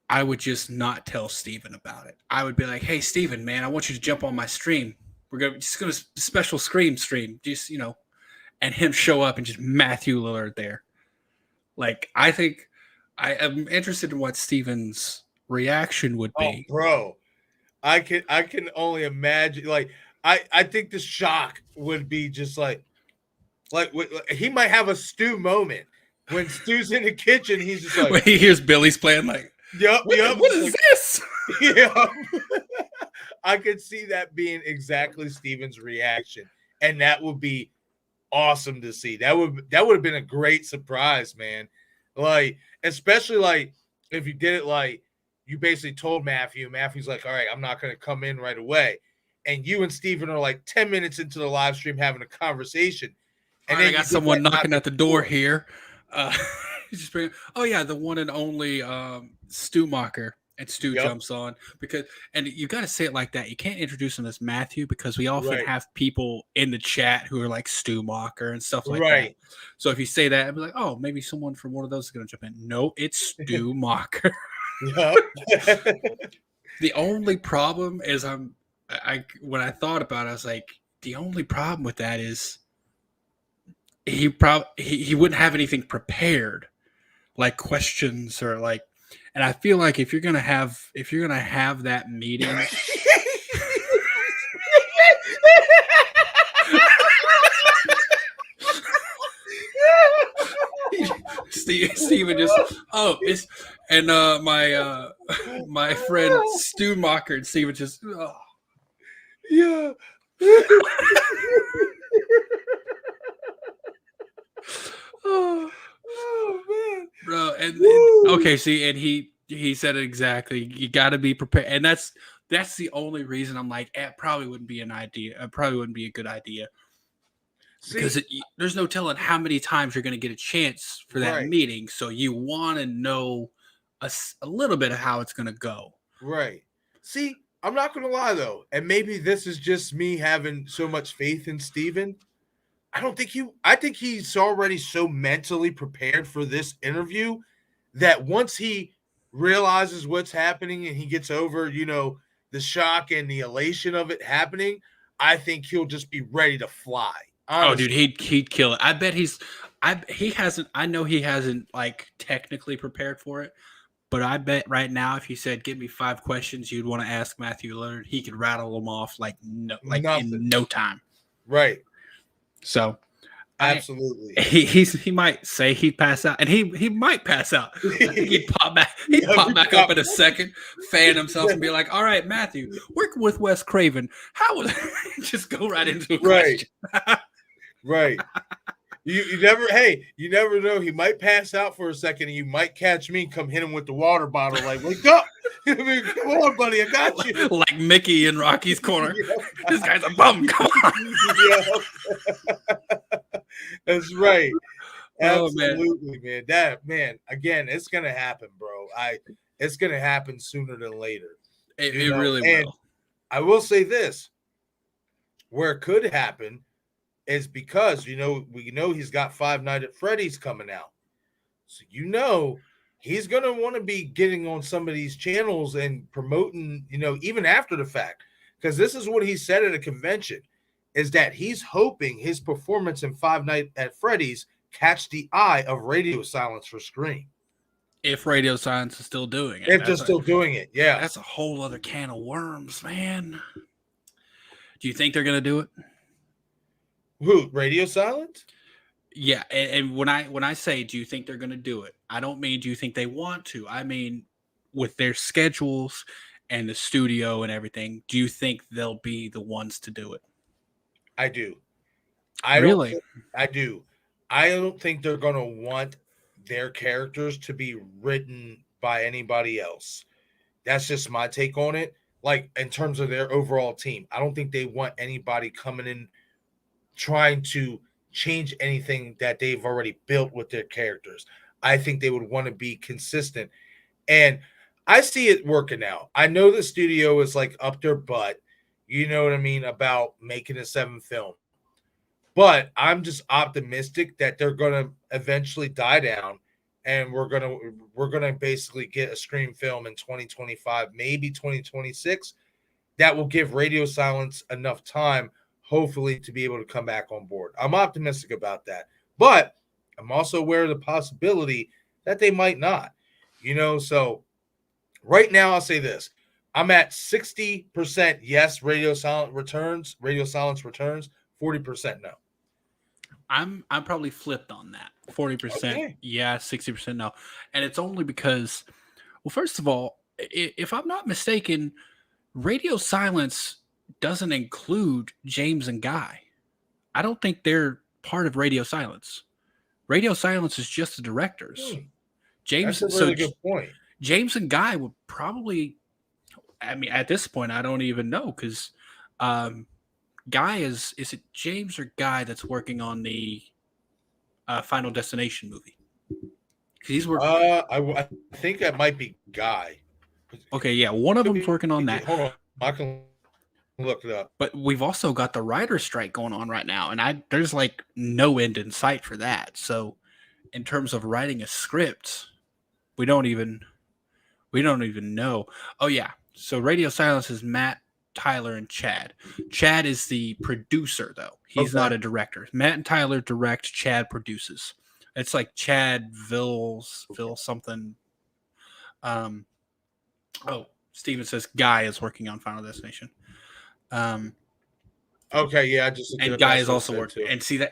I would just not tell Steven about it. I would be like, "Hey, Steven, man, I want you to jump on my stream. We're just going to special stream. Just, and him show up and just Matthew Lillard there." Like, I think I am interested in what Steven's reaction would be. Oh, bro, I can only imagine. Like, I think the shock would be just like he might have a Stu moment. When Stu's in the kitchen, he's just like, when he hears Billy's playing, like, Yep. What is this? Yeah. I could see that being exactly Steven's reaction, and that would be awesome to see. That would have been a great surprise, man. Like, especially like if you did it like you basically told Matthew. Matthew's like, "All right, I'm not going to come in right away," and you and Steven are like 10 minutes into the live stream having a conversation, and then I got someone knocking at the door here. Oh yeah, the one and only Stu Mocker, and Stu jumps on and you got to say it like that. You can't introduce him as Matthew because we often have people in the chat who are like Stu Mocker and stuff like that. So if you say that, I'd be like, "Oh, maybe someone from one of those is going to jump in." No, it's Stu Mocker. The only problem is when I thought about it, I was like, the only problem with that is he wouldn't have anything prepared, like questions or like, and I feel like if you're gonna have that meeting, Steven just it's and my friend Stu Mocker and Steven just Yeah. oh, Oh man, bro. And Woo! okay, see, and he said it exactly. You got to be prepared, and that's the only reason I'm like, it probably wouldn't be an idea. It probably wouldn't be a good idea because there's no telling how many times you're going to get a chance for that Right. meeting. So you want to know a little bit of how it's going to go. Right. See, I'm not gonna lie though, and maybe this is just me having so much faith in Steven. I think he's already so mentally prepared for this interview that once he realizes what's happening and he gets over, the shock and the elation of it happening, I think he'll just be ready to fly. Oh, Honestly. dude, he'd kill it. I bet he hasn't. I know he hasn't like technically prepared for it, but I bet right now if you said give me 5 questions you'd want to ask Matthew Lillard, he could rattle them off like Nothing. in no time. Right. So absolutely. He might say he'd pass out, and he might pass out. I think he'd pop back. He'd pop back up in a second, fan himself, and be like, "All right, Matthew, working with Wes Craven. How was?" Just go right into a question. Right. You never know. He might pass out for a second, and you might catch me come hit him with the water bottle. Like, wake up! Come on, buddy, I got you. Like Mickey in Rocky's corner. This guy's a bum. Come on. That's right. Absolutely, man. Again, it's gonna happen, bro. It's gonna happen sooner than later. It really will. I will say this: where it could happen is because we know he's got Five Nights at Freddy's coming out, so he's gonna want to be getting on some of these channels and promoting, even after the fact, because this is what he said at a convention, is that he's hoping his performance in Five Nights at Freddy's catch the eye of Radio Silence for Scream. If Radio Silence is still doing it. If they're still doing it, yeah. That's a whole other can of worms, man. Do you think they're gonna do it? Who? Radio Silence? Yeah, and when I say do you think they're going to do it, I don't mean do you think they want to. I mean with their schedules and the studio and everything, do you think they'll be the ones to do it? I do. I do. I don't think they're going to want their characters to be written by anybody else. That's just my take on it. Like in terms of their overall team, I don't think they want anybody coming in trying to change anything that they've already built with their characters. I think they would want to be consistent. And I see it working out. I know the studio is like up their butt, you know what I mean, about making a 7th film. But I'm just optimistic that they're going to eventually die down and we're going to basically get a Scream film in 2025, maybe 2026. That will give Radio Silence enough time hopefully to be able to come back on board. I'm optimistic about that. But I'm also aware of the possibility that they might not. So right now I'll say this. I'm at 60% yes, Radio Silence returns, 40% no. I'm probably flipped on that. 40% yeah, 60% no. And it's only because, well, first of all, if I'm not mistaken, Radio Silence doesn't include James and Guy. I don't think they're part of Radio Silence. Radio Silence is just the directors. James, that's a really good point. James and Guy would probably, I mean, at this point, I don't even know because Guy is it James or Guy that's working on the Final Destination movie? He's working. I think that might be Guy. Okay, yeah, one of them's working on that. Hold on, I can look it up. But we've also got the writer's strike going on right now, and there's like no end in sight for that. So, in terms of writing a script, we don't even know. Oh yeah, so Radio Silence is Matt, Tyler, and Chad. Chad is the producer, though. He's not a director. Matt and Tyler direct. Chad produces. It's like Chad Vill something. Steven says Guy is working on Final Destination. Okay, yeah, and Guy is also working. And see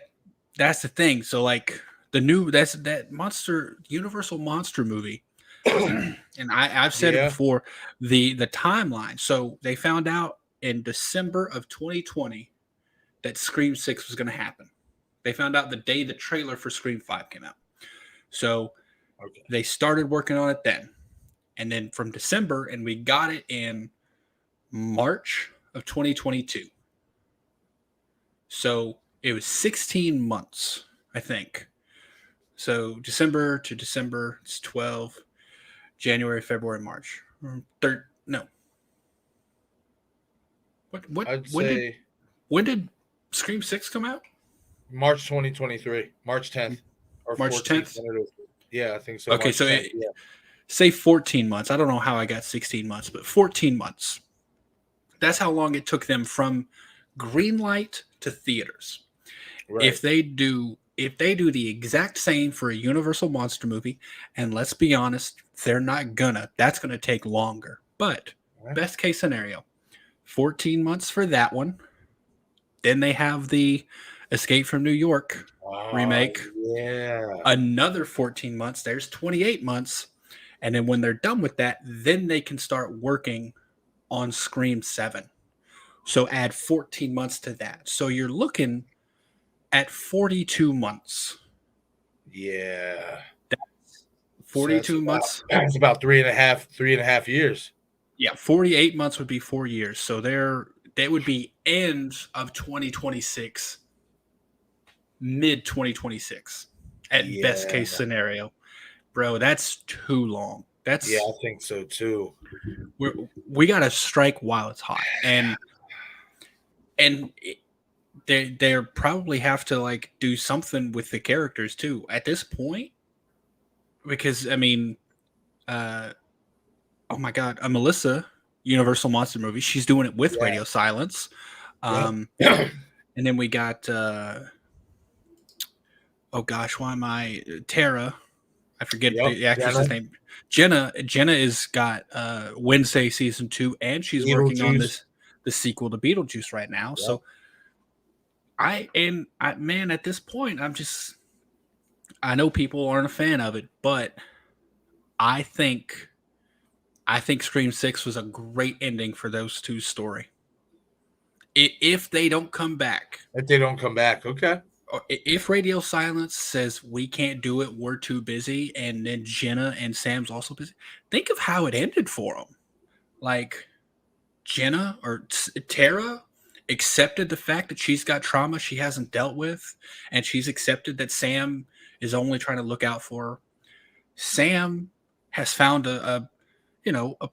that's the thing. So like The new that monster Universal monster movie. And I've said it Yeah. before, the timeline. So they found out in December of 2020 that Scream 6 was going to happen. They found out the day the trailer for Scream 5 came out. So Okay. they started working on it then. And then from December, and we got it in March of 2022. So it was 16 months, I think. So December to December, it's 12. January, February, March. No. I'd When did say when did Scream 6 come out? March 2023, March 10th or March 14th. 10th. Yeah, I think so. Okay, March so 10th. Yeah. say 14 months. I don't know how I got 16 months, but 14 months. That's how long it took them from green light to theaters. Right. If they do the exact same for a Universal monster movie, and let's be honest, they're not gonna. That's gonna take longer. But best case scenario, 14 months for that one. Then they have the Escape from New York remake. Yeah. Another 14 months. There's 28 months. And then when they're done with that, then they can start working on Scream 7. So add 14 months to that. So you're looking at 42 months. Yeah. That's So 42 months. That's about 3.5 years. Yeah, 48 months would be 4 years. So that would be end of 2026, mid 2026 at best Yeah. case scenario. Bro, that's too long. Yeah, I think so too. We got to strike while it's hot. And they probably have to like do something with the characters too at this point, because I mean, oh my god, a Melissa Universal Monster movie. She's doing it with Yeah. Radio Silence. Yep. And then we got oh gosh, why am I Tara? I forget the actress's name. Jenna is got Wednesday season 2, and she's working on the sequel to Beetlejuice right now. Yep. So man, at this point, I know people aren't a fan of it, but I think Scream 6 was a great ending for those two's story. If they don't come back. If they don't come back, okay. If Radio Silence says we can't do it, we're too busy, and then Jenna and Sam's also busy, think of how it ended for them. Like, Jenna or Tara accepted the fact that she's got trauma she hasn't dealt with, and she's accepted that Sam is only trying to look out for her. Sam has found a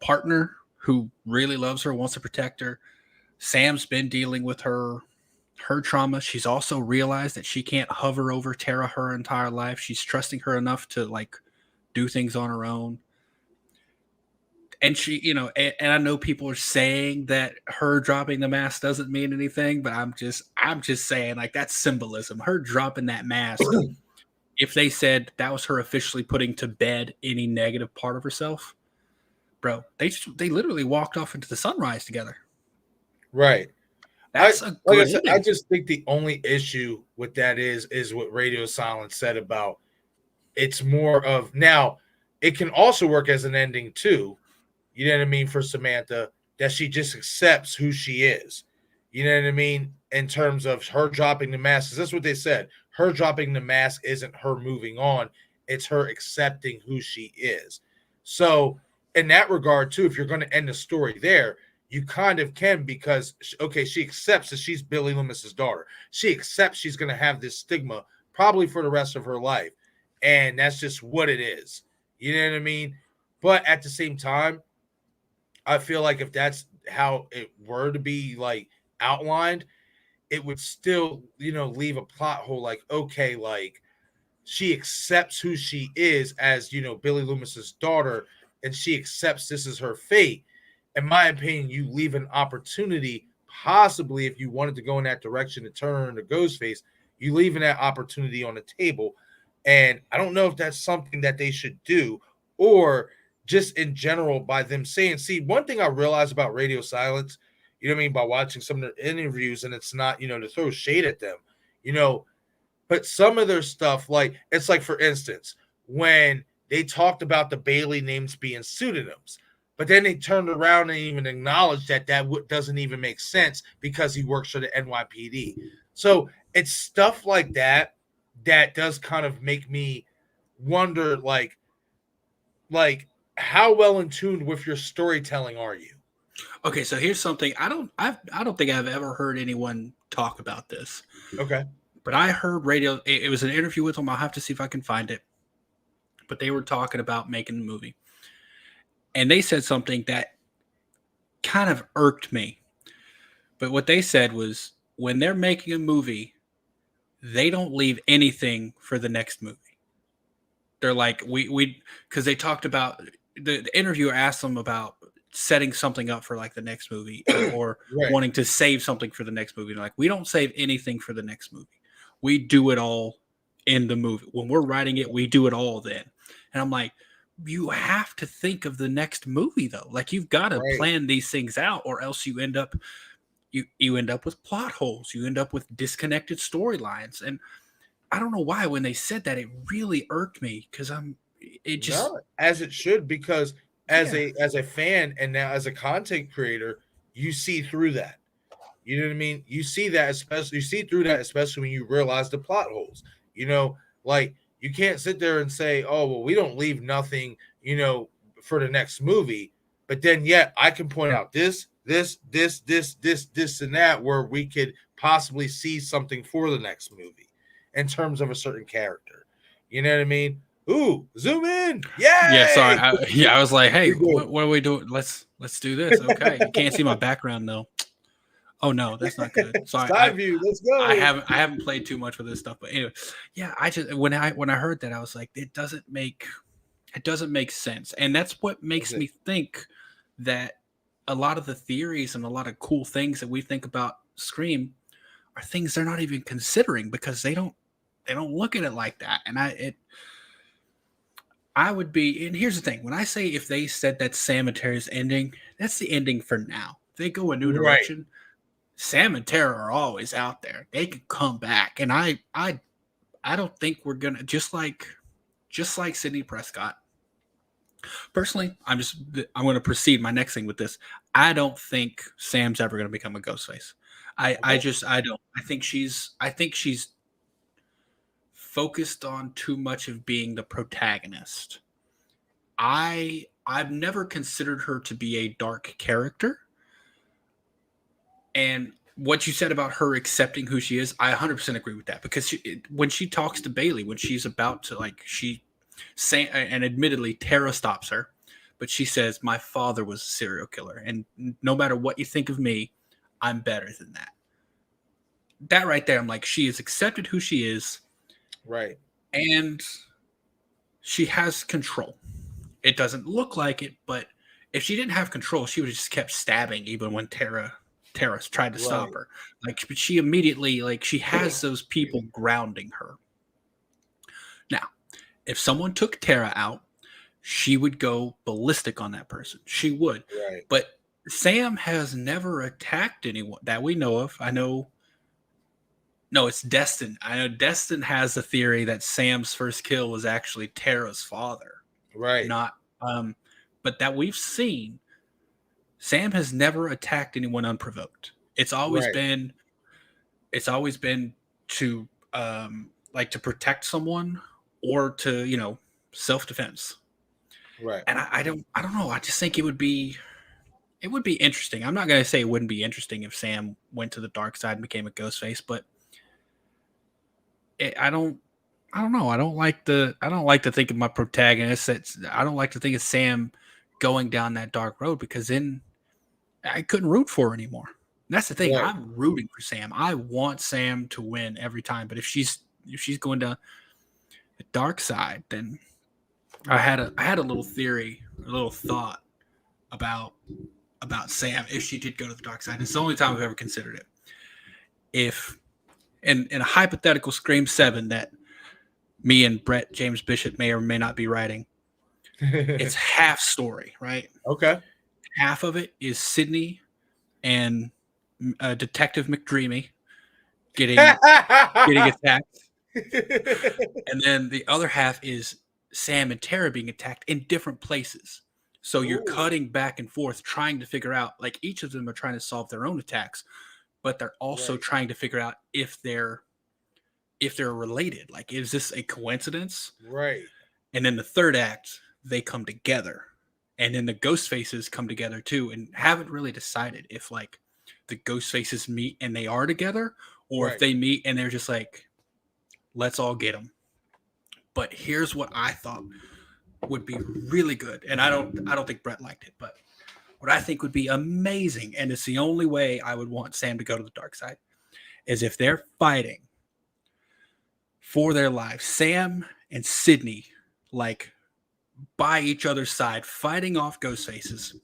partner who really loves her, wants to protect her. Sam's been dealing with her trauma. She's also realized that she can't hover over Tara her entire life. She's trusting her enough to like do things on her own. And she, and I know people are saying that her dropping the mask doesn't mean anything, but I'm just saying, like, that's symbolism. Her dropping that mask, if they said that was her officially putting to bed any negative part of herself, bro, they literally walked off into the sunrise together. Right. That's a good ending. I just think the only issue with that is what Radio Silence said about it's more of, now it can also work as an ending too. You know what I mean? For Samantha, that she just accepts who she is. You know what I mean? In terms of her dropping the mask, that's what they said. Her dropping the mask isn't her moving on. It's her accepting who she is. So in that regard too, if you're going to end the story there, you kind of can, because, okay, she accepts that she's Billy Loomis's daughter. She accepts she's going to have this stigma probably for the rest of her life. And that's just what it is. You know what I mean? But at the same time, I feel like if that's how it were to be like outlined, it would still, leave a plot hole. Like, okay, like she accepts who she is as, Billy Loomis's daughter, and she accepts this is her fate. In my opinion, you leave an opportunity, possibly if you wanted to go in that direction to turn her into Ghostface, you leaving that opportunity on the table. And I don't know if that's something that they should do, or just in general by them saying, see, one thing I realized about Radio Silence, you know what I mean, by watching some of their interviews, and it's not, to throw shade at them, But some of their stuff, like it's like for instance, when they talked about the Bailey names being pseudonyms, but then they turned around and even acknowledged that doesn't even make sense because he works for the NYPD. So it's stuff like that that does kind of make me wonder, like how well in tune with your storytelling are you? Okay, so here's something I don't think I've ever heard anyone talk about this, Okay. but I heard radio. It was an interview with them. I'll have to see if I can find it. But they were talking about making the movie, and they said something that kind of irked me. But what they said was when they're making a movie, they don't leave anything for the next movie. They're like we because they talked about the interviewer asked them about setting something up for like the next movie or Right. wanting to save something for the next movie. They're like, we don't save anything for the next movie. We do it all in the movie. When we're writing it, we do it all then. And I'm like, you have to think of the next movie though. Like you've got to Right. plan these things out, or else you end up with plot holes. You end up with disconnected storylines. And I don't know why when they said that it really irked me because it just No, as it should, because yeah. as a fan and now as a content creator, you see through that. You know what I mean? You see that, especially you see through that, especially when you realize the plot holes. You know, like you can't sit there and say, "Oh, well, we don't leave nothing," for the next movie. But then, yet, I can point out this, and that, where we could possibly see something for the next movie in terms of a certain character. You know what I mean? Ooh, zoom in! Yeah, sorry. Yay! I was like, hey, You're good. what are we doing? Let's do this. Okay, you can't see my background though. Oh no, that's not good. Sorry, Side view. Let's go. I haven't played too much with this stuff, but anyway, yeah. I just when I heard that, I was like, it doesn't make sense, and that's what That's makes it. me think that a lot of the theories and a lot of cool things that we think about Scream are things they're not even considering because they don't look at it like that, and I would be, and here's the thing: when I say if they said that Sam and Tara's ending, that's the ending for now. If they go a new Right. direction, Sam and Tara are always out there. They can come back, and I don't think we're gonna just like Sidney Prescott. Personally, I'm going to proceed my next thing with this. I don't think Sam's ever going to become a Ghostface. Okay. I don't. I think she's focused on too much of being the protagonist. I've never considered her to be a dark character. And what you said about her accepting who she is, I 100% agree with that because when she talks to Bailey, when she's about to and admittedly Tara stops her, but she says, "My father was a serial killer, and no matter what you think of me, I'm better than that." That right there, I'm like, she has accepted who she is, Right. and she has control. It doesn't look like it, but if she didn't have control, she would have just kept stabbing even when Tara tried to stop Right. her. Like, but she immediately, like, she has those people grounding her. Now, if someone took Tara out, she would go ballistic on that person. She would. Right. But Sam has never attacked anyone that we know of. I know. No, it's Destin. I know Destin has the theory that Sam's first kill was actually Tara's father, Right. not but that we've seen Sam has never attacked anyone unprovoked. Right. It's always been to like to protect someone or to, self defense. Right. And I don't know. I just think it would be interesting. I'm not gonna say it wouldn't be interesting if Sam went to the dark side and became a ghost face, but I don't know. I don't like to think of my protagonist. I don't like to think of Sam going down that dark road because then I couldn't root for her anymore. And that's the thing. Right. I'm rooting for Sam. I want Sam to win every time. But if she's going down the dark side, then I had a little theory, a little thought about Sam if she did go to the dark side. It's the only time I've ever considered it. If in a hypothetical Scream 7 that me and Brett James Bishop may or may not be writing, it's half story, right? Okay. Half of it is Sydney and Detective McDreamy getting attacked, And then the other half is Sam and Tara being attacked in different places. So you're Ooh, cutting back and forth trying to figure out, like, each of them are trying to solve their own attacks, but they're also right, trying to figure out if they're related. Like, is this a coincidence? right, And in the third act, they come together. And then the ghost faces come together too, and haven't really decided if, like, the ghost faces meet and they are together, or if right. they meet and they're just like, let's all get them. But here's what I thought would be really good, and I don't think Brett liked it, but what I think would be amazing, and it's the only way I would want Sam to go to the dark side, is if they're fighting for their lives. Sam and Sydney, like, by each other's side, fighting off ghost faces.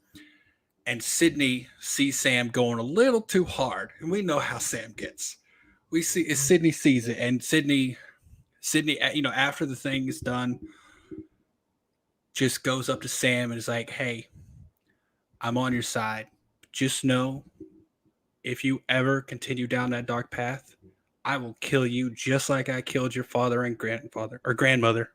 And Sydney sees Sam going a little too hard, and we know how Sam gets. We see Sydney sees it, and Sydney, after the thing is done, just goes up to Sam and is like, "Hey, I'm on your side. Just know, if you ever continue down that dark path, I will kill you just like I killed your father and grandfather or grandmother."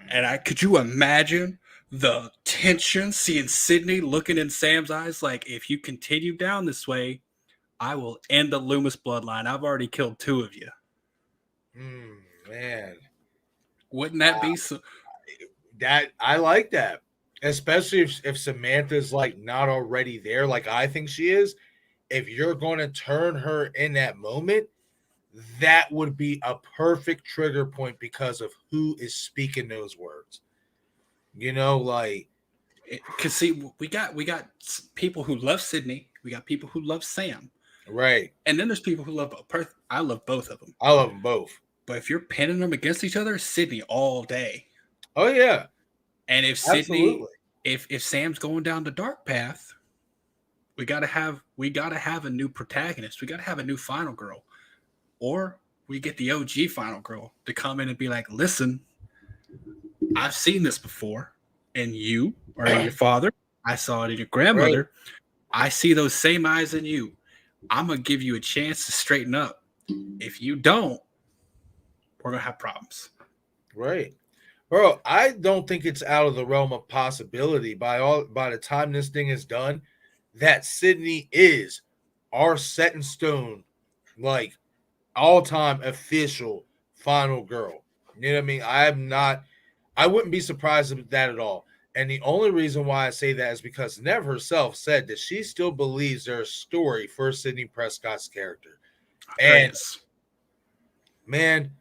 And could you imagine the tension seeing Sydney looking in Sam's eyes like, if you continue down this way, I will end the Loomis bloodline. I've already killed two of you. Man, Wouldn't that be so? that I like that, especially if Samantha's like not already there, like I think she is. If you're going to turn her in that moment, that would be a perfect trigger point because of who is speaking those words. Like Because see, we got people who love Sydney. We got people who love Sam, right. and then there's people who love both. I love both of them. I love them both. But if you're pinning them against each other, Sydney all day. Oh yeah, And if Sydney, absolutely. if Sam's going down the dark path, we gotta have a new protagonist. We gotta have a new final girl, or we get the OG final girl to come in and be like, "Listen, I've seen this before, and you or in your father. I saw it in your Right, grandmother. I see those same eyes in you. I'm gonna give you a chance to straighten up. If you don't, we're gonna have problems." right. Bro, I don't think it's out of the realm of possibility by the time this thing is done that Sydney is our set in stone, like all-time official final girl. You know what I mean? I wouldn't be surprised with that at all. And the only reason why I say that is because Nev herself said that she still believes there's a story for Sidney Prescott's character. There And is. man,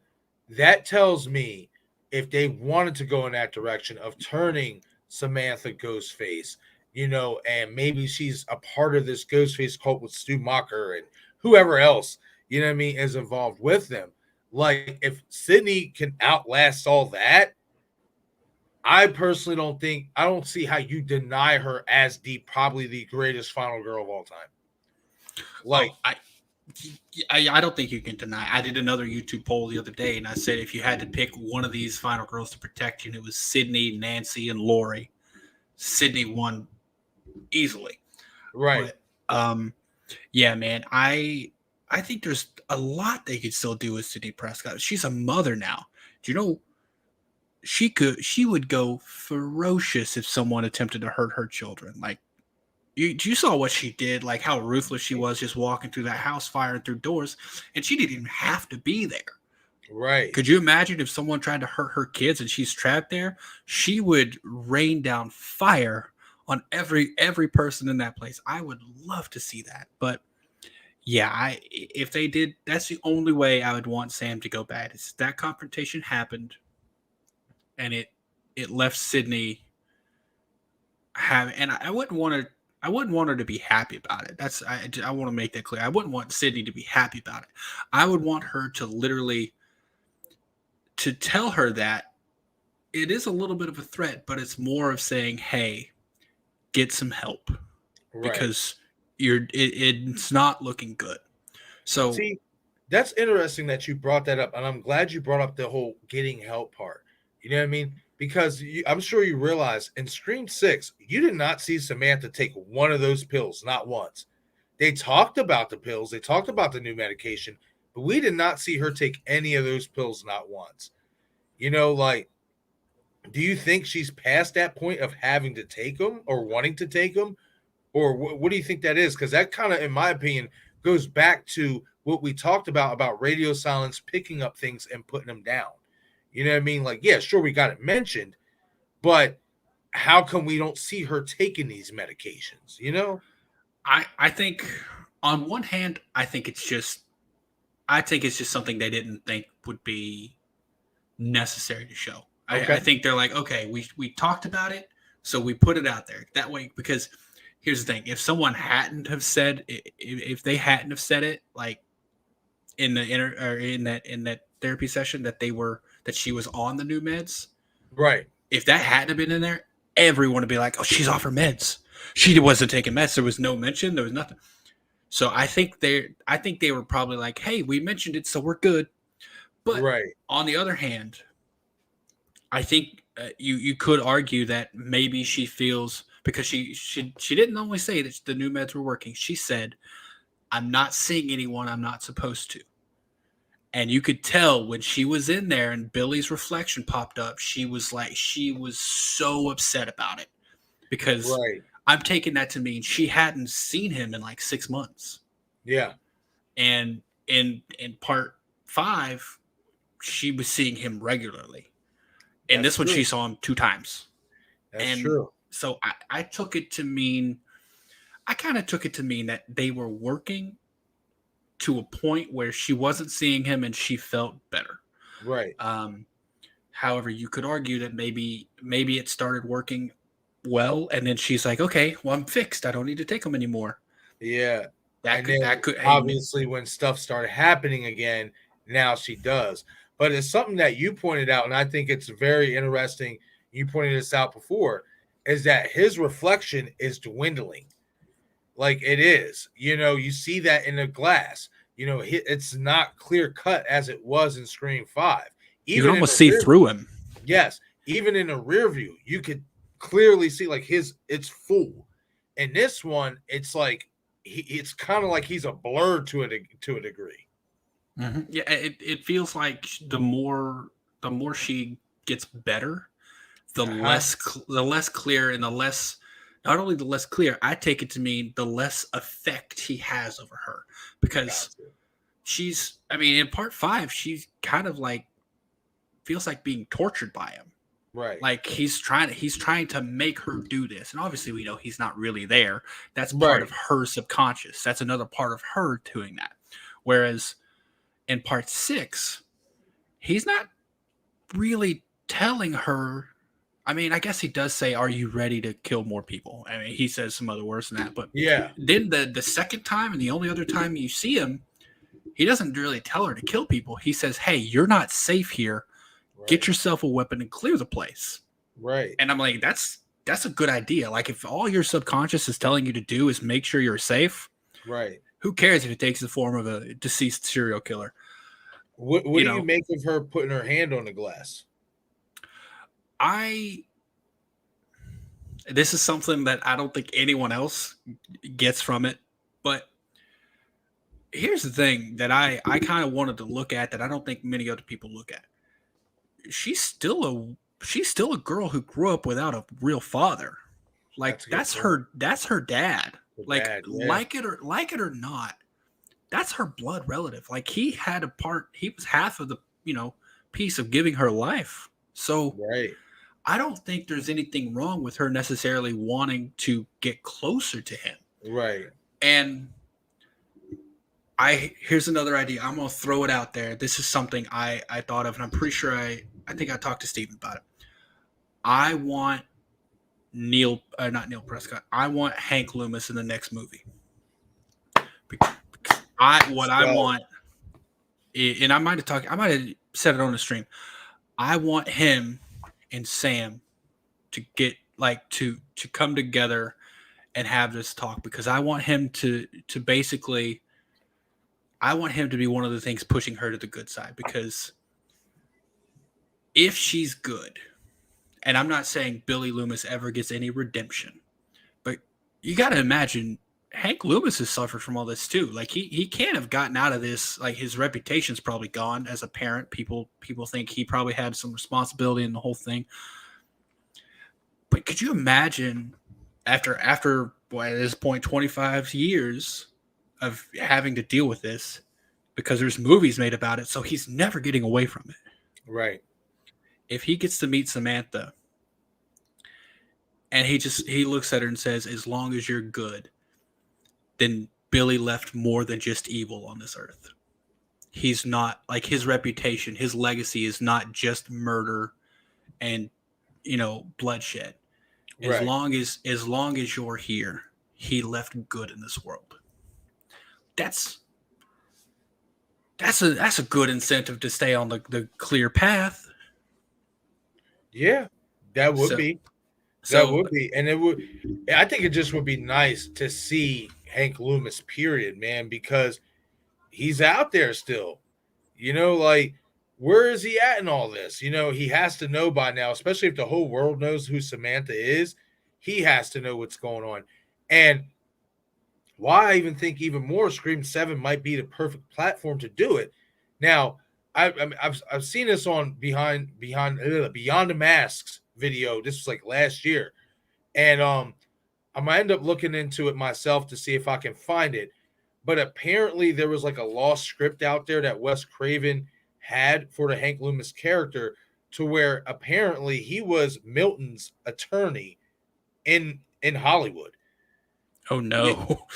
that tells me if they wanted to go in that direction of turning Samantha Ghostface, and maybe she's a part of this Ghostface cult with Stu Macher and whoever else, what I mean, is involved with them. Like, if Sydney can outlast all that, I personally I don't see how you deny her as probably the greatest final girl of all time. Oh, Like, I don't think you can deny. I did another YouTube poll the other day, and I said if you had to pick one of these final girls to protect you, and it was Sydney, Nancy, and Lori, Sydney won easily. right, But yeah, man, I think there's a lot they could still do with Sydney Prescott. She's a mother now. Do you know she would go ferocious if someone attempted to hurt her children? Like, you saw what she did, like how ruthless she was, just walking through that house, firing through doors, and she didn't even have to be there. right, Could you imagine if someone tried to hurt her kids and she's trapped there? She would rain down fire on every person in that place. I would love to see that. But yeah, if they did, that's the only way I would want Sam to go bad. Is that confrontation happened, and it left Sydney having, and I wouldn't want to. I wouldn't want her to be happy about it. I want to make that clear. I wouldn't want Sydney to be happy about it. I would want her to literally to tell her that it is a little bit of a threat, but it's more of saying, "Hey, get some help right. because it's not looking good." So See, that's interesting that you brought that up, and I'm glad you brought up the whole getting help part. You know what I mean? Because I'm sure you realize in Scream 6, you did not see Samantha take one of those pills, not once. They talked about the pills, they talked about the new medication, but we did not see her take any of those pills, not once. You know, like, do you think she's past that point of having to take them or wanting to take them? Or what do you think that is? Because that kind of, in my opinion, goes back to what we talked about radio silence, picking up things and putting them down. You know what I mean? Like, yeah, sure, we got it mentioned, but how come we don't see her taking these medications? You know? I think on one hand, I think it's just something they didn't think would be necessary to show. I Okay. think they're like, okay, we talked about it, so we put it out there that way. Because here's the thing: if someone hadn't have said, if they hadn't have said it, like in the or in that therapy session that she was on the new meds, Right. if that hadn't have been in there, everyone would be like, oh, she's off her meds. She wasn't taking meds. There was no mention. There was nothing. So I think they were probably like, hey, we mentioned it, so we're good. But Right. on the other hand, I think you could argue that maybe she feels, because she didn't only say that the new meds were working. She said, "I'm not seeing anyone I'm not supposed to." And you could tell when she was in there and Billy's reflection popped up, she was so upset about it, because Right. I'm taking that to mean she hadn't seen him in like 6 months. Yeah. And in part 5, she was seeing him regularly. In That's this one, true. she saw him 2 times. That's And true. so I took it to mean, I kind of took it to mean that they were working to a point where she wasn't seeing him and she felt better. Right. Um, However, you could argue that maybe it started working well, and then she's like, okay, well, I'm fixed. I don't need to take them anymore. Yeah. And then That could, hey, obviously when stuff started happening again, now she does. But it's something that you pointed out, and I think it's very interesting. You pointed this out before, is that his reflection is dwindling. Like it is. You know, you see that in the glass. You know, it's not clear cut as it was in Scream 5. you can Even in almost the see rear, through him. yes, even in the rear view, you could clearly see like it's full. In this one, it's like it's kind of like he's a blur to a degree. Mm-hmm. Yeah, it feels like the more she gets better, Uh-huh. the less clear, and the less, not only the less clear, I take it to mean the less effect he has over her, because Gotcha. she's, I mean, in part 5, she's kind of like, feels like being tortured by him. Right. Like he's trying to make her do this, and obviously we know he's not really there. That's part Right. of her subconscious. That's another part of her doing that. Whereas in part 6, he's not really telling her. I mean, I guess he does say, "Are you ready to kill more people?" I mean, he says some other words than that, but Yeah. then the second time and the only other time you see him, he doesn't really tell her to kill people. He says, "Hey, you're not safe here. Get Right. yourself a weapon and clear the place." Right. And I'm like, that's a good idea. Like, if all your subconscious is telling you to do is make sure you're safe, Right. who cares if it takes the form of a deceased serial killer? What You do you know, make of her putting her hand on the glass? I this is something that I don't think anyone else gets from it, but here's the thing that I kind of wanted to look at that I don't think many other people look at. She's still she's still a girl who grew up without a real father. That's Like a good point. that's her dad. The Like, dad, yeah. like it or not, that's her blood relative. Like, he had a part, he was half of the, piece of giving her life. So Right. I don't think there's anything wrong with her necessarily wanting to get closer to him. Right. And here's another idea. I'm gonna throw it out there. This is something I thought of, and I'm pretty sure I think I talked to Steven about it. I want not Neil Prescott. I want Hank Loomis in the next movie. Because what I So, want, and I might have said it on the stream. I want him and Sam to get like to come together and have this talk, because I want him to basically, I want him to be one of the things pushing her to the good side, because if she's good, and I'm not saying Billy Loomis ever gets any redemption, but you got to imagine Hank Loomis has suffered from all this too. Like he can't have gotten out of this. Like his reputation's probably gone as a parent. People think he probably had some responsibility in the whole thing. But could you imagine after at this point 25 years of having to deal with this because there's movies made about it, so he's never getting away from it. Right. If he gets to meet Samantha and he looks at her and says, as long as you're good, then Billy left more than just evil on this earth. He's not like his reputation, his legacy is not just murder and bloodshed. As long as you're here, he left good in this world. That's a good incentive to stay on the clear path. Yeah, that would be. That would be. And I think it just would be nice to see Hank Loomis, period, man, because he's out there still. Like, where is he at in all this? He has to know by now, especially if the whole world knows who Samantha is. He has to know what's going on. And why I even think even more Scream 7 might be the perfect platform to do it. Now, I've seen this on Beyond the Masks video. This was like last year. And I might end up looking into it myself to see if I can find it. But apparently there was like a lost script out there that Wes Craven had for the Hank Loomis character, to where apparently he was Milton's attorney in Hollywood. Oh no.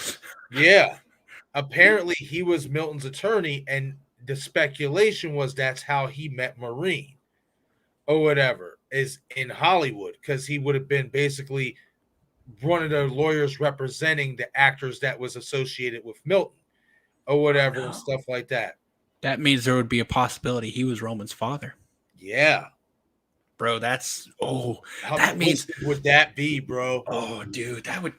Yeah. Apparently he was Milton's attorney, and the speculation was that's how he met Maureen or whatever, is in Hollywood, because he would have been basically one of the lawyers representing the actors that was associated with Milton or whatever, and stuff like that. That means there would be a possibility he was Roman's father. Yeah. Bro, that's how means would that be, bro? Oh, dude, that would.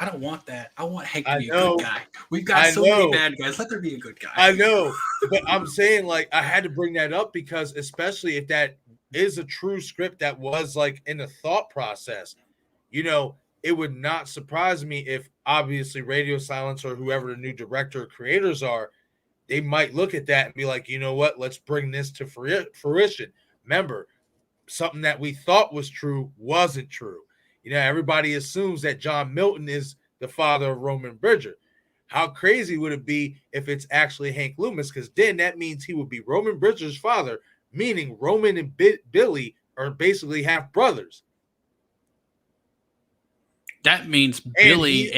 I don't want that. I want Hank to be a good guy. We've got many bad guys. Let there be a good guy. I know, but I'm saying, like, I had to bring that up because, especially if that is a true script that was like in the thought process, it would not surprise me if obviously Radio Silence or whoever the new director or creators are, they might look at that and be like, you know what, let's bring this to fruition. Remember, something that we thought was true wasn't true. Everybody assumes that John Milton is the father of Roman Bridger. How crazy would it be if it's actually Hank Loomis? Because then that means he would be Roman Bridger's father, meaning Roman and Billy are basically half brothers. That means Billy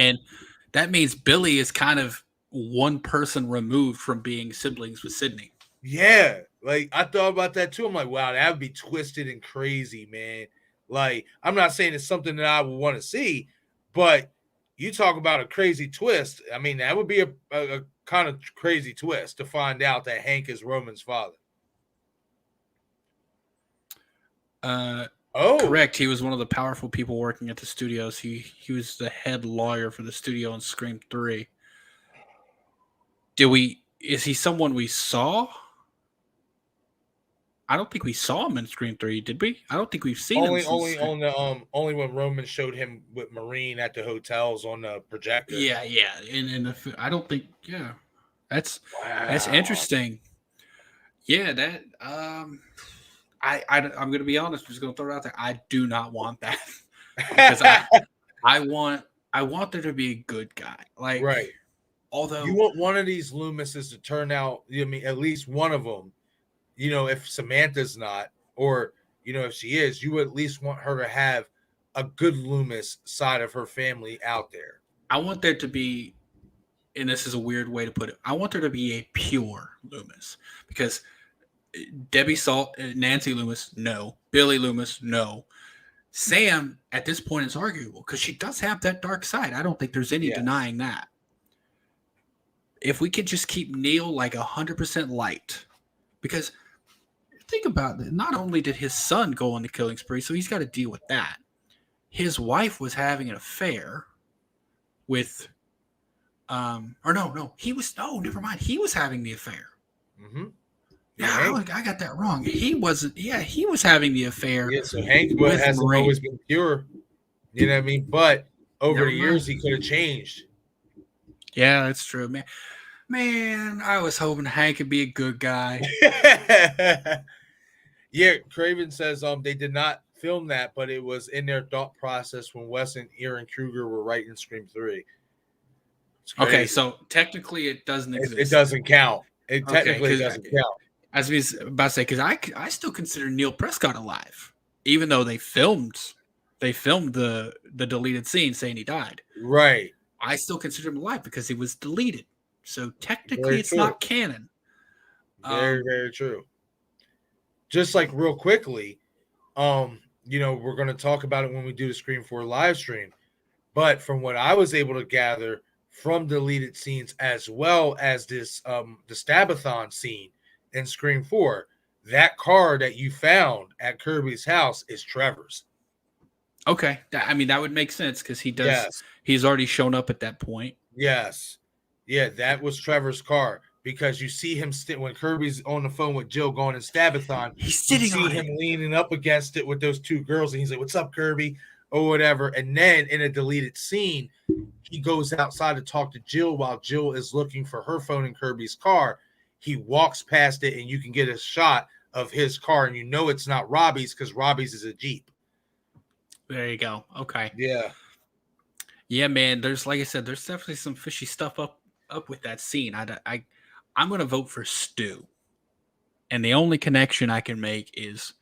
is kind of one person removed from being siblings with Sydney. Yeah, like I thought about that too. I'm like, wow, that would be twisted and crazy, man. Like, I'm not saying it's something that I would want to see, but you talk about a crazy twist. I mean, that would be a kind of crazy twist to find out that Hank is Roman's father. Correct. He was one of the powerful people working at the studios. He was the head lawyer for the studio in Scream 3. Is he someone we saw? I don't think we saw him in Scream 3, did we? I don't think we've seen him. Only when Roman showed him with Maureen at the hotels on the projector. Yeah. I don't think. Yeah, that's interesting. Yeah, that. I'm going to be honest. I'm just going to throw it out there. I do not want that because I want there to be a good guy. Like, right. Although you want one of these Loomises to turn out. I mean, at least one of them. If Samantha's not, or, if she is, you would at least want her to have a good Loomis side of her family out there. I want there to be, and this is a weird way to put it, I want there to be a pure Loomis, because Debbie Salt, Nancy Loomis, no. Billy Loomis, no. Sam, at this point, is arguable because she does have that dark side. I don't think there's any denying that. If we could just keep Neil like 100% light, because think about it. Not only did his son go on the killing spree, so he's got to deal with that. His wife was having an affair with, never mind. He was having the affair. Mm-hmm. Yeah, I got that wrong. He wasn't. Yeah, he was having the affair. Yeah, so Hank hasn't always been pure. You know what I mean? But over the years, he could have changed. Yeah, that's true, man. Man, I was hoping Hank could be a good guy. Yeah, Craven says they did not film that, but it was in their thought process when Wes and Aaron Kruger were writing Scream 3. It's Okay, crazy. so technically it doesn't It exist. doesn't count. It Okay, technically because doesn't count. as we was about to say, because I still consider Neil Prescott alive, even though they filmed the deleted scene saying he died. Right. I still consider him alive because he was deleted. So technically, Very it's true. not canon. Very, very true. Just like real quickly, we're going to talk about it when we do the Scream 4 live stream. But from what I was able to gather from deleted scenes as well as this the Stabathon scene in Scream 4, that car that you found at Kirby's house is Trevor's. Okay, I mean that would make sense because he does. Yes. He's already shown up at that point. Yes. Yeah, that was Trevor's car because you see him when Kirby's on the phone with Jill going to Stabathon. He's You sitting see on him it. leaning up against it with those two girls, and he's like, "What's up, Kirby?" or whatever. And then in a deleted scene, he goes outside to talk to Jill while Jill is looking for her phone in Kirby's car. He walks past it, and you can get a shot of his car, and you know it's not Robbie's because Robbie's is a Jeep. There you go. Okay. Yeah. Yeah, man. There's like I said, there's definitely some fishy stuff up with that scene. I'm gonna vote for Stu, and the only connection I can make is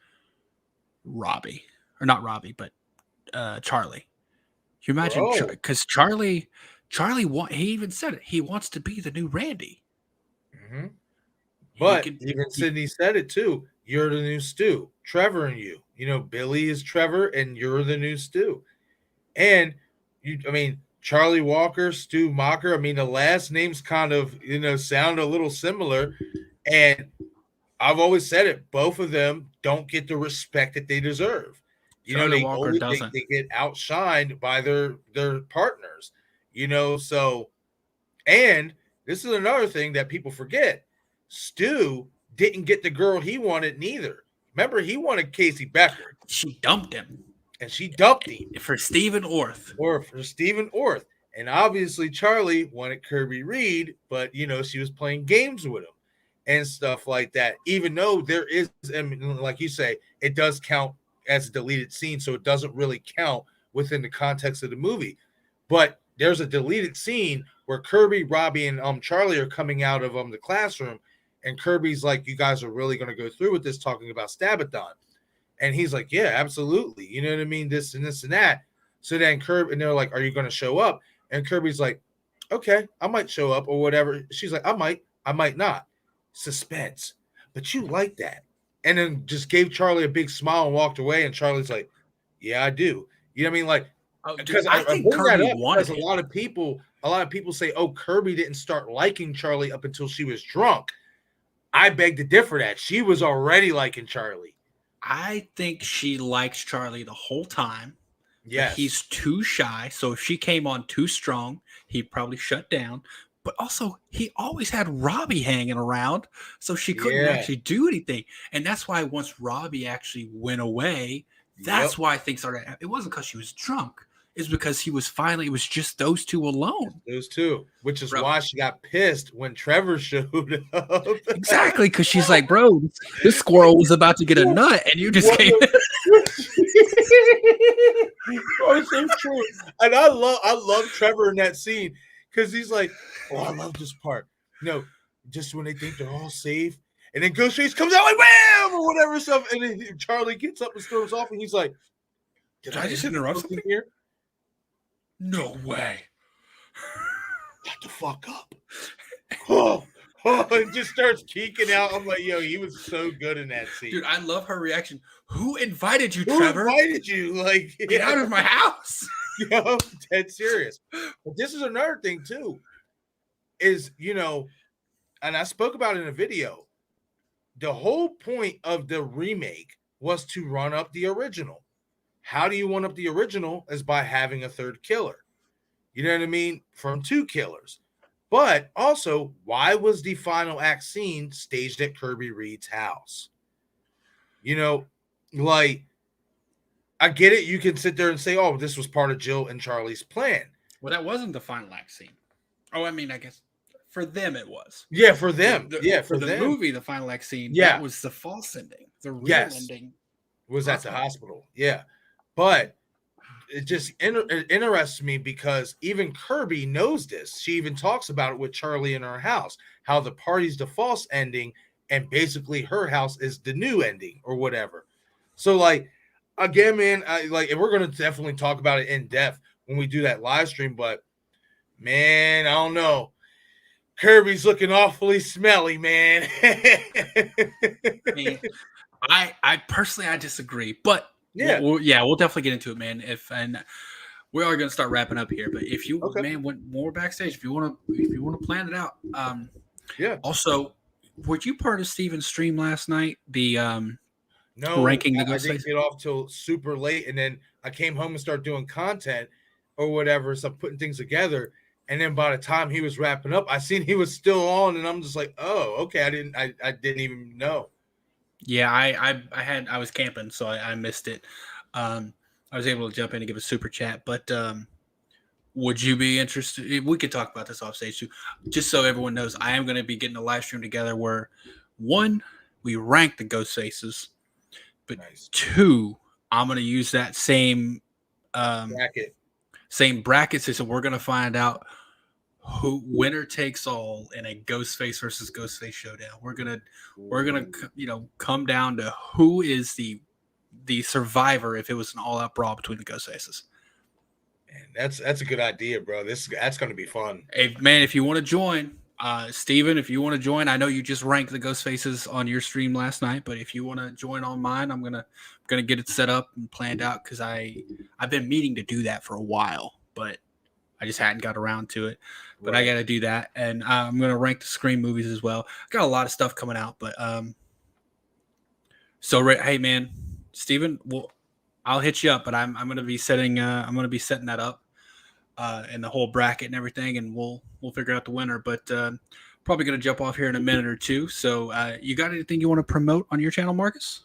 Robbie, or not Robbie, but Charlie. Can you imagine? Bro. Because he even said it. He wants to be the new Randy. Mm-hmm. But even he, Sydney said it too. You're the new Stu. Trevor and you. Billy is Trevor, and you're the new Stu. And Charlie Walker, Stu Mocker. The last names kind of, sound a little similar. And I've always said it. Both of them don't get the respect that they deserve. Charlie Walker doesn't. They get outshined by their partners. So, and this is another thing that people forget. Stu didn't get the girl he wanted neither. Remember, he wanted Casey Becker. She dumped him. And she dumped him. For Stephen Orth. Or for Stephen Orth. And obviously Charlie wanted Kirby Reed, but, she was playing games with him and stuff like that. Even though there is, like you say, it does count as a deleted scene, so it doesn't really count within the context of the movie. But there's a deleted scene where Kirby, Robbie, and Charlie are coming out of the classroom, and Kirby's like, "You guys are really going to go through with this, talking about Stabathon?" And he's like, "Yeah, absolutely. You know what I mean? This and this and that." So then Kirby, and they're like, "Are you going to show up?" And Kirby's like, "Okay, I might show up or whatever." She's like, I might not. Suspense. But you like that. And then just gave Charlie a big smile and walked away. And Charlie's like, "Yeah, I do." You know what I mean? Like, because I think bring that up because a lot of people say, "Oh, Kirby didn't start liking Charlie up until she was drunk." I beg to differ that she was already liking Charlie. I think she likes Charlie the whole time. Yes. He's too shy. So if she came on too strong, he'd probably shut down. But also, he always had Robbie hanging around, so she couldn't actually do anything. And that's why once Robbie actually went away, that's why things started. It wasn't because she was drunk. It's because it was just those two alone. Those two, which is why she got pissed when Trevor showed up. Exactly, because she's like, "Bro, this squirrel was about to get a nut, and you just came." Oh, so true. And I love Trevor in that scene because he's like, "Oh, I love this part." Just when they think they're all safe, and then Ghostface comes out like "Wham!" or whatever stuff, and then Charlie gets up and storms off, and he's like, "Did I just interrupt something here?" No way. Shut the fuck up. Oh, and just starts geeking out. I'm like, yo, he was so good in that scene. Dude, I love her reaction. Who invited you, Trevor? Who invited you? Like, get out of my house. Dead serious. But this is another thing, too, is, and I spoke about it in a video. The whole point of the remake was to run up the original. How do you one up the original? Is by having a third killer. You know what I mean? From two killers. But also, why was the final act scene staged at Kirby Reed's house? Like, I get it. You can sit there and say, "Oh, this was part of Jill and Charlie's plan." Well, that wasn't the final act scene. Oh, I mean, I guess for them it was. Yeah, for them. Yeah, For for the them. movie, the final X scene, that Yeah. was the false ending. The real Yes. ending Was at the hospital. hospital. Yeah. But it just it interests me because even Kirby knows this. She even talks about it with Charlie in her house, how the party's the false ending and basically her house is the new ending or whatever. So like again, man, and we're gonna definitely talk about it in depth when we do that live stream, but man, I don't know. Kirby's looking awfully smelly, man. I mean, I personally I disagree, but Yeah. we'll definitely get into it, man. And we are going to start wrapping up here, but if you Okay. man want more backstage, if you want to plan it out, Yeah. also, were you part of Steven's stream last night? The No, ranking the I ghost didn't face. get off till super late, and then I came home and started doing content or whatever, so I'm putting things together. And then by the time he was wrapping up, I seen he was still on, and I'm just like, oh, okay. I didn't even know. Yeah, I was camping, so I missed it. I was able to jump in and give a super chat, but would you be interested? We could talk about this off stage too, just so everyone knows. I am going to be getting a live stream together where, one, we rank the ghost faces, but Nice two, I'm going to use that bracket. same bracket system. We're going to find out who winner takes all in a ghost face versus ghost face showdown. We're gonna come down to who is the survivor if it was an all out brawl between the ghost faces. Man, that's a good idea, bro. That's going to be fun. Hey man, if you want to join, Steven, if you want to join, I know you just ranked the ghost faces on your stream last night, but if you want to join on mine, I'm gonna get it set up and planned out because I've been meaning to do that for a while, but I just hadn't got around to it. But Right. I got to do that, and I'm gonna rank the Scream movies as well. Got a lot of stuff coming out, but so hey man, Steven, well, I'll hit you up, but I'm gonna be setting that up. And the whole bracket and everything, and we'll figure out the winner. But probably going to jump off here in a minute or two. So, you got anything you want to promote on your channel, Marcus?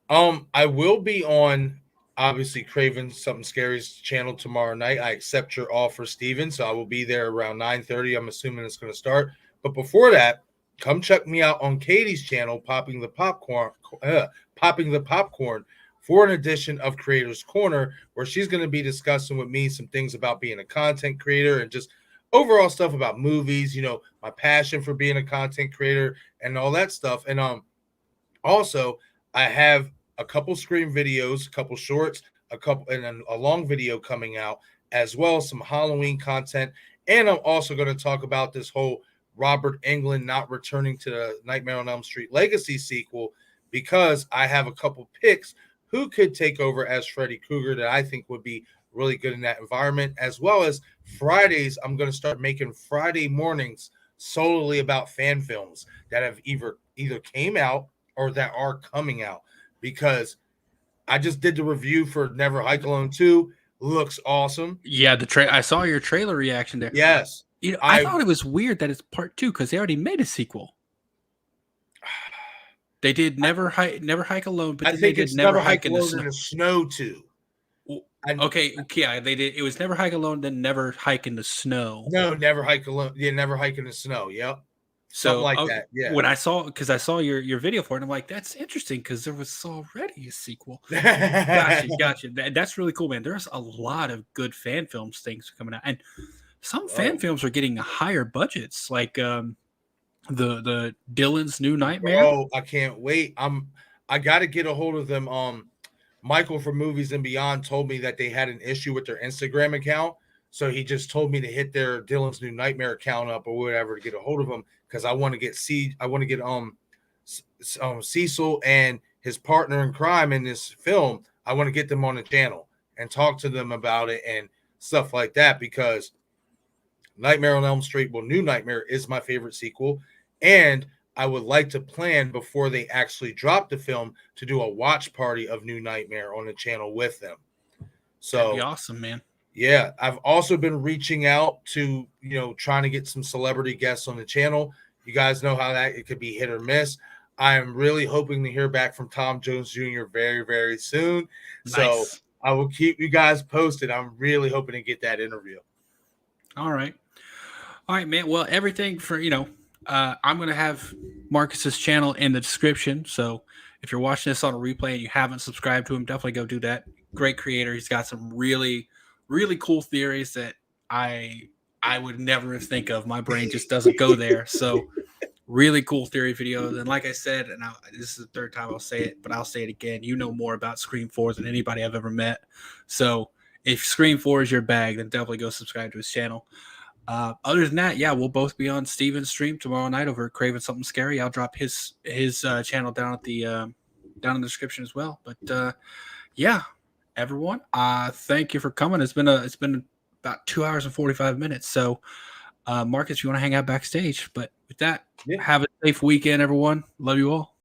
I will be on obviously Craven Something Scary's channel tomorrow night. I accept your offer, Steven. So I will be there around 9:30. I'm assuming it's going to start. But before that, come check me out on Katie's channel, Popping the Popcorn, for an edition of Creators Corner, where she's going to be discussing with me some things about being a content creator and just overall stuff about movies, my passion for being a content creator and all that stuff. And also I have a couple Scream videos, a couple shorts, and then a long video coming out, as well as some Halloween content. And I'm also going to talk about this whole Robert Englund not returning to the Nightmare on Elm Street Legacy sequel, because I have a couple picks who could take over as Freddy Krueger that I think would be really good in that environment, as well as Fridays. I'm going to start making Friday mornings solely about fan films that have either came out or that are coming out, because I just did the review for Never Hike Alone 2. Looks awesome. Yeah, I saw your trailer reaction there. Yes. I thought it was weird that it's part 2 because they already made a sequel. They did Never Hike Alone, but I think it's Never Hike Alone in the Snow 2. Okay, yeah, they did. It was Never Hike Alone, then Never Hike in the Snow. No, Never Hike Alone. Yeah, Never Hike in the Snow. Yep. Something like that. Yeah. When I saw your video for it, I'm like, that's interesting because there was already a sequel. Gotcha. That's really cool, man. There's a lot of good fan films things coming out, and some fan films are getting higher budgets, like the Dylan's New Nightmare. Oh, I can't wait. I got to get a hold of them. Michael from Movies and Beyond told me that they had an issue with their Instagram account, so he just told me to hit their Dylan's New Nightmare account up or whatever to get a hold of them, because I want to get Cecil and his partner in crime in this film. I want to get them on the channel and talk to them about it and stuff like that, because Nightmare on Elm Street, New Nightmare, is my favorite sequel, and I would like to plan before they actually drop the film to do a watch party of New Nightmare on the channel with them. So that'd be awesome, man. Yeah, I've also been reaching out to, trying to get some celebrity guests on the channel. You guys know how that it could be hit or miss. I am really hoping to hear back from Tom Jones Jr. very, very soon. Nice. So I will keep you guys posted. I'm really hoping to get that interview. All right. All right, man. Well, everything for I'm gonna have Marcus's channel in the description. So if you're watching this on a replay and you haven't subscribed to him, definitely go do that. Great creator. He's got some really, really cool theories that I would never think of. My brain just doesn't go there. So really cool theory videos. And like I said, and this is the third time I'll say it, but I'll say it again. You know more about Scream 4 than anybody I've ever met. So if Scream 4 is your bag, then definitely go subscribe to his channel. Other than that, yeah, we'll both be on Steven's stream tomorrow night over at Craving Something Scary. I'll drop his channel down at the down in the description as well. But yeah, everyone, thank you for coming. It's been about 2 hours and 45 minutes. So Marcus, you want to hang out backstage? But with that, Yeah. have a safe weekend, everyone. Love you all.